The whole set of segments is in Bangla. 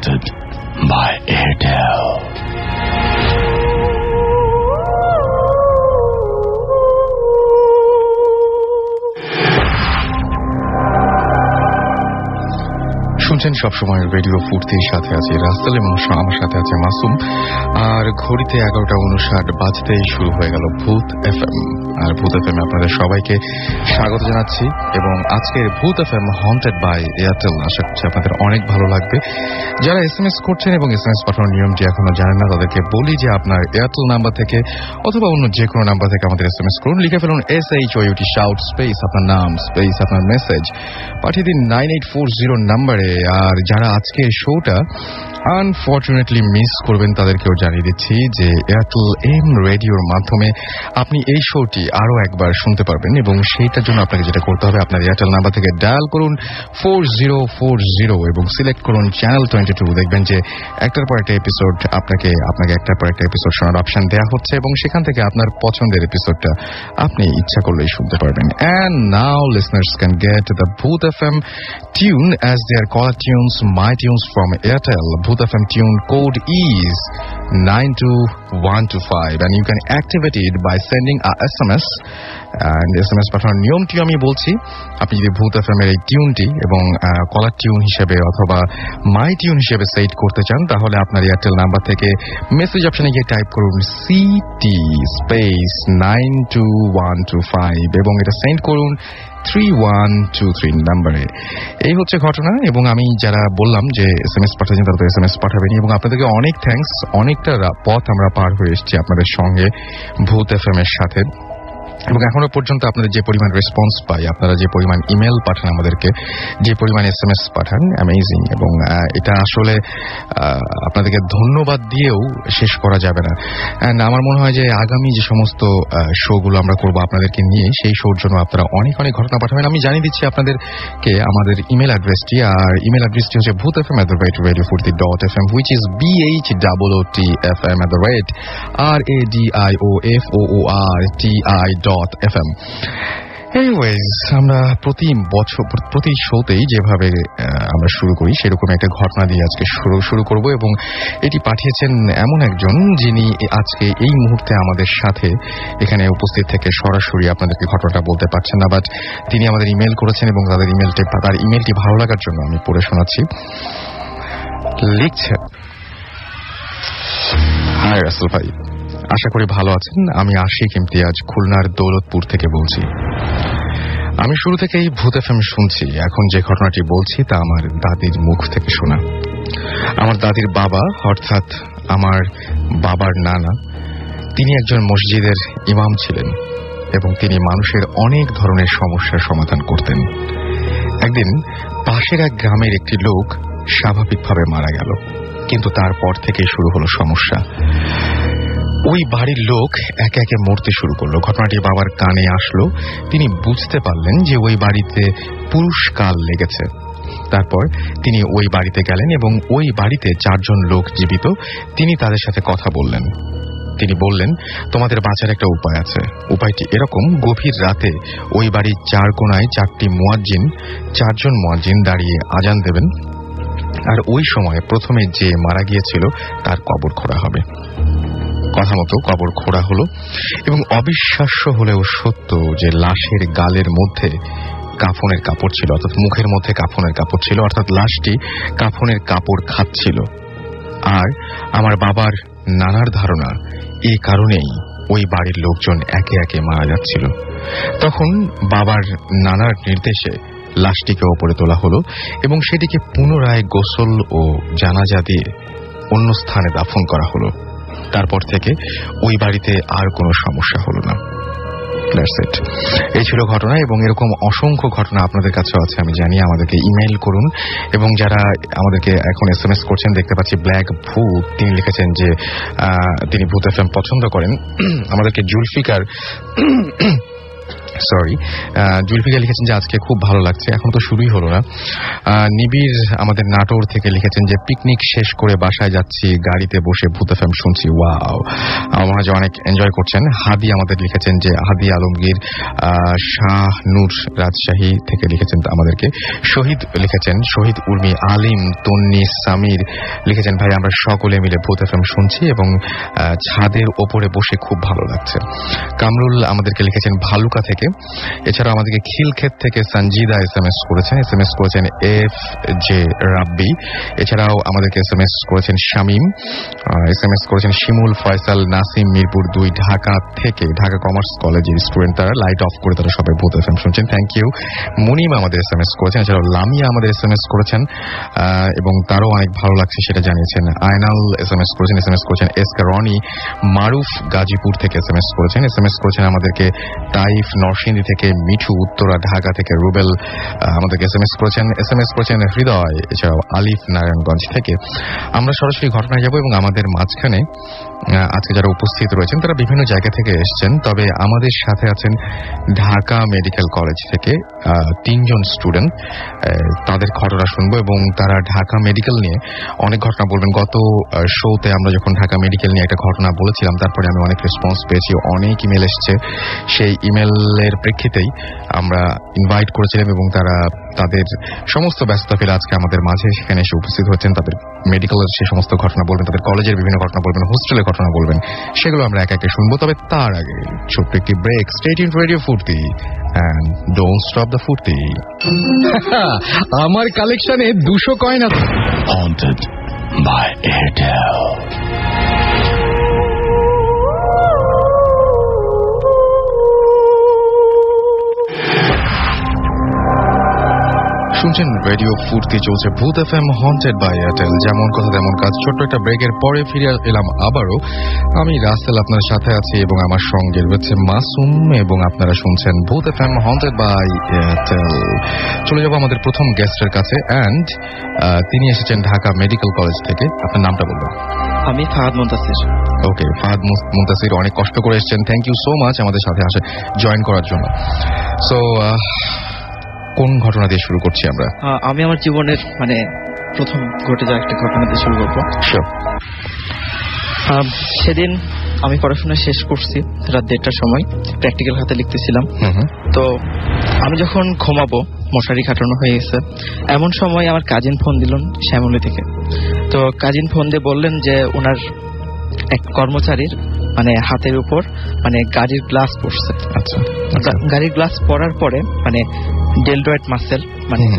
presented by Airtel. শুনছেন সবসময় রেডিও ফুর্তির সাথে আছে রাসেল এবং আমার সাথে আছে মাসুম। আর ঘড়িতে 11:59 বাজতেই শুরু হয়ে গেল ভূত এফএম। আর ভূত এফএম আপনাদের সবাইকে স্বাগত জানাচ্ছি। এবং আজকের ভূত এফএম হন্টেড বাই এয়ারটেল। আশা করছি আপনাদের অনেক ভালো লাগবে। যারা SMS করছেন এবং SMS পাঠানোর নিয়মটি এখনো জানেন না, তাদেরকে বলি যে আপনার এয়ারটেল নাম্বার থেকে অথবা অন্য যে কোনো নাম্বার থেকে আমাদের SMS করুন। লিখে ফেলুন SHOUT শাউট স্পেস আপনার নাম স্পেস আপনার মেসেজ, পাঠিয়ে দিন 9840 নাম্বারে। আর যারা আজকে শোটা আনফরচুনেটলি মিস করবেন তাদেরকেও জানিয়ে দিচ্ছি যে এয়ারটেল এম রেডিওর মাধ্যমে আপনি এই শোটি আরো একবার শুনতে পারবেন। এবং সেইটার জন্য আপনাকে যেটা করতে হবে, আপনার এয়ারটেল নাম্বার থেকে ডায়াল করুন 4040 এবং সিলেক্ট করুন চ্যানেল 22। দেখবেন যে একটার পর একটা এপিসোড আপনাকে একটার পর একটা এপিসোড শোনার অপশন দেওয়া হচ্ছে এবং সেখান থেকে আপনার পছন্দের এপিসোডটা আপনি ইচ্ছা করলেই শুনতে পারবেন। And now listeners can get the Bhoot FM tune as their caller tunes, my tunes from Airtel. Bhoot FM tune code is 92125 and you can activate it by sending a SMS. And SMS পাঠানোর নিয়মটি আমি বলছি, আপনি যদি ভূত এফএম এর এই টিউনটি এবং কলার টিউন হিসেবে অথবা মাই টিউন হিসেবে সেট করতে চান, তাহলে আপনার এয়ারটেল নাম্বার থেকে মেসেজ অপশনে গিয়ে টাইপ করুন CT স্পেস 92125 এবং এটা সেন্ড করুন 3123 নাম্বারে। এই হচ্ছে ঘটনা। এবং আমি যারা বললাম যে SMS পাঠাচ্ছেন তারা তো SMS পাঠাবেন এবং আপনাদেরকে অনেক থ্যাঙ্কস। অনেকটা পথ আমরা পার হয়ে এসেছি আপনাদের সঙ্গে ভূত এফএম এর সাথে। এবং এখনো পর্যন্ত আপনাদের যে পরিমাণ রেসপন্স পাই, আপনারা যে পরিমাণ ইমেল পাঠান আমাদেরকে, যে পরিমাণ SMS পাঠান, অ্যামেজিং। এবং এটা আসলে আপনাদেরকে ধন্যবাদ দিয়েও শেষ করা যাবে না। অ্যান্ড আমার মনে হয় যে আগামী যে সমস্ত শোগুলো আমরা করবো আপনাদেরকে নিয়ে, সেই শোর জন্য আপনারা অনেক অনেক ঘটনা পাঠাবেন। আমি জানিয়ে দিচ্ছি আপনাদেরকে আমাদের ইমেল অ্যাড্রেসটি। আর ইমেল অ্যাড্রেসটি হচ্ছে bhootfm@radiofurti.fm, which is BHOOTFM@radioforti.fm. Anyways, আমরা প্রতি শোতেই যেভাবে আমরা শুরু করি সেরকম একটা ঘটনা দিয়ে আজকে শুরু করব। এবং এটি পাঠিয়েছেন এমন একজন যিনি আজকে এই মুহূর্তে আমাদের সাথে এখানে উপস্থিত থেকে সরাসরি আপনাদেরকে ঘটনাটা বলতে পারছেন না, বাট তিনি আমাদের ইমেল করেছেন এবং তার ইমেলটি ভালো লাগার জন্য আমি পড়ে শোনাচ্ছি। লিখছেন, হাই রাসেল ভাই, আশা করি ভালো আছেন। আমি আশিক ইমতিয়াজ খুলনার দৌলতপুর থেকে বলছি। আমি শুরু থেকেই ভূত এফএম শুনছি। এখন যে ঘটনাটি বলছি তা আমার দাদির মুখ থেকে শোনা। আমার দাদির বাবা, অর্থাৎ আমার বাবার নানা, তিনি একজন মসজিদের ইমাম ছিলেন এবং তিনি মানুষের অনেক ধরনের সমস্যার সমাধান করতেন। একদিন পাশের এক গ্রামের একটি লোক স্বাভাবিকভাবে মারা গেল, কিন্তু তারপর থেকে শুরু হলো সমস্যা। ওই বাড়ির লোক একে একে মরতে শুরু করলো। ঘটনাটি বাবার কানে আসলো। তিনি বুঝতে পারলেন যে ওই বাড়িতে পুরুষকাল লেগেছে। তারপর তিনি ওই বাড়িতে গেলেন এবং ওই বাড়িতে 4 জন লোক জীবিত। তিনি তাদের সাথে কথা বললেন। তিনি বললেন, তোমাদের বাঁচার একটা উপায় আছে। উপায়টি এরকম, গভীর রাতে ওই বাড়ির 4 কোণায় 4 জন মুয়াজ্জিন দাঁড়িয়ে আজান দেবেন। আর ওই সময় প্রথমে যে মারা গিয়েছিল তার কবর খোঁড়া হবে। কথা মতো কবর খোঁড়া হলো এবং অবিশ্বাস্য হলেও সত্য যে লাশের গালের মধ্যে কাফনের কাপড় ছিল, অর্থাৎ মুখের মধ্যে কাফনের কাপড় ছিল, অর্থাৎ লাশটি কাফনের কাপড় খাচ্ছিল। আর আমার বাবার নানার ধারণা এই কারণেই ওই বাড়ির লোকজন একে একে মারা যাচ্ছিল। তখন বাবার নানার নির্দেশে লাশটিকে ওপরে তোলা হলো এবং সেটিকে পুনরায় গোসল ও জানাজা দিয়ে অন্য স্থানে দাফন করা হলো। তারপর থেকে ওই বাড়িতে আর কোনো সমস্যা হলো না। এই ছিল ঘটনা এবং এরকম অসংখ্য ঘটনা আপনাদের কাছেও আছে আমি জানি। আমাদেরকে ইমেইল করুন। এবং যারা আমাদেরকে এখন SMS করছেন, দেখতে পাচ্ছি ব্ল্যাক ভূত, তিনি লিখেছেন যে তিনি ভূত এফএম পছন্দ করেন। আমাদেরকে জুলফিকার সরি, জুলফিকার লিখেছেন যে আজকে খুব ভালো লাগছে, এখন তো শুরুই হলো না। নিবিড় আমাদের নাটোর থেকে লিখেছেন যে পিকনিক শেষ করে বাসায় যাচ্ছি, গাড়িতে বসে ভূত এফএম শুনছি, ওয়াও, আমার যে অনেক এনজয় করছেন। হাদি আমাদের লিখেছেন যে হাদি আলমগীর শাহ নূর রাজশাহী থেকে লিখেছেন আমাদেরকে। শহীদ লিখেছেন, শহীদ উর্মি আলিম তন্নি সামির লিখেছেন ভাই আমরা সকলে মিলে ভূত এফএম শুনছি এবং ছাদের ওপরে বসে খুব ভালো লাগছে। কামরুল আমাদেরকে লিখেছেন ভালুকা থেকে। এছাড়াও আমাদেরকে খিলক্ষেত থেকে সঞ্জিদা এসএমএস করেছেন এফ জে রাব্বি। এছাড়াও আমাদেরকে এসএমএস করেছেন শামীম, এসএমএস করেছেন শিমুল ফয়সাল নাসিম মিরপুর 2 ঢাকা থেকে, ঢাকা কমার্স কলেজের স্টুডেন্ট তারা, লাইট অফ করে তারা সবাই ভূত এফএম শুনছেন, থ্যাংক ইউ। মুনিম আমাদের এসএমএস করেছেন, এছাড়াও লামিয়া আমাদের এসএমএস করেছেন এবং তারও অনেক ভালো লাগছে সেটা জানিয়েছেন। আয়নাল এসএমএস করেছেন এস কে রনি। মারুফ গাজীপুর থেকে এসএমএস করেছেন আমাদেরকে তাইফ নরসিংদী থেকে, মিঠু উত্তরা ঢাকা থেকে, রুবেল আমাদেরকে এসএমএস করেছেন হৃদয়, এছাড়াও আলিফ নারায়ণগঞ্জ থেকে। আমরা সরাসরি ঘটনায় যাব এবং আমাদের মাঝখানে আজকে যারা উপস্থিত রয়েছেন তারা বিভিন্ন জায়গা থেকে এসেছেন, তবে আমাদের সাথে আছেন ঢাকা মেডিকেল কলেজ থেকে 3 জন স্টুডেন্ট। তাদের ঘটনা শুনবো এবং তারা ঢাকা মেডিকেল নিয়ে অনেক ঘটনা বলবেন। গত শোতে আমরা যখন ঢাকা মেডিকেল নিয়ে একটা ঘটনা বলেছিলাম, তারপরে আমি অনেক রেসপন্স পেয়েছি, অনেক ইমেল এসছে। সেই ইমেলের প্রেক্ষিতেই আমরা ইনভাইট করেছিলাম এবং তারা তাদের সমস্ত ব্যস্ততা ফেলে আজকে আমাদের মাঝে সেখানে এসে উপস্থিত হচ্ছেন। তাদের মেডিকেলের সেই সমস্ত ঘটনা বলবেন, তাদের কলেজের বিভিন্ন ঘটনা বলবেন, হোস্টেলের ঘটনা বলবেন, সেগুলো আমরা এক একে শুনবো। তবে তার আগে ছোট্ট একটি ব্রেক। স্টে টিউনড রেডিও ফুর্তি and don't stop the ফুর্তি। আমার কালেকশনে 200 কয়েন আছে। Haunted by Airtel। শুনছেন রেডিও ফুর্তি, চলছে ভূত এফএম হন্টেড বাই এয়ারটেল। যেমন কথা তেমন কাজ। ছোট্ট একটা ব্রেকের পরে ফিরে এলাম আবারও। আমি রাসেল আপনার সাথে আছি এবং আমার সঙ্গে রয়েছে মাসুম এবং আপনারা শুনছেন ভূত এফএম হন্টেড বাই এয়ারটেল। চলে যাবো আমাদের প্রথম গেস্টের কাছে অ্যান্ড তিনি এসেছেন ঢাকা মেডিকেল কলেজ থেকে। আপনার নামটা বলবেন? আমি ফাহাদ মুনতাসির। ওকে, ফাহাদ মুনতাসির অনেক কষ্ট করে এসেছেন, থ্যাংক ইউ সো মাচ আমাদের সাথে জয়েন করার জন্য। সো কোন ঘটনা দিয়ে শুরু করছি আমরা? আমি আমার জীবনের প্রথম ঘটে যাওয়া একটা ঘটনা দিয়ে শুরু করবো। সেদিন আমি পড়াশোনা শেষ করছি রাত 1:30টার সময়, প্র্যাকটিক্যাল হাতে লিখতেছিলাম। তো আমি যখন ঘুমাবো, মশারি খাটানো হয়ে গেছে, এমন সময় আমার কাজিন ফোন দিলেন শ্যামলী থেকে। তো কাজিন ফোন দিয়ে বললেন যে ওনার এক কর্মচারীর হাতের উপর গাড়ির গ্লাস পড়ছে। আচ্ছা, গাড়ির গ্লাস পড়ার পরে ডেলডয়েড মাসেল,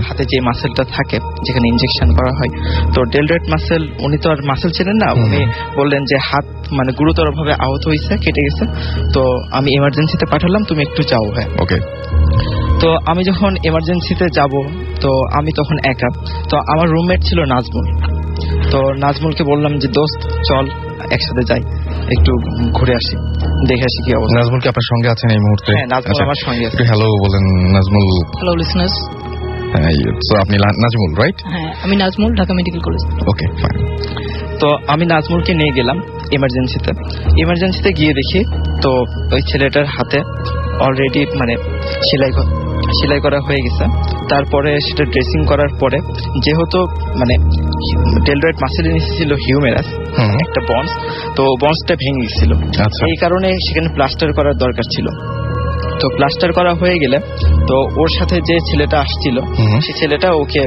হাতে যে মাসেলটা থাকে যেখানে ইনজেকশন করা হয়, তো ডেলডয়েড মাসেল, উনি তো আর মাসেল ছিলেন না, উনি বললেন যে হাত গুরুতর ভাবে আহত হয়েছে, কেটে গেছে, তো আমি এমার্জেন্সিতে পাঠালাম, তুমি একটু যাও। হ্যাঁ, ওকে। তো আমি যখন এমার্জেন্সিতে যাব, তো আমি তখন একা। তো আমার রুমমেট ছিল নাজমুল। তো নাজমুলকে বললাম যে দোস্ত চল একসাথে যাই, একটু ঘুরে আসি, দেখে আসি কি অবস্থা। নাজমুল কি আপনার সঙ্গে আছেন এই মুহূর্তে? হ্যাঁ, নাজমুল আমার সঙ্গে আছে। হ্যালো বলেন নাজমুল। Hello listeners. তো আপনি নাজমুল, রাইট? হ্যাঁ, আমি নাজমুল, ঢাকা মেডিকেল কলেজ। ওকে, ফাইন। তো আমি নাজমুলকে নিয়ে গেলাম এমার্জেন্সিতে গিয়ে দেখি তো ওই ছেলেটার হাতে অলরেডি সেলাই করা হয়ে গেছে। তারপরে সেটা ড্রেসিং করার পরে যেহেতু ডেলডয়েড মাসেলের নিচে ছিল হিউমেরাস একটা বন্স, তো বন্সটা ভেঙে গেছিল, এই কারণে সেখানে প্লাস্টার করার দরকার ছিল। তো প্লাস্টার করা হয়ে গেলে তো ওর সাথে যে ছেলেটা আসছিল সেই ছেলেটা ওকে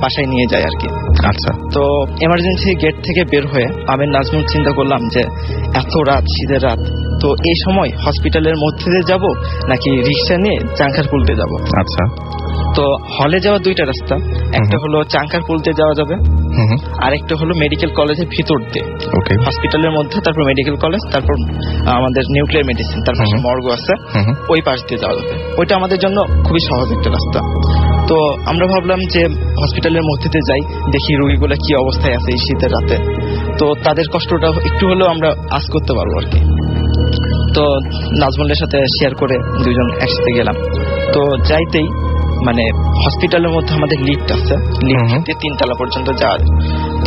বাসায় নিয়ে যায় আর কি। আচ্ছা। তো এমার্জেন্সি গেট থেকে বের হয়ে আমি নাজমুল চিন্তা করলাম যে এত রাত, শীতের রাত, তো এই সময় হসপিটালের মধ্যে দিয়ে যাব নাকি রিক্সা নিয়ে চাঙ্কারপুল দিয়ে যাব। আচ্ছা। তো হলে যাওয়া 2টা রাস্তা, একটা হলো চাঙ্কারপুল দিয়ে যাওয়া যাবে, আর একটা হলো মেডিকেল কলেজের ভিতর দিয়ে, হসপিটালের মধ্যে, তারপর মেডিকেল কলেজ, তারপর আমাদের নিউক্লিয়ার মেডিসিন, তারপর মর্গ আছে, ওই পাশ দিয়ে যাওয়া যাবে। ওইটা আমাদের জন্য খুবই সহজ একটা রাস্তা। তো আমরা ভাবলাম যে হসপিটালের মধ্যে দিয়ে যাই, দেখি রোগীগুলো কি অবস্থায় আছে এই শীতের রাতে, তো তাদের কষ্টটা একটু হলেও আমরা আজ করতে পারবো আর কি। তো নাজমুলের সাথে শেয়ার করে 2 জন একসাথে গেলাম। তো যাইতেই হসপিটালের মধ্যে আমাদের লিফট আছে, লিফটে 3 তলা পর্যন্ত যাওয়া।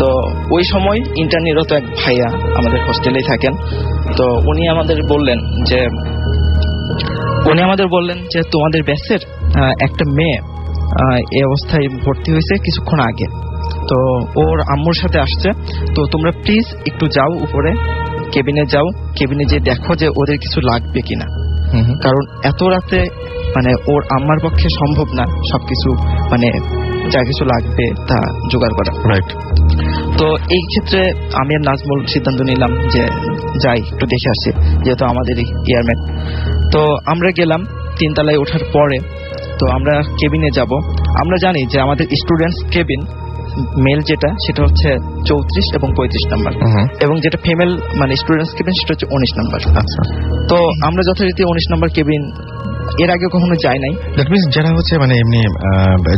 তো ওই সময় ইন্টার্নিরত এক ভাইয়া আমাদের হোস্টেলেই থাকেন, তো উনি আমাদের বললেন যে উনি আমাদের বললেন যে তোমাদের ব্যাচের একটা মেয়ে এই অবস্থায় ভর্তি হয়েছে কিছুক্ষণ আগে, তো ওর আম্মুর সাথে আসছে, তো তোমরা প্লিজ একটু যাও উপরে কেবিনে যাও, কেবিনে যে দেখো যে ওদের কিছু লাগবে কিনা, কারণ এত রাতে মানে ওর আম্মার পক্ষে সম্ভব না সবকিছু মানে যা কিছু লাগবে তা জোগাড় করা। রাইট। তো এই ক্ষেত্রে আমি আর নাজমুল সিদ্ধান্ত নিলাম যে যাই একটু দেখে আসি, যেহেতু আমাদের ইয়ারম্যান। তো আমরা গেলাম 3 তলায় ওঠার পরে, তো আমরা কেবিনে যাব। আমরা জানি যে আমাদের স্টুডেন্টস কেবিন মেল যেটা সেটা হচ্ছে 34 এবং 35 নাম্বার, এবং যেটা ফিমেল মানে স্টুডেন্টস কেবিন সেটা হচ্ছে 19 নাম্বার। আচ্ছা। তো আমরা যথারীতি 19 নাম্বার কেবিন এর আগে কখনো যাই নাই। দ্যাট মিন্স যারা হচ্ছে মানে এমনি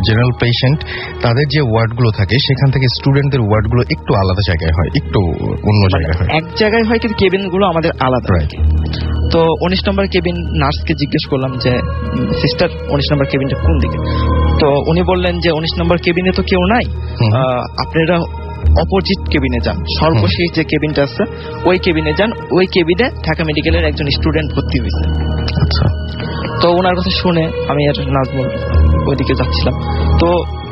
জেনারেল পেশেন্ট তাদের যে ওয়ার্ডগুলো থাকে সেখান থেকে স্টুডেন্টদের ওয়ার্ডগুলো একটু আলাদা জায়গায় হয়, একটু অন্য জায়গায় হয়, এক জায়গায় হয়, কিন্তু কেবিনগুলো আমাদের আলাদা। রাইট। তো 19 নম্বর কেবিন নার্সকে জিজ্ঞেস করলাম যে সিস্টার 19 নম্বর কেবিনটা কোন দিকে, তো উনি বললেন যে 19 নম্বর কেবিনে তো কেউ নাই, আপনারা অপোজিট কেবিনে যান, সর্বশেষ যে কেবিনটা আছে ওই কেবিনে যান, ওই কেবিনে ঢাকা মেডিকেলের একজন স্টুডেন্ট ভর্তি হয়েছে। আচ্ছা। তো ওনার কথা শুনে আমি আর নাজমুল ওইদিকে যাচ্ছিলাম। তো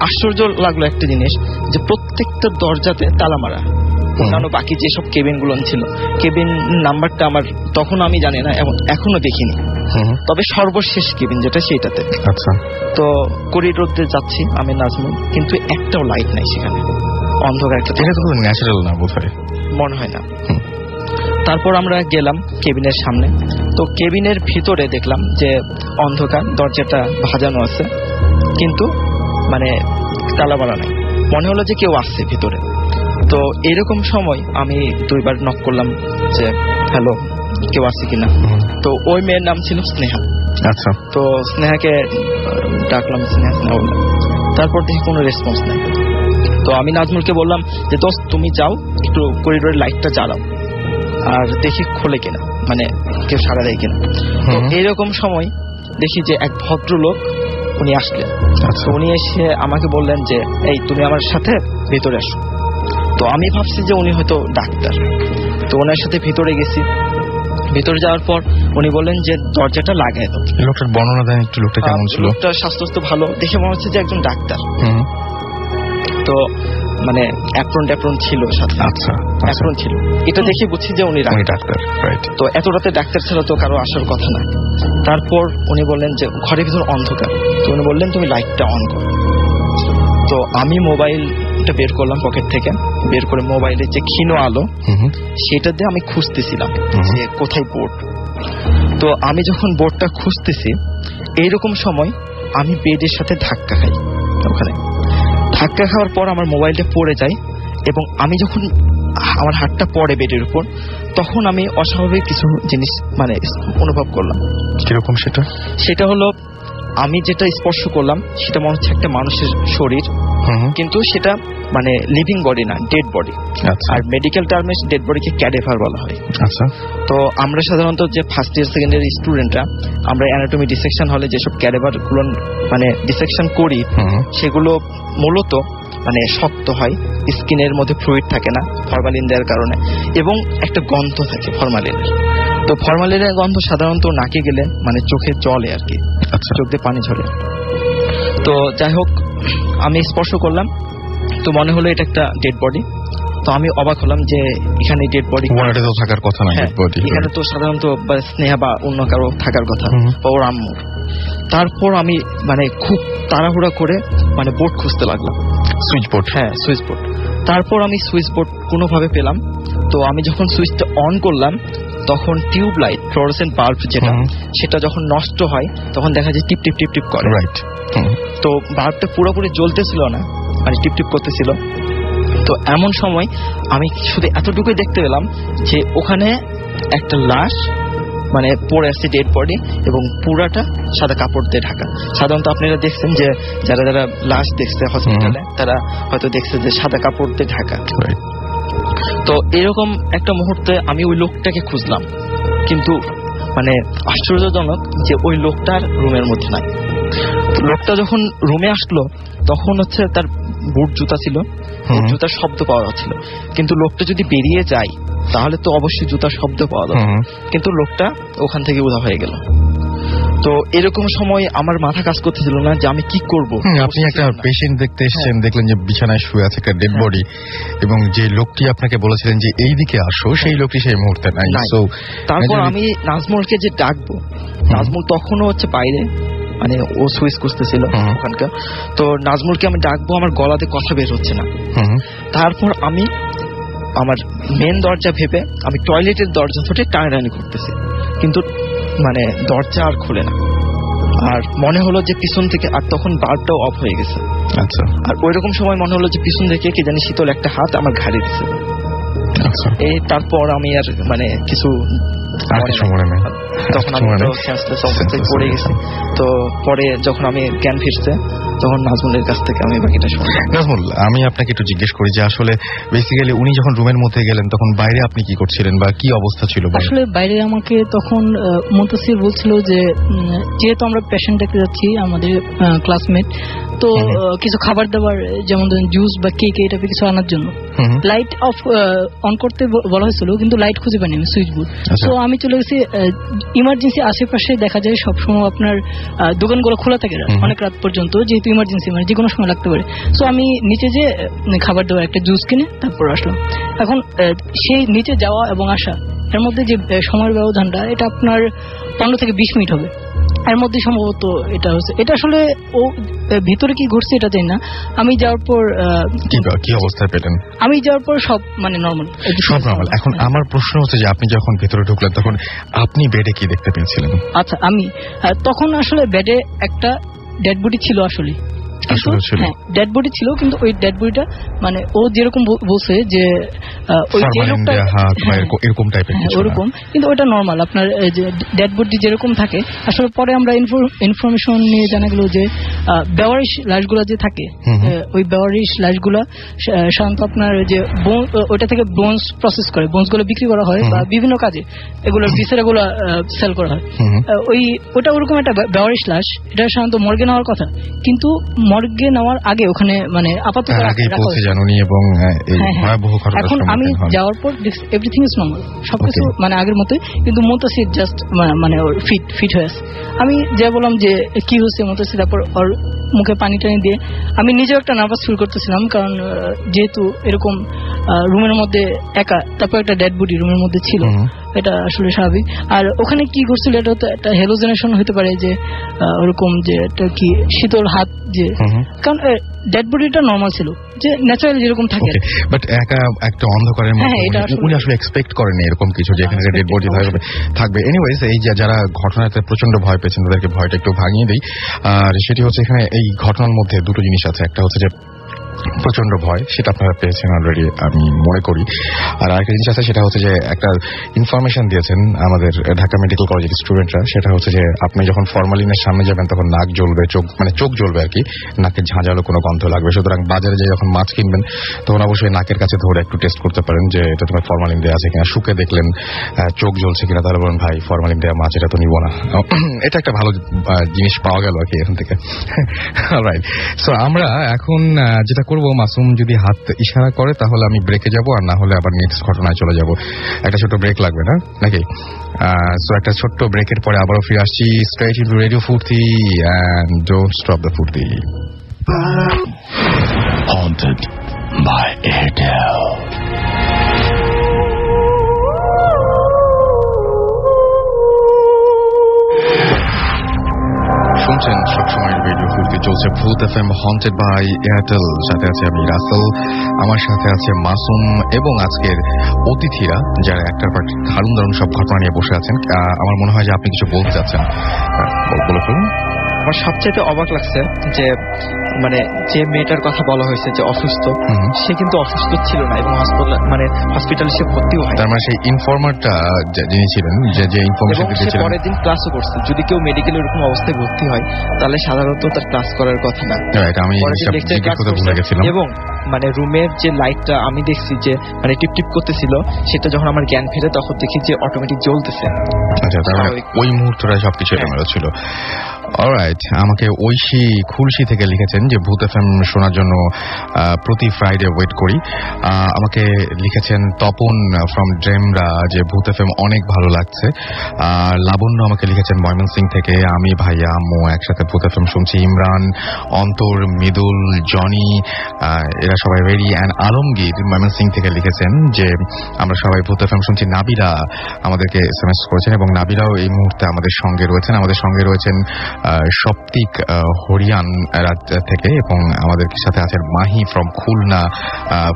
আশ্চর্য লাগলো একটা জিনিস, যে প্রত্যেকটা দরজাতে তালা মারা, অন্যান্য বাকি যেসব কেবিন গুলো ছিল কেবিন নাম্বারটা আমার তখন আমি জানি না, এখনো দেখিনি, তবে সর্বশেষ কেবিন যেটা সেইটাতে। আচ্ছা। তো করিডোর দিয়ে যাচ্ছি আমি নাজমুল, কিন্তু একটাও লাইট নাই সেখানে, অন্ধকার একটা। এটা তো ন্যাচারাল না বোধহয়, মনে হয় না। তারপর আমরা গেলাম কেবিনের সামনে, তো কেবিনের ভিতরে দেখলাম যে অন্ধকার, দরজাটা ভাজানো আছে কিন্তু মানে তালা মারা নাই, মনে হলো যে কেউ আসছে ভিতরে। তো এরকম সময় আমি 2 বার নক করলাম যে হ্যালো কেউ আসছে কিনা। তো ওই মেয়ের নাম ছিল স্নেহা। আচ্ছা। তো স্নেহাকে ডাকলাম, স্নেহা বললাম, তারপর দেখি কোনো রেসপন্স নাই। তো আমি নাজমুলকে বললাম যে দোস্ত তুমি যাও একটু করিডোরের লাইটটা জ্বালাও আর দেখি খোলে কিনা, মানে কেউ সাড়া দেয় কিনা। তো এইরকম সময় দেখি যে এক ভদ্রলোক উনি আসলেন। তো উনি এসে আমাকে বললেন যে এই তুমি আমার সাথে ভেতরে আসো। তো আমি ভাবছি যে উনি হয়তো ডাক্তার, তো ওনার সাথে ভিতরে গেছি। ভিতরে যাওয়ার পর উনি বললেন যে দরজাটা লাগায় দাও। লোকটার বর্ণনা দেন একটু, লোকটা কেমন ছিল? লোকটার স্বাস্থ্য ভালো, দেখে মনে হচ্ছে যে একজন ডাক্তার। তো মানে অ্যাপ্রন ছিল সাথে। আচ্ছা। অ্যাপ্রন ছিল, এটা দেখে বুঝছি যে উনি ডাক্তার। রাইট। তো এত রাতে ডাক্তার ছাড়া তো কারো আসার কথা না। তারপর উনি বললেন যে ঘরের ভিতর অন্ধকার, তো উনি বললেন তুমি লাইটটা অন করো। তো আমি মোবাইলটা বের করলাম পকেট থেকে, বের করে মোবাইলের যে ক্ষীণ আলো সেটা দিয়ে আমি খুঁজতেছিলাম যে কোথায় বোর্ড। তো আমি যখন বোর্ডটা খুঁজতেছি এইরকম সময় আমি বেডের সাথে ধাক্কা খাই। ওখানে ধাক্কা খাওয়ার পর আমার মোবাইলটা পড়ে যায়, এবং আমি যখন আমার হাতটা পড়ে বেডের উপর তখন আমি অস্বাভাবিক কিছু জিনিস মানে অনুভব করলাম। কিরকম সেটা? সেটা হলো আমি যেটা স্পর্শ করলাম সেটা মনে হচ্ছে একটা মানুষের শরীর, কিন্তু সেটা মানে লিভিং বডি না, ডেড বডি। আর মেডিকেল টার্মে ডেড বডিকে ক্যাডেভার বলা হয়। আচ্ছা। তো আমরা সাধারণত যে ফার্স্ট ইয়ার সেকেন্ড ইয়ার স্টুডেন্টরা আমরা অ্যানাটমি ডিসেকশন হলে যেসব ক্যাডেভার গুলো মানে ডিসেকশন করি সেগুলো মূলত মানে শক্ত হয়, স্কিনের মধ্যে ফ্লুইড থাকে না ফরমালিন দেওয়ার কারণে, এবং একটা গন্ধ থাকে ফরমালিনের। তো ফরমালিনের গন্ধ সাধারণত নাকে গেলে মানে চোখে জলে আর কি, চোখ দিয়ে পানি ঝরে। তো যাই হোক আমি স্পর্শ করলাম, তো মনে হলো এটা একটা ডেড বডি। তো আমি অবাক হলাম যে এখানে ডেড বডি থাকার কথা না, এখানে তো সাধারণত স্নেহা বা অন্য কারো থাকার কথা, বা ওর আম্মু। তারপর আমি মানে খুব তাড়াহুড়া করে মানে বোর্ড খুঁজতে লাগলাম, সুইচ বোর্ড। হ্যাঁ সুইচ বোর্ড। তারপর আমি সুইচ বোর্ড কোনোভাবে পেলাম। তো আমি যখন সুইচটা অন করলাম তখন টিউব লাইট ফ্লোরোসেন্ট বাল্ব যেটা সেটা যখন নষ্ট হয় তখন দেখা যায় টিপ টিপ টিপ টিপ করে। রাইট। তো বাল্বটা পুরোপুরি জ্বলতেছিল না, মানে টিপ টিপ করতেছিল। তো এমন সময় আমি শুধু এতটুকুই দেখতে পেলাম যে ওখানে একটা লাশ মানে পড়ে আসছে, ডেড বডি, এবং পুরাটা সাদা কাপড় দিয়ে ঢাকা। সাধারণত আপনারা দেখছেন যে যারা যারা লাশ দেখছে হসপিটালে তারা হয়তো দেখছে যে সাদা কাপড় দিয়ে ঢাকা। তো এরকম একটা মুহূর্তে আমি ওই লোকটাকে খুঁজলাম, কিন্তু মানে আশ্চর্যজনক যে ওই লোকটার রুমের মধ্যে নাই। লোকটা যখন রুমে আসলো তখন হচ্ছে তার বুট জুতা ছিল, জুতার শব্দ পাওয়া যাচ্ছিল, কিন্তু লোকটা যদি বেরিয়ে যায় তাহলে তো অবশ্যই জুতার শব্দ পাওয়া যাবে, কিন্তু লোকটা ওখান থেকে উধাও হয়ে গেল। তো এরকম সময় আমার মাথা কাজ করতেছিল না যে আমি কি করব। আপনি একটা পেশেন্ট দেখতে এসেছেন, দেখলেন যে বিছানায় শুয়ে আছে একটা ডেড বডি, এবং যে লোকটি আপনাকে বলেছিলেন যে এই দিকে আসো, সেই লোকটি সেই মুহূর্তে নাই। সো তারপর আমি নাজমুলকে যে ডাকবো, নাজমুল তখনও হচ্ছে বাইরে, মানে ও সুইচ করতেছিল ওখানকার। তো নাজমুলকে আমি ডাকবো, আমার গলাতে কথা বের হচ্ছে না। তারপর আমি আমার মেন দরজা ভেবে আমি টয়লেটের দরজা ধরে টানাটানি করতেছি, কিন্তু মানে দরজা আর খুলে না। আর মনে হলো যে পিছন থেকে, আর তখন বাল্বটাও অফ হয়ে গেছে। আচ্ছা। আর ওইরকম সময় মনে হলো যে পিছন থেকে কি জানি শীতল একটা হাত আমার ঘাড়ে দিছে। এই তারপর আমি আর মানে কিছু তখন আমি সেন্সলেস অবস্থায় পড়ে গেছি। তো পরে যখন আমি জ্ঞান ফিরছে, তখন নাজমুলের কাছ থেকে আমি বাকিটা শুনলাম। নাজমুল, আমি আপনাকে একটু জিজ্ঞেস করি যে আসলে বেসিক্যালি উনি যখন রুমের মধ্যে গেলেন তখন বাইরে আপনি কি করছিলেন বা কি অবস্থা ছিল? আসলে বাইরে আমাকে তখন মুনতাসির বলছিল যে যেহেতু আমরা পেশেন্ট দেখতে যাচ্ছি, আমাদের ক্লাসমেট, তো কিছু খাবার দাবার যেমন জুস বা কেক এই টাইপের কিছু আনার জন্য লাইট অফ অন করতে বলা হয়েছিল, কিন্তু লাইট খুঁজে পাইনি আমি সুইচ বোর্ড। তো আমি চলে গেছি ইমার্জেন্সি। আশেপাশে দেখা যায় সবসময় আপনার দোকানগুলো খোলা থাকে অনেক রাত পর্যন্ত, যেহেতু ইমার্জেন্সি মানে যে কোনো সময় লাগতে পারে। সো আমি নিচে যে খাবার দাবার একটা জুস কিনে তারপর আসলাম। এখন সেই নিচে যাওয়া এবং আসা এর মধ্যে যে সময়ের ব্যবধানটা, এটা আপনার 15 থেকে 20 মিনিট হবে। এর মধ্যে সম্ভবত এটা হচ্ছে, এটা আসলে ও ভিতরে কি ঘটছে এটা জানি না। আমি যাওয়ার পর কি অবস্থায় পেলেন? আমি যাওয়ার পর সব মানে নরমাল, সব নরমাল। এখন আমার প্রশ্ন হচ্ছে যে আপনি যখন ভেতরে ঢুকলেন তখন আপনি বেডে কি দেখতে পেয়েছিলেন? আচ্ছা, আমি তখন আসলে বেডে একটা ডেড বডি ছিল আসলে। ডেড বডি ছিল, কিন্তু ওই ডেড বডিটা মানে ও যেরকম বলছে যে ওই যে লোকটা এরকম টাইপের ওরকম, কিন্তু ওটা নরমাল আপনার ডেড বডি যেরকম থাকে। আসলে পরে আমরা ইনফরমেশন নিয়ে জানা গেল যে বেওয়ারিশ লাশগুলো যে থাকে, ওই বেওয়ারিশ লাশগুলা সাধারণত আপনার যে ওইটা থেকে বোনস প্রসেস করে, বোনস গুলো বিক্রি করা হয় বা বিভিন্ন কাজে এগুলোর ভিসেরা গুলো সেল করা হয়। ওটা ওরকম একটা বেওয়ারিশ লাশ, এটা সাধারণত মর্গে নেওয়ার কথা, কিন্তু মর্গে নেওয়ার আগে ওখানে মানে আপাতত এখন আমি যাওয়ার পর এভরিথিং ইজ নর্মাল, সবকিছু মানে আগের মতোই, কিন্তু মুনতাসির জাস্ট মানে ওর ফিট হয়ে আছে। আমি যা বললাম যে কি হচ্ছে মুনতাসির, তারপর ওর মুখে পানি টানি দিয়ে আমি নিজেও একটা নার্ভাস ফিল করতেছিলাম, কারণ যেহেতু এরকম রুমের মধ্যে একা, তারপর একটা ডেড বডি রুমের মধ্যে ছিল, এটা আসলে স্বাভাবিক। আর ওখানে কি করছিল, এটা তো একটা হ্যালোজিনেশন হতে পারে যে ওরকম যে একটা কি শীতল হাত, যে কারণ ডেড বডিটা নরমাল ছিল, যে ন্যাচারালি যেরকম থাকে, বাট একা একটা অন্ধকারের মধ্যে উনি আসলে এক্সপেক্ট করেন এরকম কিছু যে এখানে ডেড বডি থাকবে। এনিওয়েজ, এই যে যারা ঘটনাতে প্রচন্ড ভয় পেয়েছেন তাদেরকে ভয়টা একটু ভাঙিয়ে দিই। আর সেটি হচ্ছে এখানে এই ঘটনার মধ্যে দুটো জিনিস আছে, একটা হচ্ছে যে প্রচন্ড ভয়, সেটা আপনারা পেয়েছেন অলরেডি আমি মনে করি। আর আরেকটা জিনিস আছে, সেটা হচ্ছে যে একটা ইনফরমেশন দিয়েছেন আমাদের ঢাকা মেডিকেল কলেজের স্টুডেন্টরা, সেটা হচ্ছে যে আপনি যখন ফরমালিনের সামনে যাবেন তখন নাক জ্বলবে, চোখ জ্বলবে আর কি, নাকে ঝাঁঝালো কোনো গন্ধ লাগবে। সুতরাং বাজারে যে যখন মাছ কিনবেন তখন অবশ্যই নাকের কাছে ধরে একটু টেস্ট করতে পারেন যে এটা তোমার ফরমালিন দেওয়া আছে কিনা। শুকে দেখলেন চোখ জ্বলছে কিনা, তাহলে বলেন ভাই ফরমালিন দেওয়া মাছ, এটা তো নিব না। এটা একটা ভালো জিনিস পাওয়া গেল আর কি এখান থেকে। অলরাইট, সো আমরা এখন যেটা করবো, মাসুম যদি হাত ইশারা করে তাহলে আমি ব্রেকে যাব, আর না হলে আবার নেক্সট ঘটনায় চলে যাব। একটা ছোট্ট ব্রেক লাগবে না নাকি? সো একটা ছোট্ট ব্রেকের পরে আবারও ফিরে আসছি স্ট্রেট ইনটু রেডিও ফুর্তি, এন্ড ডোন্ট স্টপ দ্য ফুর্তি। Haunted by Airtel. শুনছেন সবসময় রেডিও ফুর্তি, চলছে ভূত এফএম হন্টেড বাই এয়ারটেল। সাথে আছে আমি রাসেল, আমার সাথে আছে মাসুম এবং আজকের অতিথিরা যারা একটার পর দারুণ দারুণ সব ঘটনা নিয়ে বসে আছেন। আমার মনে হয় যে আপনি কিছু বলতে চাচ্ছেন, বলে ফেলুন। আমার সবচেয়ে অবাক লাগছে যে মানে যে মেয়েটার কথা বলা হয়েছে যে অসুস্থ, সে কিন্তু অসুস্থ ছিল না এবং হসপিটালে সে ভর্তিও হয়। তার মানে সেই ইনফরমারটা যিনি ছিলেন, যে ইনফরমেশন দিয়েছিলেন, পরের দিন ক্লাসও করছে। যদি কেউ মেডিকেলে এরকম অবস্থায় ভর্তি হয় তাহলে সাধারণত তার ক্লাস করার কথা না। এটা আমি ভুলে গেছিলাম। এবং মানে রুমের যে লাইটটা আমি দেখছি যে মানে টিপ টিপ করতেছিল, সেটা যখন আমার জ্ঞান ফেরে তখন দেখি যে অটোমেটিক জ্বলতেছে। আচ্ছা, তার মানে ওই মুহূর্তটা সবকিছু এলোমেলো ছিল। অলরাইট, আমাকে ঐশী খুলশি থেকে লিখেছেন যে ভূত এফএম শোনার জন্য প্রতি ফ্রাইডে ওয়েট করি। আমাকে লিখেছেন তপন ফ্রম ড্রেমরা যে ভূত এফএম অনেক ভালো লাগছে। লাবণ্য আমাকে লিখেছেন ময়মনসিং থেকে, আমি ভাইয়া আম্মু একসাথে ভূত এফএম শুনছি। ইমরান, অন্তর, মৃদুল, জনি এরা সবাই রেডি। অ্যান্ড আলমগীর ময়মনসিং থেকে লিখেছেন যে আমরা সবাই ভূত এফএম শুনছি। নাবিলা আমাদেরকে SMS করেছেন এবং নাবিলাও এই মুহূর্তে আমাদের সঙ্গে রয়েছেন। আমাদের সঙ্গে রয়েছেন সপ্তিক হরিয়ান থেকে এবং আমাদের সাথে আছেন মাহি ফ্রম খুলনা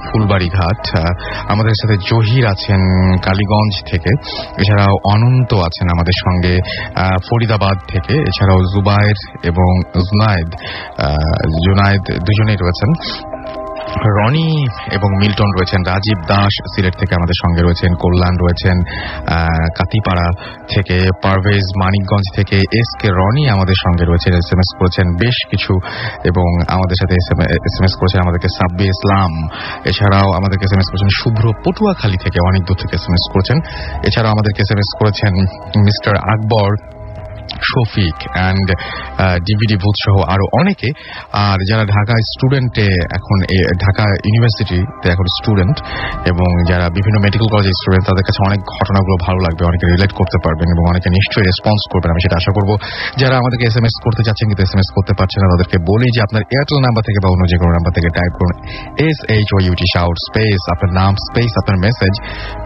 ফুলবাড়িঘাট। আমাদের সাথে জহির আছেন কালীগঞ্জ থেকে। এছাড়াও অনন্ত আছেন আমাদের সঙ্গে ফরিদাবাদ থেকে। এছাড়াও জুবায়ের এবং জুনায়েদ দুজনেই রয়েছেন। রনি এবং মিল্টন রয়েছেন। রাজীব দাস সিলেট থেকে আমাদের সঙ্গে রয়েছেন। কল্যাণ রয়েছেন কাতিপাড়া থেকে। পারভেজ মানিকগঞ্জ থেকে। SK রনি আমাদের সঙ্গে রয়েছেন, SMS করেছেন বেশ কিছু এবং আমাদের সাথে SMS করেছেন আমাদেরকে সাব্বির ইসলাম। এছাড়াও আমাদেরকে SMS করেছেন শুভ্র পটুয়াখালী থেকে, অনেক দূর থেকে SMS করেছেন। এছাড়াও আমাদেরকে SMS করেছেন mister Akbar, Shafiq and DVD ভূত সহ আরো অনেকে। আর যারা ঢাকা স্টুডেন্টে এখন ঢাকা ইউনিভার্সিটিতে এখন স্টুডেন্ট এবং যারা বিভিন্ন মেডিকেল কলেজের স্টুডেন্ট, তাদের কাছে অনেক ঘটনাগুলো ভালো লাগবে, অনেকে রিলেট করতে পারবেন এবং অনেকে নিশ্চয়ই রেসপন্স করবেন, আমি সেটা আশা করবো। যারা আমাদেরকে SMS করতে চাচ্ছেন কিন্তু SMS করতে পারছেন না, তাদেরকে বলি যে আপনার এয়ারটেল নাম্বার থেকে বা অন্য যে কোনো নাম্বার থেকে টাইপ করুন SHOUT শাউট স্পেস আপনার নাম স্পেস আপনার মেসেজ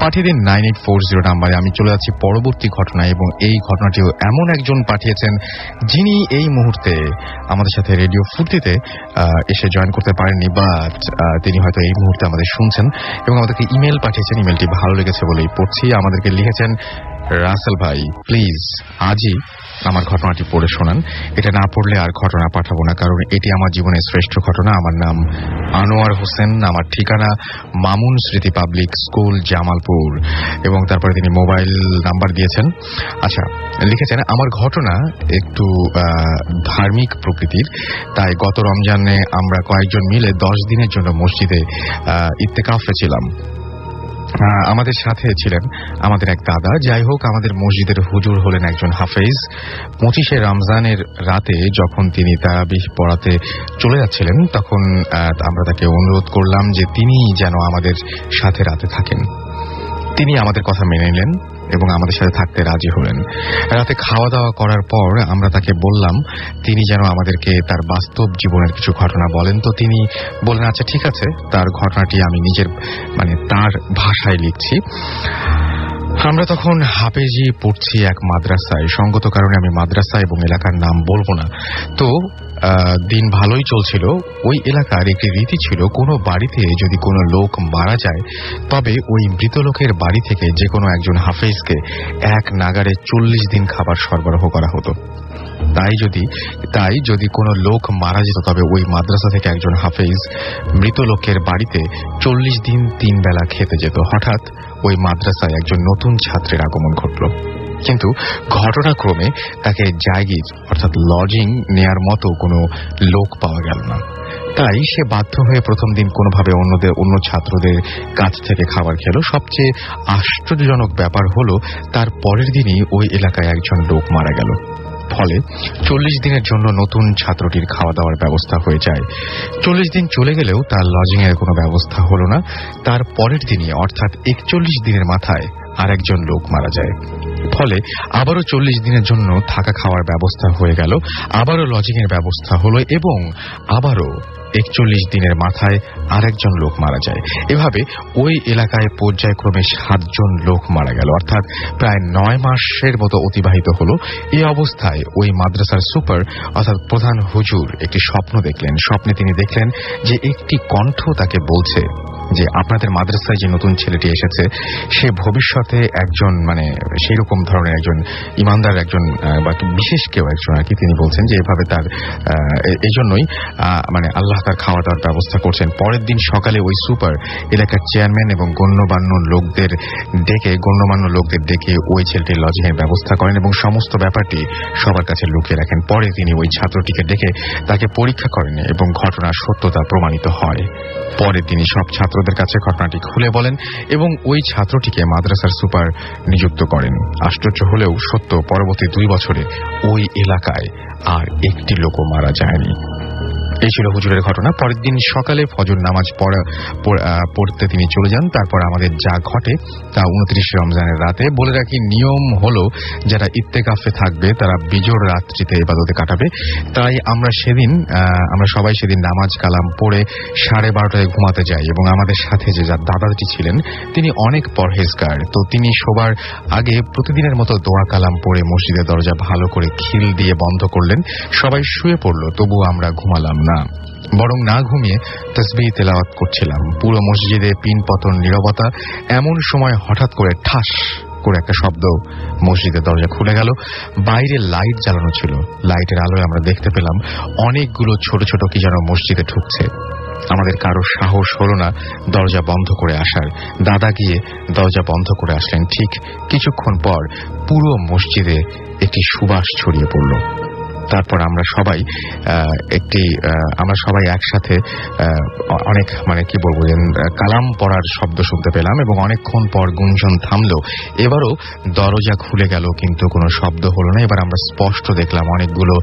পাঠিয়ে দিন 9840 নাম্বারে। আমি চলে যাচ্ছি পরবর্তী ঘটনায় এবং এই ঘটনাটিও এমন একজন পাঠিয়েছেন যিনি এই মুহূর্তে আমাদের সাথে রেডিও ফুর্তিতে এসে জয়েন করতে পারেননি, বাট তিনি হয়তো এই মুহূর্তে আমাদের শুনছেন এবং আমাদেরকে ইমেল পাঠিয়েছেন। ইমেলটি ভালো লেগেছে বলেই পড়ছি। আমাদেরকে লিখেছেন, রাসেল ভাই প্লিজ আজই আমার ঘটনাটি পড়ে শোনান। এটা না পড়লে আর ঘটনা পাঠাবো না, কারণ এটি আমার জীবনের শ্রেষ্ঠ ঘটনা। আমার নাম আনোয়ার হোসেন, আমার ঠিকানা মামুন স্মৃতি পাবলিক স্কুল জামালপুর এবং তারপরে তিনি মোবাইল নাম্বার দিয়েছেন। আচ্ছা, লিখেছেন আমার ঘটনা একটু ধার্মিক প্রকৃতির। তাই গত রমজানে আমরা কয়েকজন মিলে 10 দিনের জন্য মসজিদে ইত্তেকাফে ছিলাম। আমাদের সাথে ছিলেন আমাদের এক দাদা। যাই হোক, আমাদের মসজিদের হুজুর হলেন একজন হাফেজ। 25শে রমজানের রাতে যখন তিনি তারাবিহ পড়াতে চলে যাচ্ছিলেন, তখন আমরা তাকে অনুরোধ করলাম যে তিনি যেন আমাদের সাথে রাতে থাকেন। তিনি আমাদের কথা মেনে নিলেন এবং আমাদের সাথে থাকতে রাজি হলেন। রাতে খাওয়া দাওয়া করার পর আমরা তাকে বললাম তিনি যেন আমাদেরকে তার বাস্তব জীবনের কিছু ঘটনা বলেন। তো তিনি বললেন আচ্ছা ঠিক আছে, তার ঘটনাটি আমি নিজের তার ভাষায় লিখছি। আমরা তখন হাফেজি পড়ছি এক মাদ্রাসায়। সঙ্গত কারণে আমি মাদ্রাসা এবং এলাকার নাম বলবো না। তো দিন ভালোই চলছিল। ওই এলাকার একটি রীতি ছিল, কোনো বাড়িতে যদি কোনো লোক মারা যায় তবে ওই মৃত লোকের বাড়ি থেকে যে কোনো একজন হাফেজকে এক নাগারে 40 দিন খাবার সরবরাহ করা হতো। তাই যদি কোনো লোক মারা যেত তবে ওই মাদ্রাসা থেকে একজন হাফেজ মৃত লোকের বাড়িতে 40 দিন 3 বেলা খেতে যেত। হঠাৎ ওই মাদ্রাসায় একজন নতুন ছাত্রের আগমন ঘটল, কিন্তু ঘটনাক্রমে তাকে জায়গির অর্থাৎ লজিং নেয়ার মতো কোনো লোক পাওয়া গেল না। তাই সে বাধ্য হয়ে প্রথম দিন কোনোভাবে অন্য ছাত্রদের কাছ থেকে খাবার খেল। সবচেয়ে আশ্চর্যজনক ব্যাপার হলো তার পরের দিনই ওই এলাকায় একজন লোক মারা গেল। ফলে 40 দিনের জন্য নতুন ছাত্রটির খাওয়া দাওয়ার ব্যবস্থা হয়ে যায়। 40 দিন চলে গেলেও তার লজিং এর কোনো ব্যবস্থা হলো না। তার পরের দিনই অর্থাৎ 41 দিনের মাথায় আরেকজন লোক মারা যায়। ফলে আবারও 40 দিনের জন্য থাকা খাওয়ার ব্যবস্থা হয়ে গেল, আবারও লজিং এর ব্যবস্থা হলো এবং আবারও 41 দিনের মাথায় আরেকজন লোক মারা যায়। এভাবে ওই এলাকায় পর্যায়ক্রমে 7 জন লোক মারা গেল, অর্থাৎ প্রায় 9 মাসের মতো অতিবাহিত হলো। এই অবস্থায় ওই মাদ্রাসার সুপার অর্থাৎ প্রধান হুজুর একটি স্বপ্ন দেখলেন। স্বপ্নে তিনি দেখলেন যে একটি কণ্ঠ তাকে বলছে যে আপনাদের মাদ্রাসায় যে নতুন ছেলেটি এসেছে সে ভবিষ্যতে একজন সেই রকম ধরনের একজন ইমানদার একজন বা বিশেষ কেউ একজন আর কি। তিনি বলছেন যে এভাবে তার এই জন্যই আল্লাহ তার খাওয়া দাওয়ার ব্যবস্থা করছেন। পরের দিন সকালে ওই সুপার এলাকার চেয়ারম্যান এবং গণ্যমান্য লোকদের ডেকে ওই ছেলেটির লজিং এর ব্যবস্থা করেন এবং সমস্ত ব্যাপারটি সবার কাছে লুকিয়ে রাখেন। পরে তিনি ওই ছাত্রটিকে ডেকে তাকে পরীক্ষা করেন এবং ঘটনার সত্যতা প্রমাণিত হয়। পরে তিনি সব ছাত্র ছাত্রদের কাছে ঘটনাটি খুলে বলেন এবং ওই ছাত্রটিকে মাদ্রাসার সুপার নিযুক্ত করেন। আশ্চর্য হলেও সত্য, পরবর্তী 2 বছরে ওই এলাকায় আর একটি লোকও মারা যায়নি। এই ছিল হুজুরের ঘটনা। পরের দিন সকালে ফজর নামাজ পড়তে তিনি চলে যান। তারপর আমাদের যা ঘটে তা 29 রমজানের রাতে। বলে রাখি, নিয়ম হলো যারা ইত্তেকাফে থাকবে তারা বিজোড় রাত্রিতে ইবাদতে কাটাবে। তাই আমরা সবাই সেদিন নামাজ কালাম পড়ে 12:30টায় ঘুমাতে যাই এবং আমাদের সাথে যে যার দাদাটি ছিলেন তিনি অনেক পরহেজগার। তো তিনি শোবার আগে প্রতিদিনের মতো দোয়া কালাম পড়ে মসজিদের দরজা ভালো করে খিল দিয়ে বন্ধ করলেন। সবাই শুয়ে পড়ল, তবু আমরা ঘুমালাম না, বরং না ঘুমিয়ে তাসবিহ তেলাওয়াত করছিলাম। পুরো মসজিদে পিনপতন নীরবতা। এমন সময় হঠাৎ করে ঠাস করে একটা শব্দ, মসজিদের দরজা খুলে গেল। বাইরে লাইট জ্বালানো ছিল। লাইটের আলোয় আমরা দেখতে পেলাম অনেকগুলো ছোট ছোট কি যেন মসজিদে ঢুকছে। আমাদের কারো সাহস হলো না দরজা বন্ধ করে আসার। দাদা গিয়ে দরজা বন্ধ করে আসলেন। ঠিক কিছুক্ষণ পর পুরো মসজিদে একটি সুবাস ছড়িয়ে পড়ল। তারপর আমরা সবাই একসাথে অনেক কি বলবো, কালাম পড়ার শব্দ শুনতে পেলাম এবং অনেকক্ষণ পর গুঞ্জন থামলো। এবারও দরজা খুলে গেল, কিন্তু কোনো শব্দ হলো না। এবার আমরা স্পষ্ট দেখলাম অনেকগুলো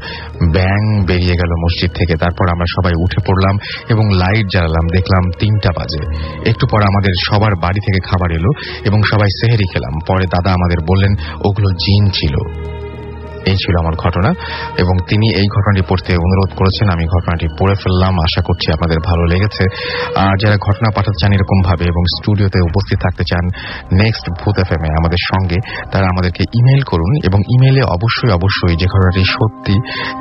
ব্যাঙ বেরিয়ে গেল মসজিদ থেকে। তারপর আমরা সবাই উঠে পড়লাম এবং লাইট জ্বালালাম। দেখলাম 3টা বাজে। একটু পর আমাদের সবার বাড়ি থেকে খাবার এলো এবং সবাই সেহরি খেলাম। পরে দাদা আমাদের বললেন ওগুলো জিন ছিল। এই ছিল আমার ঘটনা এবং তিনি এই ঘটনাটি পড়তে অনুরোধ করেছেন। আমি ঘটনাটি পড়ে ফেললাম। আশা করছি আপনাদের ভালো লেগেছে। আর যারা ঘটনা পাঠাতে চান এরকম ভাবে এবং স্টুডিওতে উপস্থিত থাকতে চান নেক্সট ভূত এফএম আমাদের সঙ্গে, তারা আমাদেরকে ইমেইল করুন এবং ইমেইলে অবশ্যই যে ঘটনাটি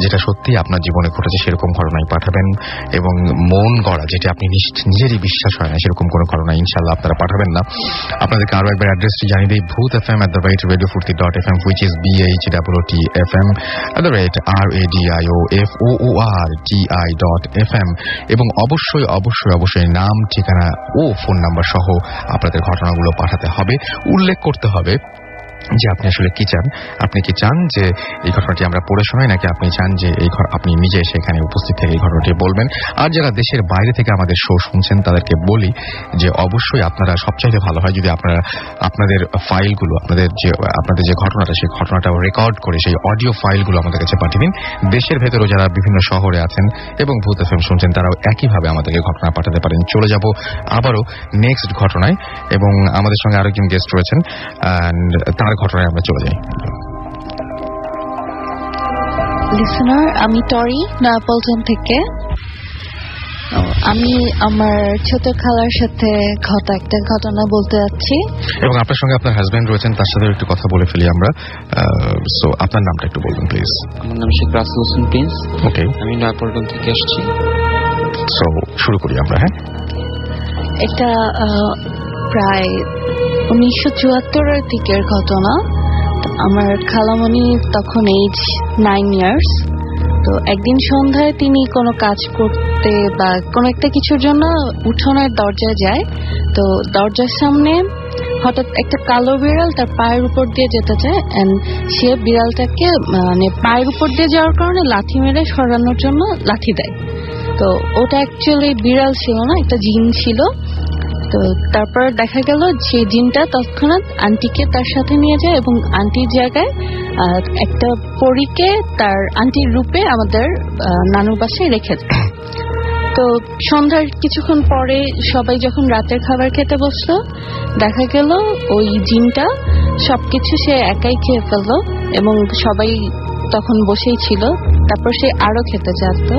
যেটা সত্যি আপনার জীবনে ঘটেছে সেরকম ঘটনাই পাঠাবেন এবং মন গড়া যেটা আপনি নিজেরই বিশ্বাস হয় না সেরকম কোনো ঘটনা ইনশাআল্লাহ আপনারা পাঠাবেন না। আপনাদেরকে আরো একবার অ্যাড্রেসটি জানিয়ে দিই, bhutfm@radiofurti.fm, which is BHOOTFM@radioforti.fm এবং অবশ্যই নাম, ঠিকানা ও ফোন নাম্বার সহ আপনাদের ঘটনাগুলো পাঠাতে হবে। উল্লেখ করতে হবে যে আপনি আসলে কি চান। আপনি কি চান যে এই ঘটনাটি আমরা পড়ে শোনাই, নাকি আপনি চান যে আপনি নিজে সেখানে উপস্থিত থেকে এই ঘটনাটি বলবেন। আর যারা দেশের বাইরে থেকে আমাদের শো শুনছেন তাদেরকে বলি যে অবশ্যই আপনারা সবচাইতে ভালো হয় যদি আপনারা আপনাদের ফাইলগুলো, আপনাদের যে ঘটনাটা সেই ঘটনাটা রেকর্ড করে সেই অডিও ফাইলগুলো আমাদের কাছে পাঠিয়ে দিন। দেশের ভেতরেও যারা বিভিন্ন শহরে আছেন এবং ভূত এফএম শুনছেন তারাও একইভাবে আমাদেরকে ঘটনা পাঠাতে পারেন। চলে যাব আবারও নেক্সট ঘটনায় এবং আমাদের সঙ্গে আরেকজন গেস্ট রয়েছেন, তার ঘটনায় আমরা চলে যাই। লিসেনার, আমি টরি নয়াপল্টন থেকে। আমি আমার ছোট খালার সাথে একটা ঘটনা বলতে যাচ্ছি এবং আপনার সঙ্গে আপনার হাজবেন্ড রয়েছেন, তার সাথে একটু কথা বলে ফেলি আমরা। সো আপনার নামটা একটু বলবেন প্লিজ। আমার নাম শেখ রাসেল হোসেন প্রিন্স। ওকে, আমি নয়াপল্টন থেকে এসেছি। সো শুরু করি আমরা। হ্যাঁ, এটা প্রায় 1974-এর দিকের ঘটনা। আমার খালামণি তখন এজ 9 ইয়ার্স। তো একদিন সন্ধ্যায় তিনি কোনো কাজ করতে বা কোনো একটা কিছুর জন্য উঠোনের দরজায় যায়। তো দরজার সামনে হঠাৎ একটা কালো বিড়াল তার পায়ের উপর দিয়ে যেতে চায়। সে বিড়ালটাকে পায়ের উপর দিয়ে যাওয়ার কারণে লাথি মেরে সরানোর জন্য লাথি দেয়। তো ওটা অ্যাকচুয়ালি বিড়াল ছিল না, একটা জিন ছিল। তো তারপর দেখা গেল সেই জিনটা তৎক্ষণাৎ আন্টিকে তার সাথে নিয়ে যায় এবং আন্টির জায়গায় একটা পরীকে তার আন্টির রূপে আমাদের নানুর বাসায় রেখে যায়। তো সন্ধ্যার কিছুক্ষণ পরে সবাই যখন রাতের খাবার খেতে বসলো, দেখা গেল ওই জিনটা সবকিছু সে একাই খেয়ে ফেললো এবং সবাই তখন বসেই ছিল। তারপর সে আরো খেতে চাইত।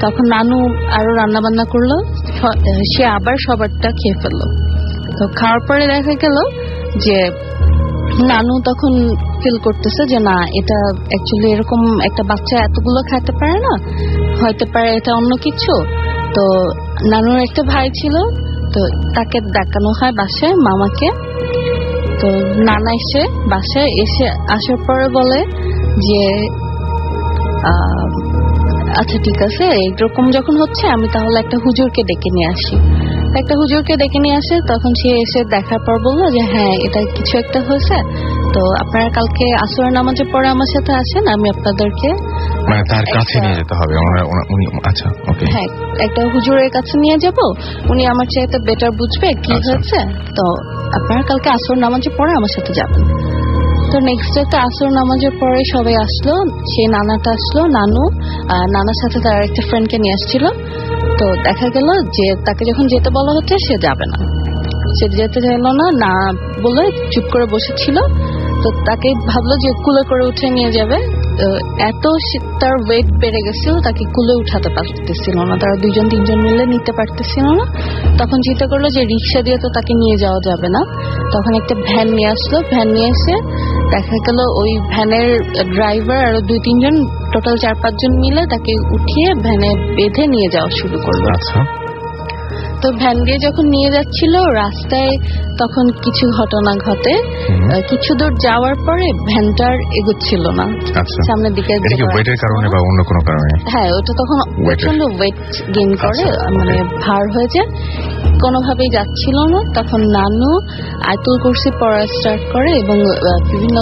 তখন নানু আরো রান্না বান্না করলো, সে আবার সবারটা খেয়ে ফেললো। তো খাওয়ার পরে দেখা গেল যে নানু তখন ফিল করতেছে যে না, এটা অ্যাকচুয়ালি এরকম একটা বাচ্চা এতগুলো খেতে পারে না, হয়তো পারে এটা অন্য কিছু। তো নানুর একটা ভাই ছিল, তো তাকে দেখানো হয় বাসায় মামাকে। তো নানা এসে বাসায় আসার পরে বলে যে আচ্ছা ঠিক আছে, এইরকম যখন হচ্ছে আমি তাহলে একটা হুজুরকে ডেকে নিয়ে আসি। একটা হুজুরকে ডেকে নিয়ে আসে। তখন সে এসে দেখার পর বললো যে হ্যাঁ, এটা কিছু একটা হয়েছে। তো আপনারা কালকে আসরের নামাজের পরে আমার সাথে আসেন, আমি আপনাদেরকে মানে তার কাছে নিয়ে যেতে হবে। আচ্ছা, ওকে। হ্যাঁ, একটা হুজুরের কাছে নিয়ে যাব, উনি আমার চাইতে বেটার বুঝবে কি হয়েছে। তো আপনারা কালকে আসর নামাজের পরে আমার সাথে যাবেন। তো নেক্সট ডে আসর নামাজের পরে সবাই আসলো, সেই নানাটা আসলো, নানার সাথে তার একটা ফ্রেন্ডকে নিয়ে আসছিল। তো দেখা গেল যে তাকে যখন যেতে বলা হচ্ছে সে যাবে না, সে যেতে চাইল না বলে চুপ করে বসেছিল। তো তাকে ভাবলো যে কুলে করে উঠে নিয়ে যাবে, এত তার ওয়েট বেড়ে গেছিল তাকে কুলে উঠাতে পারতেছিল না, তারা 2-3 মিলে নিতে পারতেছিল না। তখন চিন্তা করলো যে রিক্সা দিয়ে তো তাকে নিয়ে যাওয়া যাবে না, তখন একটা ভ্যান নিয়ে আসলো। ভ্যান নিয়ে এসে দেখা গেল ওই ভ্যানের ড্রাইভার আরো 2-3 টোটাল 4-5 মিলে তাকে উঠিয়ে ভ্যানে বেঁধে নিয়ে যাওয়া শুরু করলো। তো ভ্যান দিয়ে যখন নিয়ে যাচ্ছিল রাস্তায় তখন কিছু ঘটনা ঘটে। কিছু দূর যাওয়ার পরে ভ্যানটার এগোচ্ছিল না সামনের দিকে, ওয়েটের কারণে বা অন্য কোনো কারণে। হ্যাঁ, ওটা তখন প্রচন্ড ওয়েট গেইন করে, মানে ভার হয়ে যায়, কোনোভাবেই যাচ্ছিল না। তখন নানু আয়াতুল কুরসি পড়া স্টার্ট করে এবং বিভিন্ন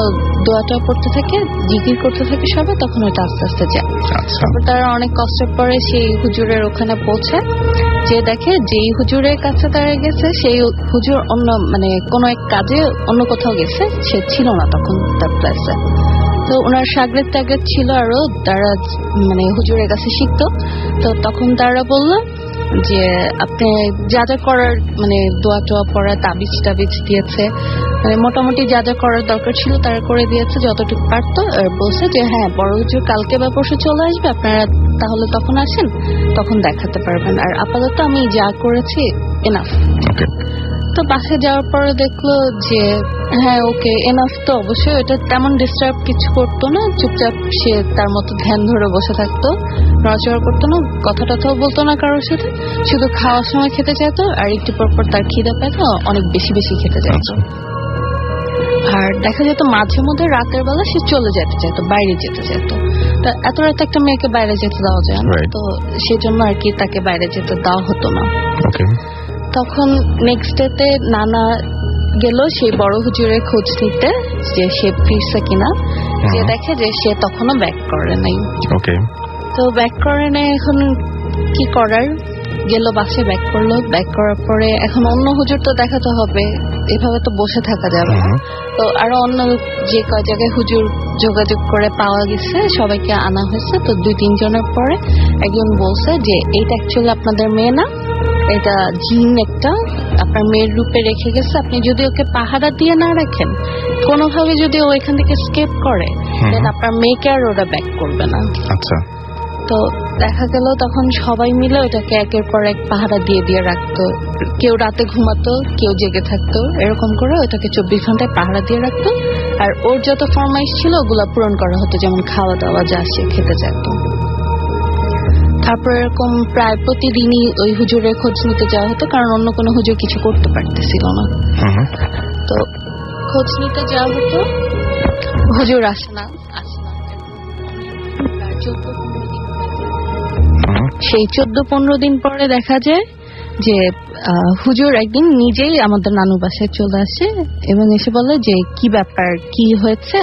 দোয়াটা পড়তে থাকে, জিকির করতে থাকে সবাই, তখন ওটা আস্তে আস্তে যায়। তারপর তারা অনেক কষ্টের পরে সেই হুজুরের ওখানে পৌঁছায়, যে দেখে যেই হুজুরের কাছে তারা গেছে সেই হুজুর অন্য মানে কোনো এক কাজে অন্য কোথাও গেছে, সে ছিল না তখন তার প্লেসে। তো ওনার সাগরেদ টাগরেদ ছিল আরো, তারা মানে হুজুরের কাছে শিখতো। তো তখন তারা বললো যে আপনি যা যা করার মানে দোয়া টোয়া পড়া, তাবিজ টাবিজ দিয়েছে, মানে মোটামুটি যা যা করার দরকার ছিল তারা করে দিয়েছে যতটুকু পারতো। আর বলছে যে হ্যাঁ, বড় হুজুর কালকে বা পরশু চলে আসবে, আপনারা তাহলে তখন আসেন, তখন দেখাতে পারবেন। আর আপাতত আমি যা করেছি এনাফ। তো বাসে যাওয়ার পরে দেখলো যে হ্যাঁ ওকে এনাফ। তো অবশ্যই এটা তেমন ডিস্টার্ব কিছু করতো না, চুপচাপ সে তার মতো ধ্যান ধরে বসে থাকতো, নড়াচড়া করতো না, কথা টথাও বলতো না কারোর সাথে, শুধু খাওয়ার সময় খেতে চাইতো, আর একটু পর তার খিদে পেতো, অনেক বেশি বেশি খেতে চাইতো। আর দেখা যেত মাঝে মধ্যে রাতের বেলা সে চলে যেতে চাইতো, বাইরে যেতে চাইতো। তা এত রাতে একটা মেয়েকে বাইরে যেতে দেওয়া যায় না, তো সেজন্য আর কি তাকে বাইরে যেতে দেওয়া হতো না। তখন নেক্সট ডেতে নানা গেল সেই বড় হুজুরের খোঁজ নিতে যে সে ফিরছে কিনা, যে দেখে যে সে তখনও ব্যাক করে নাই। তো ব্যাক করে নাই, এখন কি করার, গেল বাসে ব্যাক করলো। ব্যাক করার পরে এখন অন্য হুজুর তো দেখাতে হবে, এভাবে তো বসে থাকা যাবে না। তো আরো অন্য যে কয় জায়গায় হুজুর যোগাযোগ করে পাওয়া গেছে সবাইকে আনা হয়েছে। তো 2-3 জনের পরে একজন বলছে যে এইটা অ্যাকচুয়ালি আপনাদের মেয়ে না, এটা জিন একটা আপনার মেয়ের রূপে রেখে গেছে, আপনি যদি ওকে পাহারা দিয়ে না রাখেন, কোনোভাবে যদি ও এখান থেকে স্কেপ করে, দেন আপনার মেয়েকে আর ওরা ব্যাক করবে না। আচ্ছা। তো দেখা গেল তখন সবাই মিলে ওটাকে একের পর এক পাহারা দিয়ে রাখতো, কেউ রাতে ঘুমাতো, কেউ জেগে থাকতো, এরকম করে ওটাকে 24 ঘন্টায় পাহারা দিয়ে রাখতো। আর ওর যত ফরমাইশ ছিল ওগুলা পূরণ করা হতো, যেমন খাওয়া দাওয়া যা সে খেতে চাইতো। তারপর এরকম প্রায় প্রতিদিনই ওই হুজুরের খোঁজ নিতে যাওয়া হতো, কারণ অন্য কোনো হুজুর কিছু করতে পারতেছিল না। তো খোঁজ নিতে যাওয়া হতো, হুজুর আসে না। সেই 14-15 দিন পরে দেখা যায় যে হুজুর একদিন নিজেই আমাদের নানু বাসায় চলে আসে এবং এসে বলে যে কি ব্যাপার, কি হয়েছে,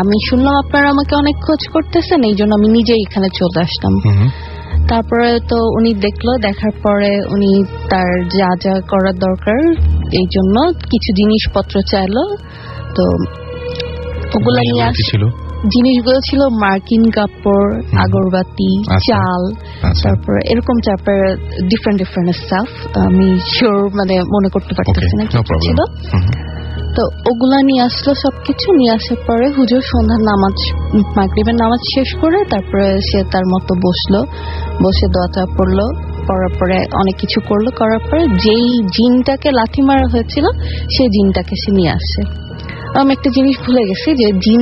আমি শুনলাম আপনারা আমাকে অনেক খোঁজ করতেছেন, এই জন্য আমি নিজেই এখানে চলে আসলাম। তারপরে তো উনি দেখলো, দেখার পরে উনি তার যা যা করার দরকার এই জন্য কিছু জিনিসপত্র চাইলো। তো ওগুলা নিয়ে আসছিল, জিনিসগুলো ছিল মার্কিন কাপড়, আগরবাতি, চাল, তারপরে এরকম চাপের ডিফারেন্ট স্টাফ, আমি শিওর মানে মনে করতে পারতেছি না কি ছিল। তো ওগুলা নিয়ে আসলো, সবকিছু নিয়ে আসার পরে হুজুর সন্ধ্যার নামাজ, মাগরিবের নামাজ শেষ করে তারপরে সে তার মতো বসে দোয়াটা পড়লো, পড়ার পরে অনেক কিছু করলো, করার পরে যেই জিনটাকে লাথি মারা হয়েছিল সেই জিনটাকে সে নিয়ে আসে। আমি একটা জিনিস ভুলে গেছি যে জিন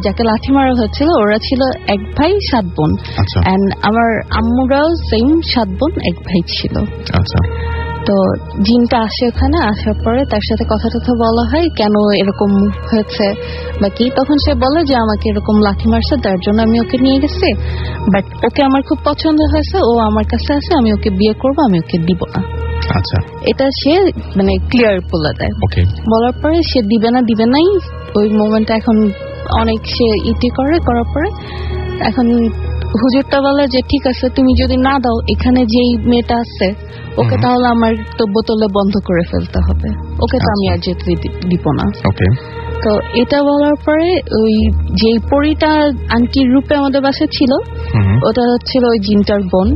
যাকে লাথি মারা হয়েছিল ওরা ছিল 1 ভাই 7 বোন, এন্ড আমার আম্মুরাও সেম 7 বোন 1 ভাই ছিল। তো জিনটা আসে, ওখানে আসার পরে তার সাথে কথা বলা হয় কেন এরকম হয়েছে বা কি। তখন সে বলে যে আমাকে এরকম লাথি মারছে, তার জন্য আমি ওকে নিয়ে গেছি, বাট ওকে আমার খুব পছন্দ হয়েছে, ও আমার কাছে আছে, আমি ওকে বিয়ে করবো, আমি ওকে দিব না। আচ্ছা, এটা সে মানে ক্লিয়ার বলে দেয়। ওকে, বলার পরে সে দিবে নাই ওই মোমেন্টে। এখন অনেক সে করার পরে এখন হুজুরটা বলে যে ঠিক আছে, তুমি যদি না দাও, এখানে যেই মেয়েটা আছে ওকে তাহলে আমার তো বোতলে বন্ধ করে ফেলতে হবে, ওকে তো আমি আর যেতে দিব না। ওকে, তো এটা বলার পরে ওই যে পরীটা আন্টির রূপে আমাদের বাসায় ছিল, ওটা ছিল ওই জিনটার বোন।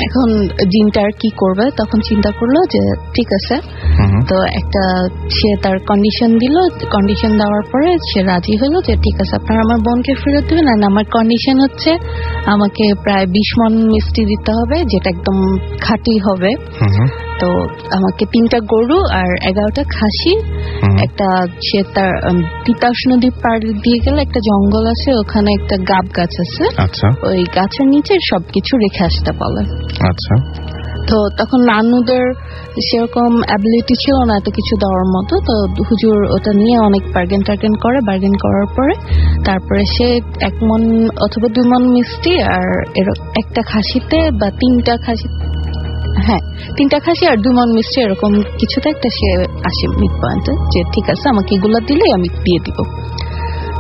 এখন জিনটার কি করবে, তখন চিন্তা করলো যে ঠিক আছে, তো একটা সে তার কন্ডিশন দিল। কন্ডিশন দেওয়ার পরে সে রাজি হলো যে ঠিক আছে, আপনারা আমার বোনকে ফেরত দেবেন, আর আমার কন্ডিশন হচ্ছে আমাকে প্রায় 20 মণ মিষ্টি দিতে হবে, যেটা একদম খাঁটি হবে। তো আমাকে 3টা গরু আর 11টা খাসি, একটা সে তার তিতাস নদী পার দিয়ে গেলে একটা জঙ্গল আছে, ওখানে একটা গাব গাছ আছে, আচ্ছা, ওই গাছের নিচে সবকিছু রেখে আসতে বলে। আচ্ছা, তো তখন নানুদের সেরকম অ্যাবিলিটি ছিল না এত কিছু দেওয়ার মতো। তো হুজুর ওটা নিয়ে অনেক বার্গেন করার পরে তারপরে সে 1 মণ অথবা 2 মণ মিষ্টি আর একটা খাসিতে বা 3টা খাসি, হ্যাঁ 3টা খাসি আর 2 মণ মিষ্টি, এরকম কিছুতে একটা সে আসে মিড পয়েন্টে যে ঠিক আছে, আমাকে এগুলো দিলেই আমি দিয়ে দিব।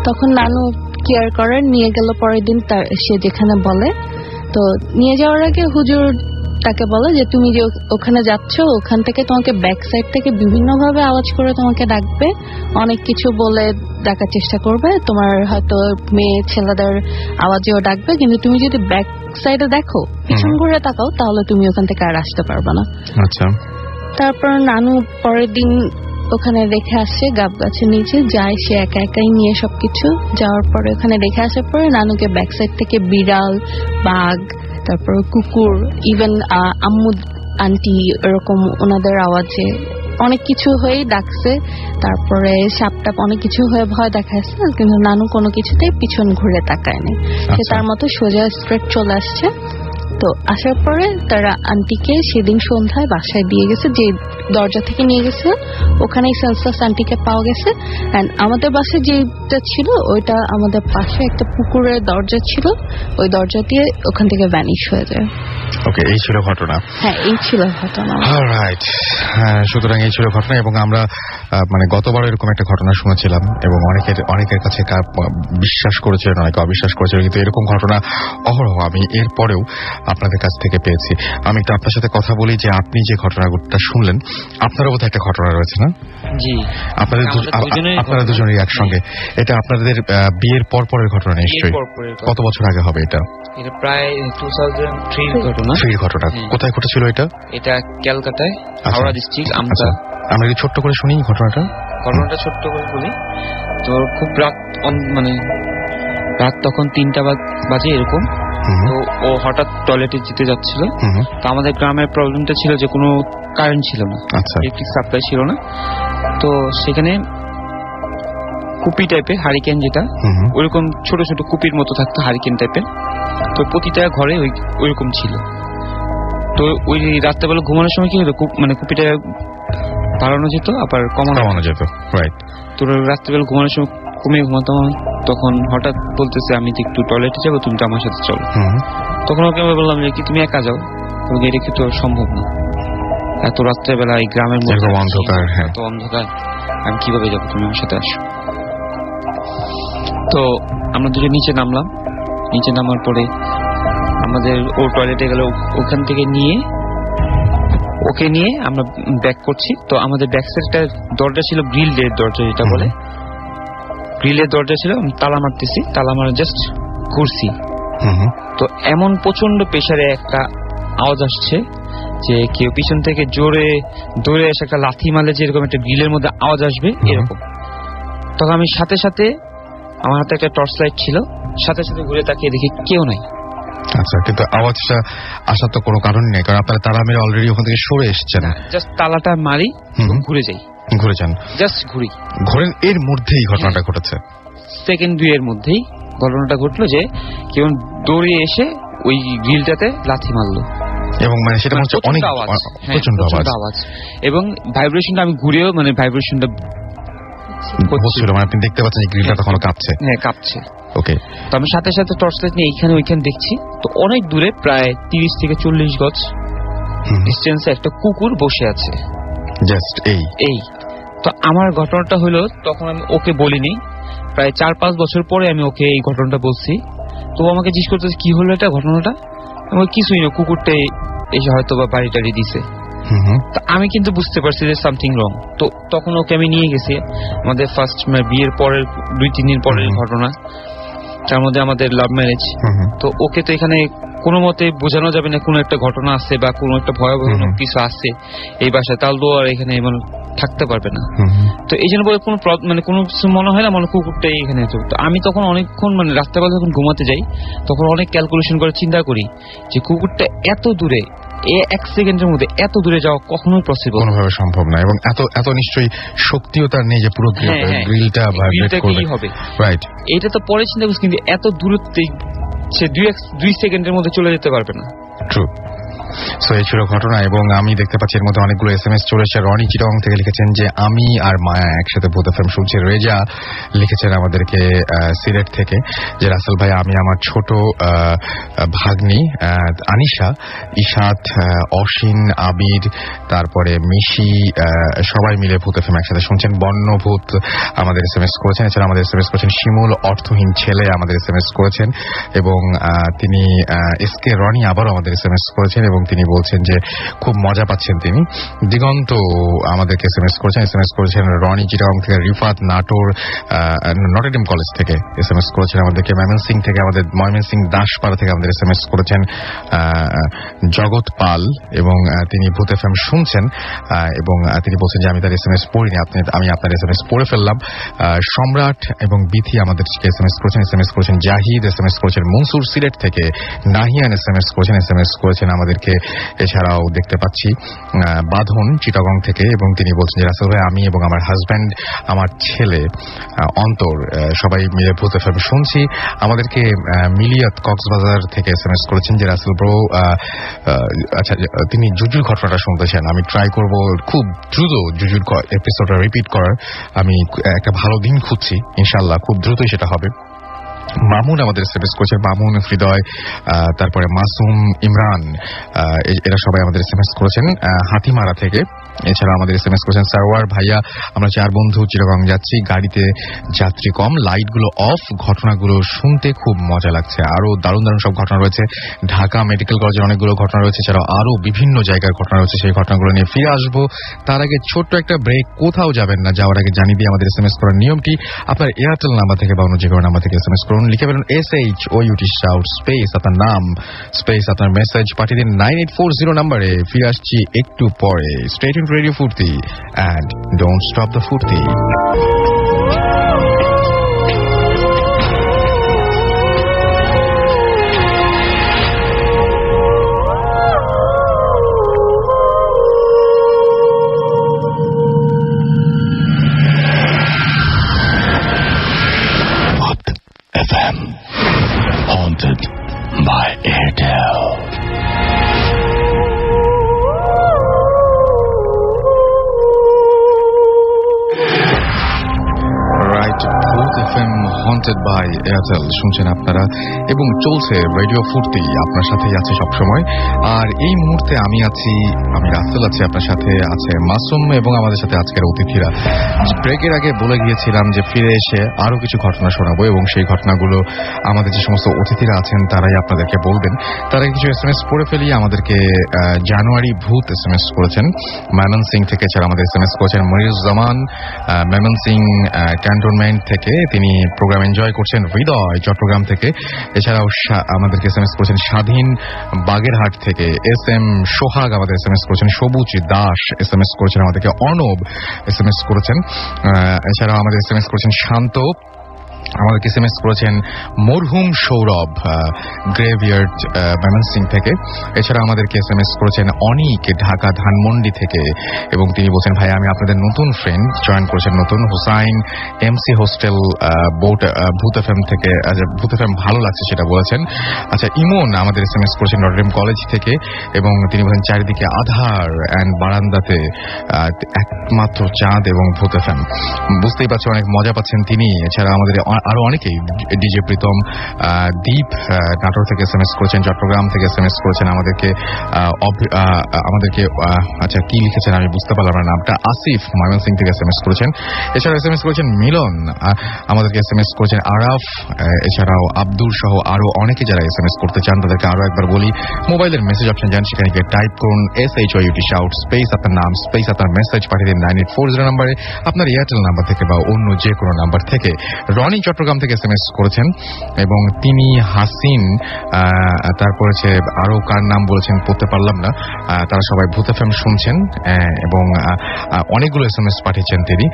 তখন নানু কেয়ার করার নিয়ে গেল পরের দিন সে যেখানে বলে। তো নিয়ে যাওয়ার আগে হুজুর তাকে বলে যে তুমি যে ওখানে যাচ্ছ, ওখান থেকে তোমাকে ব্যাক সাইড থেকে বিভিন্ন ভাবে আওয়াজ করে তোমাকে ডাকবে, অনেক কিছু বলে ডাকার চেষ্টা করবে, তোমার হয়তো মেয়ে ছেলেদের আওয়াজেও ডাকবে, কিন্তু তুমি যদি ব্যাক সাইডে দেখো, পিছন ঘুরে তাকাও, তাহলে তুমি ওখান থেকে আর আসতে পারবে না। আচ্ছা, তারপর নানু পরের দিন ওখানে রেখে আসে গাব গাছের নিচে, যায় সে একাই নিয়ে সবকিছু। যাওয়ার পরে ওখানে রেখে আসার পরে নানুকে ব্যাক সাইড থেকে বিড়াল, বাঘ, তারপর কুকুর, ইভেন আম্মু আন্টি এরকম ওনাদের আওয়াজে অনেক কিছু হয়ে ডাকছে। তারপরে সাপটাপ অনেক কিছু হয়ে ভয় দেখাচ্ছে, কিন্তু নানু কোনো কিছুতেই পিছন ঘুরে তাকায়নি, সে তার মতো সোজা স্ট্রেট চলে আসছে। তো আসার পরে তারা আন্টিকে সেদিন সন্ধ্যায় বাসায় দিয়ে গেছে, যে দরজা থেকে নিয়ে গেছে ওখানেই সেন্সলেস আন্টিকে পাওয়া গেছে। এন্ড আমাদের বাসায় যেটা ছিল ওইটা আমাদের পাশে একটা পুকুরের দরজা ছিল, ওই দরজা দিয়ে ওখান থেকে ভ্যানিশ হয়ে যায়। ওকে, এই ছিল ঘটনা। হ্যাঁ, এই ছিল ঘটনা। অলরাইট, সুতরাং এই ছিল ঘটনা। এবং আমরা মানে গতবার এরকম একটা ঘটনা শুনেছিলাম এবং অনেকের কাছে বিশ্বাস করেছিলেন, অনেকে অবিশ্বাস করেছিলেন, কিন্তু এরকম ঘটনা অহরহ আমি এরপরেও আপনাদের কাছ থেকে পেয়েছি। আমি একটু আপনার সাথে কথা বলি যে আপনি যে ঘটনাটা শুনলেন, আপনারও বোধহয় একটা ঘটনা রয়েছে না? জি, আপনারা দুজনেই একসঙ্গে। এটা আপনাদের বিয়ের পরের ঘটনা নিশ্চয়ই। কত বছর আগে হবে এটা? এটা প্রায় 2003 ঘটনা। কোথায় ঘটেছিল এটা? এটা ক্যালকাটায়, হাওড়া ডিস্ট্রিক্ট আমতা। আমরা একটু ছোট্ট করে শুনি ঘটনাটা ছোট্ট করে বলি। তো খুব রাত, মানে রাত তখন 3টা বাজে এরকম। তো ও হঠাৎ টয়লেটে যেতে যাচ্ছিল। তো আমাদের গ্রামের প্রবলেমটা ছিল যে কোনো কারেন্ট ছিল না, ইলেকট্রিক সাপ্লাই ছিল না। তো সেখানে কুপি টাইপের হারিকেন, যেটা ওইরকম ছোট ছোট কুপির মতো থাকতো, হারিকেন টাইপের। তো প্রতিটা ঘরে ওইরকম ছিল। তো ওই রাত্রেবেলা ঘুমানোর সময় কি হতো, মানে কুপিটা বাড়ানো যেত আবার কমানো যেত। রাইট। তো রাত্রেবেলা ঘুমানোর সময় কমিয়ে ঘুমাতাম। তখন হঠাৎ বলতেছে আমি তো একটু টয়লেটে যাবো, তুমি তো আমার সাথে চলো। তখন ওকে আমি বললাম যে কি তুমি একা যাও, এটা কি তো সম্ভব না, এত রাত্রেবেলা এই গ্রামের মধ্যে অন্ধকার, এত অন্ধকার, আমি কিভাবে যাবো, তুমি আমার সাথে আসো। তো আমরা দুজন নিচে নামলাম। নিচে নামার পরে আমাদের ও টয়লেটে গেল, ওখান থেকে ওকে নিয়ে আমরা ব্যাক করছি। তো আমাদের ব্যাক সাইডটা দরজা ছিল গ্রিলের দরজা, যেটা বলে গ্রিলের দরজা ছিল। তালা মারতেছি, তালা মারা জাস্ট ঘুরছি। তো এমন প্রচন্ড প্রেসারে একটা আওয়াজ আসছে যে কেউ পিছন থেকে জোরে দৌড়ে এসে একটা লাথি মারলে যেরকম একটা গ্রিলের মধ্যে আওয়াজ আসবে, এরকম। তখন আমি সাথে সাথে, আমার হাতে একটা টর্চ লাইট ছিল, সাথে সাথে ঘুরে তাকিয়ে দেখি কেউ নাই। আচ্ছা, কিন্তু আওয়াজটা আসার তো কোনো কারণ নেই, কারণ আপনারা তালা মেরে অলরেডি ওখান থেকে সরে এসছেন। জাস্ট তালাটা মারি, ঘুরে যাই, ঘুরে যান, জাস্ট ঘুরেন। এর মধ্যেই ঘটনাটা ঘটেছে, সেকেন্ড 2 এর মধ্যেই ঘটনাটা ঘটলো যে কেউ দৌড়ে এসে ওই গ্রিলটাতে লাথি মারলো। এবং মানে সেটা হচ্ছে অনেক প্রচন্ড আওয়াজ এবং ভাইব্রেশনটা, আমি ঘুরেও মানে ভাইব্রেশনটা হচ্ছিল, মানে আপনি দেখতে পাচ্ছেন গ্রিলটা তখন কাঁপছে। হ্যাঁ, কাঁপছে। ওকে। তো আমি সাথে সাথে টর্চ লাইট নিয়ে এইখানে ওইখানে দেখছি। তো অনেক দূরে, প্রায় 30 থেকে 40 গজ ডিস্টেন্সে একটা কুকুর বসে আছে, জাস্ট এই। তো আমার ঘটনাটা হলো, তখন আমি ওকে বলিনি, প্রায় 4-5 বছর পরে আমি ওকে এই ঘটনাটা বলছি। তো আমাকে জিজ্ঞেস করতেছে কি হলো এটা ঘটনাটা, আমি কিছুই না, কুকুরটা এসে হয়তো বা বাড়ি টাড়ি দিছে। আমি কিন্তু বুঝতে পারছি যে সামথিং রং। তো তখন ওকে আমি নিয়ে গেছি, আমাদের ফার্স্ট বিয়ের পরের 2-3 দিন পরের ঘটনা, তার মধ্যে আমাদের লাভ ম্যারেজ। তো ওকে তো এখানে কোনো মতে বোঝানো যাবে না কোনো একটা ঘটনা আছে বা কোনো একটা ভয়াবহ কিছু আছে এই বাসায়, তাহলে তো আর এখানে থাকতে পারবে না। তো এই জন্য কোনো কোনো কিছু মনে হয় না, কুকুরটাই এখানে। তো আমি তখন অনেকক্ষণ রাত্রেবেলা যখন ঘুমাতে যাই তখন অনেক ক্যালকুলেশন করে চিন্তা করি যে কুকুরটা এত দূরে, 1 সেকেন্ডের মধ্যে এত দূরে যাওয়া কখনোই পসিবল, কোনোভাবে সম্ভব না। এবং এত নিশ্চয়ই শক্তিও তার নেই যে পুরো গ্রিলটা ভাইব্রেট করবে। রাইট, এটা তো পরে চিন্তা করছি, কিন্তু এত দূরত্বে সে 2 সেকেন্ডের মধ্যে চলে যেতে পারবে না। ট্রু। সো এই ছিল ঘটনা। এবং আমি দেখতে পাচ্ছি এর মধ্যে অনেকগুলো SMS চলে এসেছে। রনি চিটাগং থেকে লিখেছেন যে আমি আর মায়া একসাথে ভূত এফএম শুনছি। রেজা লিখেছেন আমাদেরকে সিলেট থেকে যে রাসেল ভাই, আমি আমার ছোট ভাগ্নি আনিশা, ইশাত, অসীন, আবির, তারপরে মিশি, সবাই মিলে ভূত এফএম একসাথে শুনছেন। বন্যভূত আমাদের SMS করেছেন। এছাড়া আমাদের SMS করেছেন শিমুল, অর্থহীন ছেলে আমাদের SMS করেছেন। এবং তিনি এসকে রনি আবারও আমাদের SMS করেছেন এবং তিনি বলছেন যে খুব মজা পাচ্ছেন তিনি। দিগন্ত আমাদেরকে SMS করেছেন রনি চিটাগং থেকে। রিফাত নাটোর নটরডেম কলেজ থেকে SMS করেছেন আমাদেরকে। ময়মনসিং থেকে আমাদের ময়মনসিং দাসপাড়া থেকে আমাদের SMS করেছেন জগৎ পাল এবং তিনি ভূত এফএম শুনছেন এবং তিনি বলছেন যে আমি তার SMS পড়িনি, আমি আপনার SMS পড়ে ফেললাম। সম্রাট এবং বিথি আমাদেরকে SMS করেছেন জাহিদ, SMS করেছেন মনসুর সিলেট থেকে। নাহিয়ান SMS করেছেন আমাদেরকে। এছাড়াও দেখতে পাচ্ছি বাঁধন চিটাগং থেকে এবং তিনি বলছেন যে রাসেল ভাই, আমি এবং আমার হাজব্যান্ড, আমার ছেলে অন্তর সবাই মিলে ভূত এফএম শুনছি। আমাদেরকে মিলিয়াত কক্সবাজার থেকে SMS করেছেন যে রাসেল ব্রো, আচ্ছা তিনি জুজুর ঘটনাটা শুনতেছেন। আমি ট্রাই করব খুব দ্রুত জুজুর এপিসোডটা রিপিট করার। আমি একটা ভালো দিন খুঁজছি, ইনশাল্লাহ খুব দ্রুতই সেটা হবে। মামুন আমাদের SMS করেছেন, মামুন, হৃদয়, তারপরে মাসুম, ইমরান, এরা সবাই আমাদের SMS করেছেন হাতিমারা থেকে। এছাড়া আমাদের SMS করেছেন সারওয়ার ভাইয়া, আমরা 4 বন্ধু চিটাগং যাচ্ছি, গাড়িতে যাত্রী কম, লাইটগুলো অফ, ঘটনাগুলো শুনতে খুব মজা লাগছে। আরো দারুণ সব ঘটনা রয়েছে, ঢাকা মেডিকেল কলেজের অনেকগুলো ঘটনা রয়েছে, এছাড়াও আরো বিভিন্ন জায়গার ঘটনা রয়েছে। সেই ঘটনাগুলো নিয়ে ফিরে আসবো। তার আগে ছোট্ট একটা ব্রেক, কোথাও যাবেন না, যাওয়ার আগে জানিয়ে দিয়ে আমাদের SMS করার নিয়মটি, আপনার এয়ারটেল নাম্বার থেকে বা অন্য যে কোনো নাম্বার থেকে SMS করুন, লিখে ফেলুন SHOUT শাউট স্পেস আপনার নাম স্পেস আপনার মেসেজ পাঠিয়ে দিন 9840 নাম্বারে। ফিরে আসছি একটু পরে। স্টে টিউনড রেডিও ফুর্তি and don't stop the ফুর্তি। FM haunted by Airtel. ভূত এফএম হন্টেড বাই এয়ারটেল শুনছেন আপনারা এবং চলছে রেডিও ফুর্তি, আপনার সাথেই আছে সবসময়। আর এই মুহূর্তে আমি রাসেল আছি, আপনার সাথে আছে মাসুম এবং আমাদের সাথে আজকের অতিথিরা। ব্রেকের আগে বলে গিয়েছিলাম যে ফিরে এসে আরো কিছু ঘটনা শোনাবো এবং সেই ঘটনাগুলো আমাদের যে সমস্ত অতিথিরা আছেন তারাই আপনাদেরকে বলবেন। তারা কিছু SMS পড়ে ফেলি। আমাদেরকে জানুয়ারি ভূত SMS করেছেন ময়মনসিং থেকে। এছাড়া আমাদের SMS করেছেন মনিরুজ্জামান ময়মনসিং ক্যান্টনমেন্ট থেকে, তিনি প্রোগ্রাম এনজয় করছেন। হৃদয় চট্টগ্রাম থেকে। এছাড়াও আমাদেরকে SMS করেছেন স্বাধীন বাগেরহাট থেকে। SM সোহাগ আমাদের SMS করেছেন। সবুজ দাস SMS করেছেন আমাদেরকে। অর্ণব SMS করেছেন। এছাড়াও আমাদের SMS করেছেন শান্ত, আমাদেরকে SMS করেছেন মরহুম সৌরভ গ্রেভিয়ার্ড ময়মনসিং থেকে। এছাড়া আমাদেরকে SMS করেছেন অনিক ঢাকা ধানমন্ডি থেকে এবং তিনি বলছেন ভাই আমি আপনাদের নতুন ফ্রেন্ড, জয়েন করেছেন নতুন। হুসাইন MC হোস্টেল ভূত এফএম থেকে, ভূত এফএম ভালো লাগছে সেটা বলেছেন। আচ্ছা ইমন আমাদের SMS করেছেন নটরডেম কলেজ থেকে এবং তিনি বলেন চারিদিকে আধার অ্যান্ড বারান্দাতে একমাত্র চাঁদ এবং ভূত এফএম। বুঝতেই পারছেন অনেক মজা পাচ্ছেন তিনি। এছাড়া আমাদের আরো অনেকেই, ডিজে প্রীতম, দীপ নাটোর থেকে SMS করেছেন, চট্টগ্রাম থেকে SMS করেছেন আমাদেরকে, আচ্ছা কি লিখেছেন আমি বুঝতে পারলাম না নামটা, আসিফ ময়মনসিং থেকে SMS করেছেন, এছাড়াও SMS করেছেন মিলন, আমাদেরকে SMS করেছেন আরাফ, এছাড়াও আব্দুল সহ আরো অনেকে যারা SMS করতে চান তাদেরকে আরো একবার বলি, মোবাইলের মেসেজ অপশন যান, সেখানে গিয়ে টাইপ করুন SHOUT শাউট স্পেস আপনার নাম স্পেস আপনার মেসেজ পাঠিয়ে দিন 9840 নাম্বারে, আপনার এয়ারটেল নাম্বার থেকে বা অন্য যে কোনো নাম্বার থেকে। রনি চট্টগ্রাম থেকে SMS করেছেন এবং তিনি হাসিন, তারপরে আরো কার নাম বলেছেন পড়তে পারলাম না, তারা সবাই ভূত FM শুনছেন এবং অনেকগুলো SMS পাঠিয়েছেন তিনি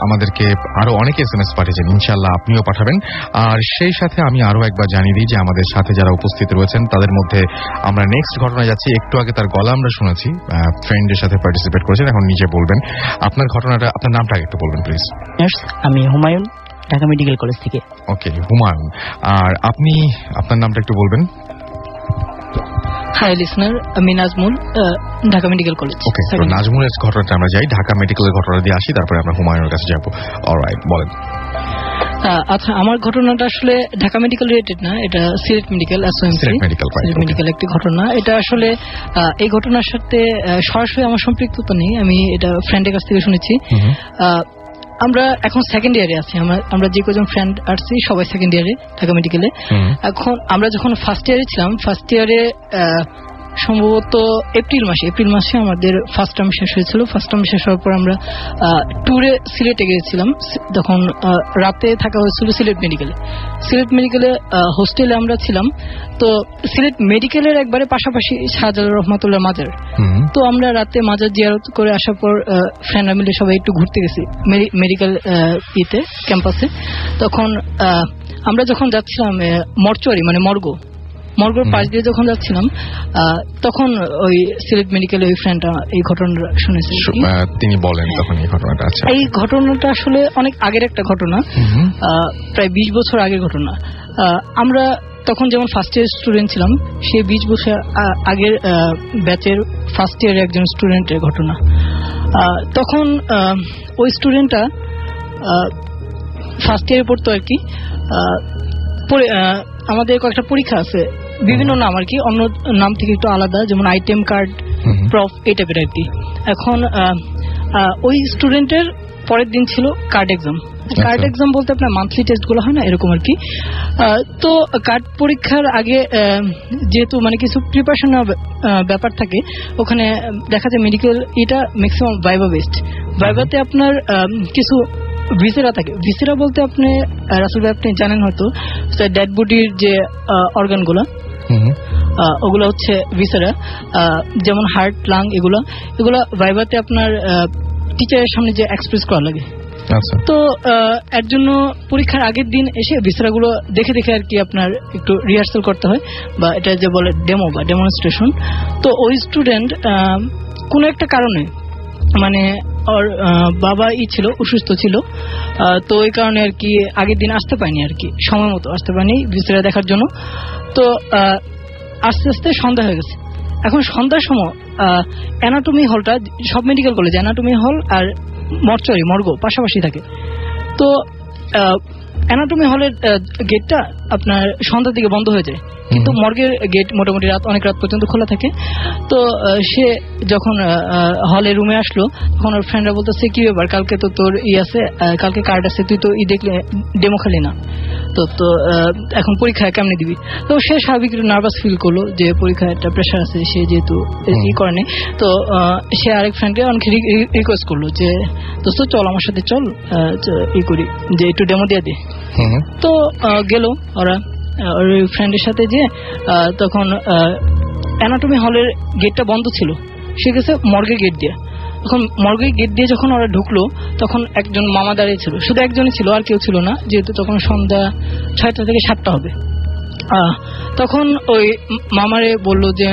আমাদেরকে, আরো অনেকে SMS পাঠিয়েছেন, ইনশাআল্লাহ আপনিও পাঠাবেন। আর সেই সাথে আমি আরো একবার জানিয়ে দিই যে আমাদের সাথে যারা উপস্থিত রয়েছেন তাদের মধ্যে আমরা নেক্সট ঘটনায় যাচ্ছি। একটু আগে তার গলা আমরা শুনেছি, ফ্রেন্ডের সাথে পার্টিসিপেট করেছেন, এখন নিজে বলবেন আপনার ঘটনাটা, আপনার নামটা একটু বলবেন প্লিজ। আমি হুমায়ুন, ঢাকা মেডিকেল কলেজ থেকে। ওকে হুমায়ুন, আর আপনি আপনার নামটা একটু বলবেন। হাই লিসনার, আমি নাজমুল, ঢাকা মেডিকেল কলেজ। ওকে, তো নাজমুলের ঘটনাটা আমরা যাই, ঢাকা মেডিকেলের ঘটনা দিয়ে আসি, তারপরে আমরা হুমায়ুনের কাছে যাবো। অলরাইট, বলেন। আচ্ছা, আমার ঘটনাটা আসলে ঢাকা মেডিকেল রিলেটেড না, এটা সিলেট মেডিকেল, সিলেট মেডিকেল একটি ঘটনা। এটা আসলে এই ঘটনার সাথে সরাসরি আমার সম্পৃক্ততা নেই, আমি এটা ফ্রেন্ডের কাছ থেকে শুনেছি। আমরা এখন সেকেন্ড ইয়ারে আছি, আমরা যে কজন ফ্রেন্ড আসছি সবাই সেকেন্ড ইয়ারে ঢাকা মেডিকেলে। এখন আমরা যখন ফার্স্ট ইয়ারে ছিলাম, ফার্স্ট ইয়ারে সম্ভবত এপ্রিল মাসে আমাদের ফার্স্ট টার্ম শেষ হয়েছিল। ফার্স্ট টার্ম শেষ হওয়ার পর আমরা ট্যুরে সিলেটে গিয়েছিলাম, তখন রাতে থাকা হয়েছিল সিলেট মেডিকেলে হোস্টেলে আমরা ছিলাম। তো সিলেট মেডিকেলের একবারে পাশাপাশি শাহজালাল রহমাতুল্লাহ মাজার, তো আমরা রাতে মাজার জিয়ারত করে আসার পর ফ্রেন্ডরা মিলে সবাই একটু ঘুরতে গেছি মেডিকেল ক্যাম্পাসে। তখন আমরা যখন যাচ্ছিলাম মর্চুয়ারি মানে মর্গর পাশ দিয়ে যখন যাচ্ছিলাম, তখন ওই সিলেট মেডিকেলে ওই ফ্রেন্ডটা এই ঘটনাটা শুনেছে, তিনি বলেন তখন এই ঘটনাটা। আচ্ছা, এই ঘটনাটা আসলে অনেক আগের একটা ঘটনা, প্রায় 20 বছর আগের ঘটনা। আমরা তখন যেমন ফার্স্ট ইয়ার স্টুডেন্ট ছিলাম, সেই 20 বছর আগের ব্যাচের ফার্স্ট ইয়ারের একজন স্টুডেন্টের ঘটনা। তখন ওই স্টুডেন্টটা ফার্স্ট ইয়ারে পড়তো আর কি। আমাদের কয়েকটা পরীক্ষা আছে, বিভিন্ন নাম আর কি, অন্য নাম থেকে একটু আলাদা, যেমন আইটেম কার্ড, প্রফ, এই টাইপের আর কি। এখন ওই স্টুডেন্টের পরের দিন ছিল কার্ড এক্সাম বলতে আপনার মান্থলি টেস্ট গুলো হয় না, এরকম আর কি। তো কার্ড পরীক্ষার আগে যেহেতু মানে কিছু প্রিপারেশন ব্যাপার থাকে, ওখানে দেখা যায় মেডিকেল এটা ম্যাক্সিমাম ভাইবা বেসড। ভাইবাতে আপনার কিছু ভিসেরা থাকে। ভিসেরা বলতে আপনি রাসেল ভাই আপনি জানেন হয়তো, ডেড বডির যে অর্গানগুলো, ওগুলো হচ্ছে ভিসেরা, যেমন হার্ট, লাং, এগুলো ভাইবাতে আপনার টিচারের সামনে যে এক্সপ্রেস করা লাগে। তো এর জন্য পরীক্ষার আগের দিন এসে ভিসেরাগুলো দেখে আর কি আপনার একটু রিহার্সাল করতে হয়, বা এটা যে বলে ডেমো বা ডেমনস্ট্রেশন। তো ওই স্টুডেন্ট কোনো একটা কারণে মানে ওর বাবা ছিল অসুস্থ ছিল, তো ওই কারণে আর কি আগের দিন আসতে পারিনি আর কি, সময় মতো আসতে পারিনি ভিসেরা দেখার জন্য। তো আস্তে আস্তে সন্ধ্যা হয়ে গেছে। এখন সন্ধ্যার সময় অ্যানাটমি হলটা, সব মেডিকেল কলেজে অ্যানাটমি হল আর মর্গ পাশাপাশি থাকে। তো অ্যানাটমি হলের গেটটা আপনার সন্ধ্যার দিকে বন্ধ হয়ে যায়, কিন্তু মর্গের গেট মোটামুটি অনেক রাত পর্যন্ত খোলা থাকে। তো সে যখন হলে রুমে আসলো, তখন ওর ফ্রেন্ডরা বলতেছে কি ব্যাপার, কালকে তো তোর আছে, কালকে কার্ড আছে, তুই তো দেখলে ডেমো খালি না, তো এখন পরীক্ষায় কেমনে দিবি। তো সে স্বাভাবিক নার্ভাস ফিল করলো যে পরীক্ষায় একটা প্রেশার আছে, সে যেহেতু করে নেই। তো সে আরেক ফ্রেন্ডকে অনেক রিকোয়েস্ট করলো যে দোস্ত চল আমার সাথে চল, করি যে একটু ডেমো দিয়ে দে। তো গেল ওরা ওর ফ্রেন্ডের সাথে, যে তখন অ্যানাটমি হলের গেটটা বন্ধ ছিল, সে গেছে মর্গের গেট দিয়ে। তখন মর্গের গেট দিয়ে যখন ওরা ঢুকলো, তখন একজন মামা দাঁড়িয়ে ছিল, শুধু একজনই ছিল, আর কেউ ছিল না, যেহেতু তখন সন্ধ্যা 6টা থেকে 7টা হবে। তখন ওই মামারে বললো যে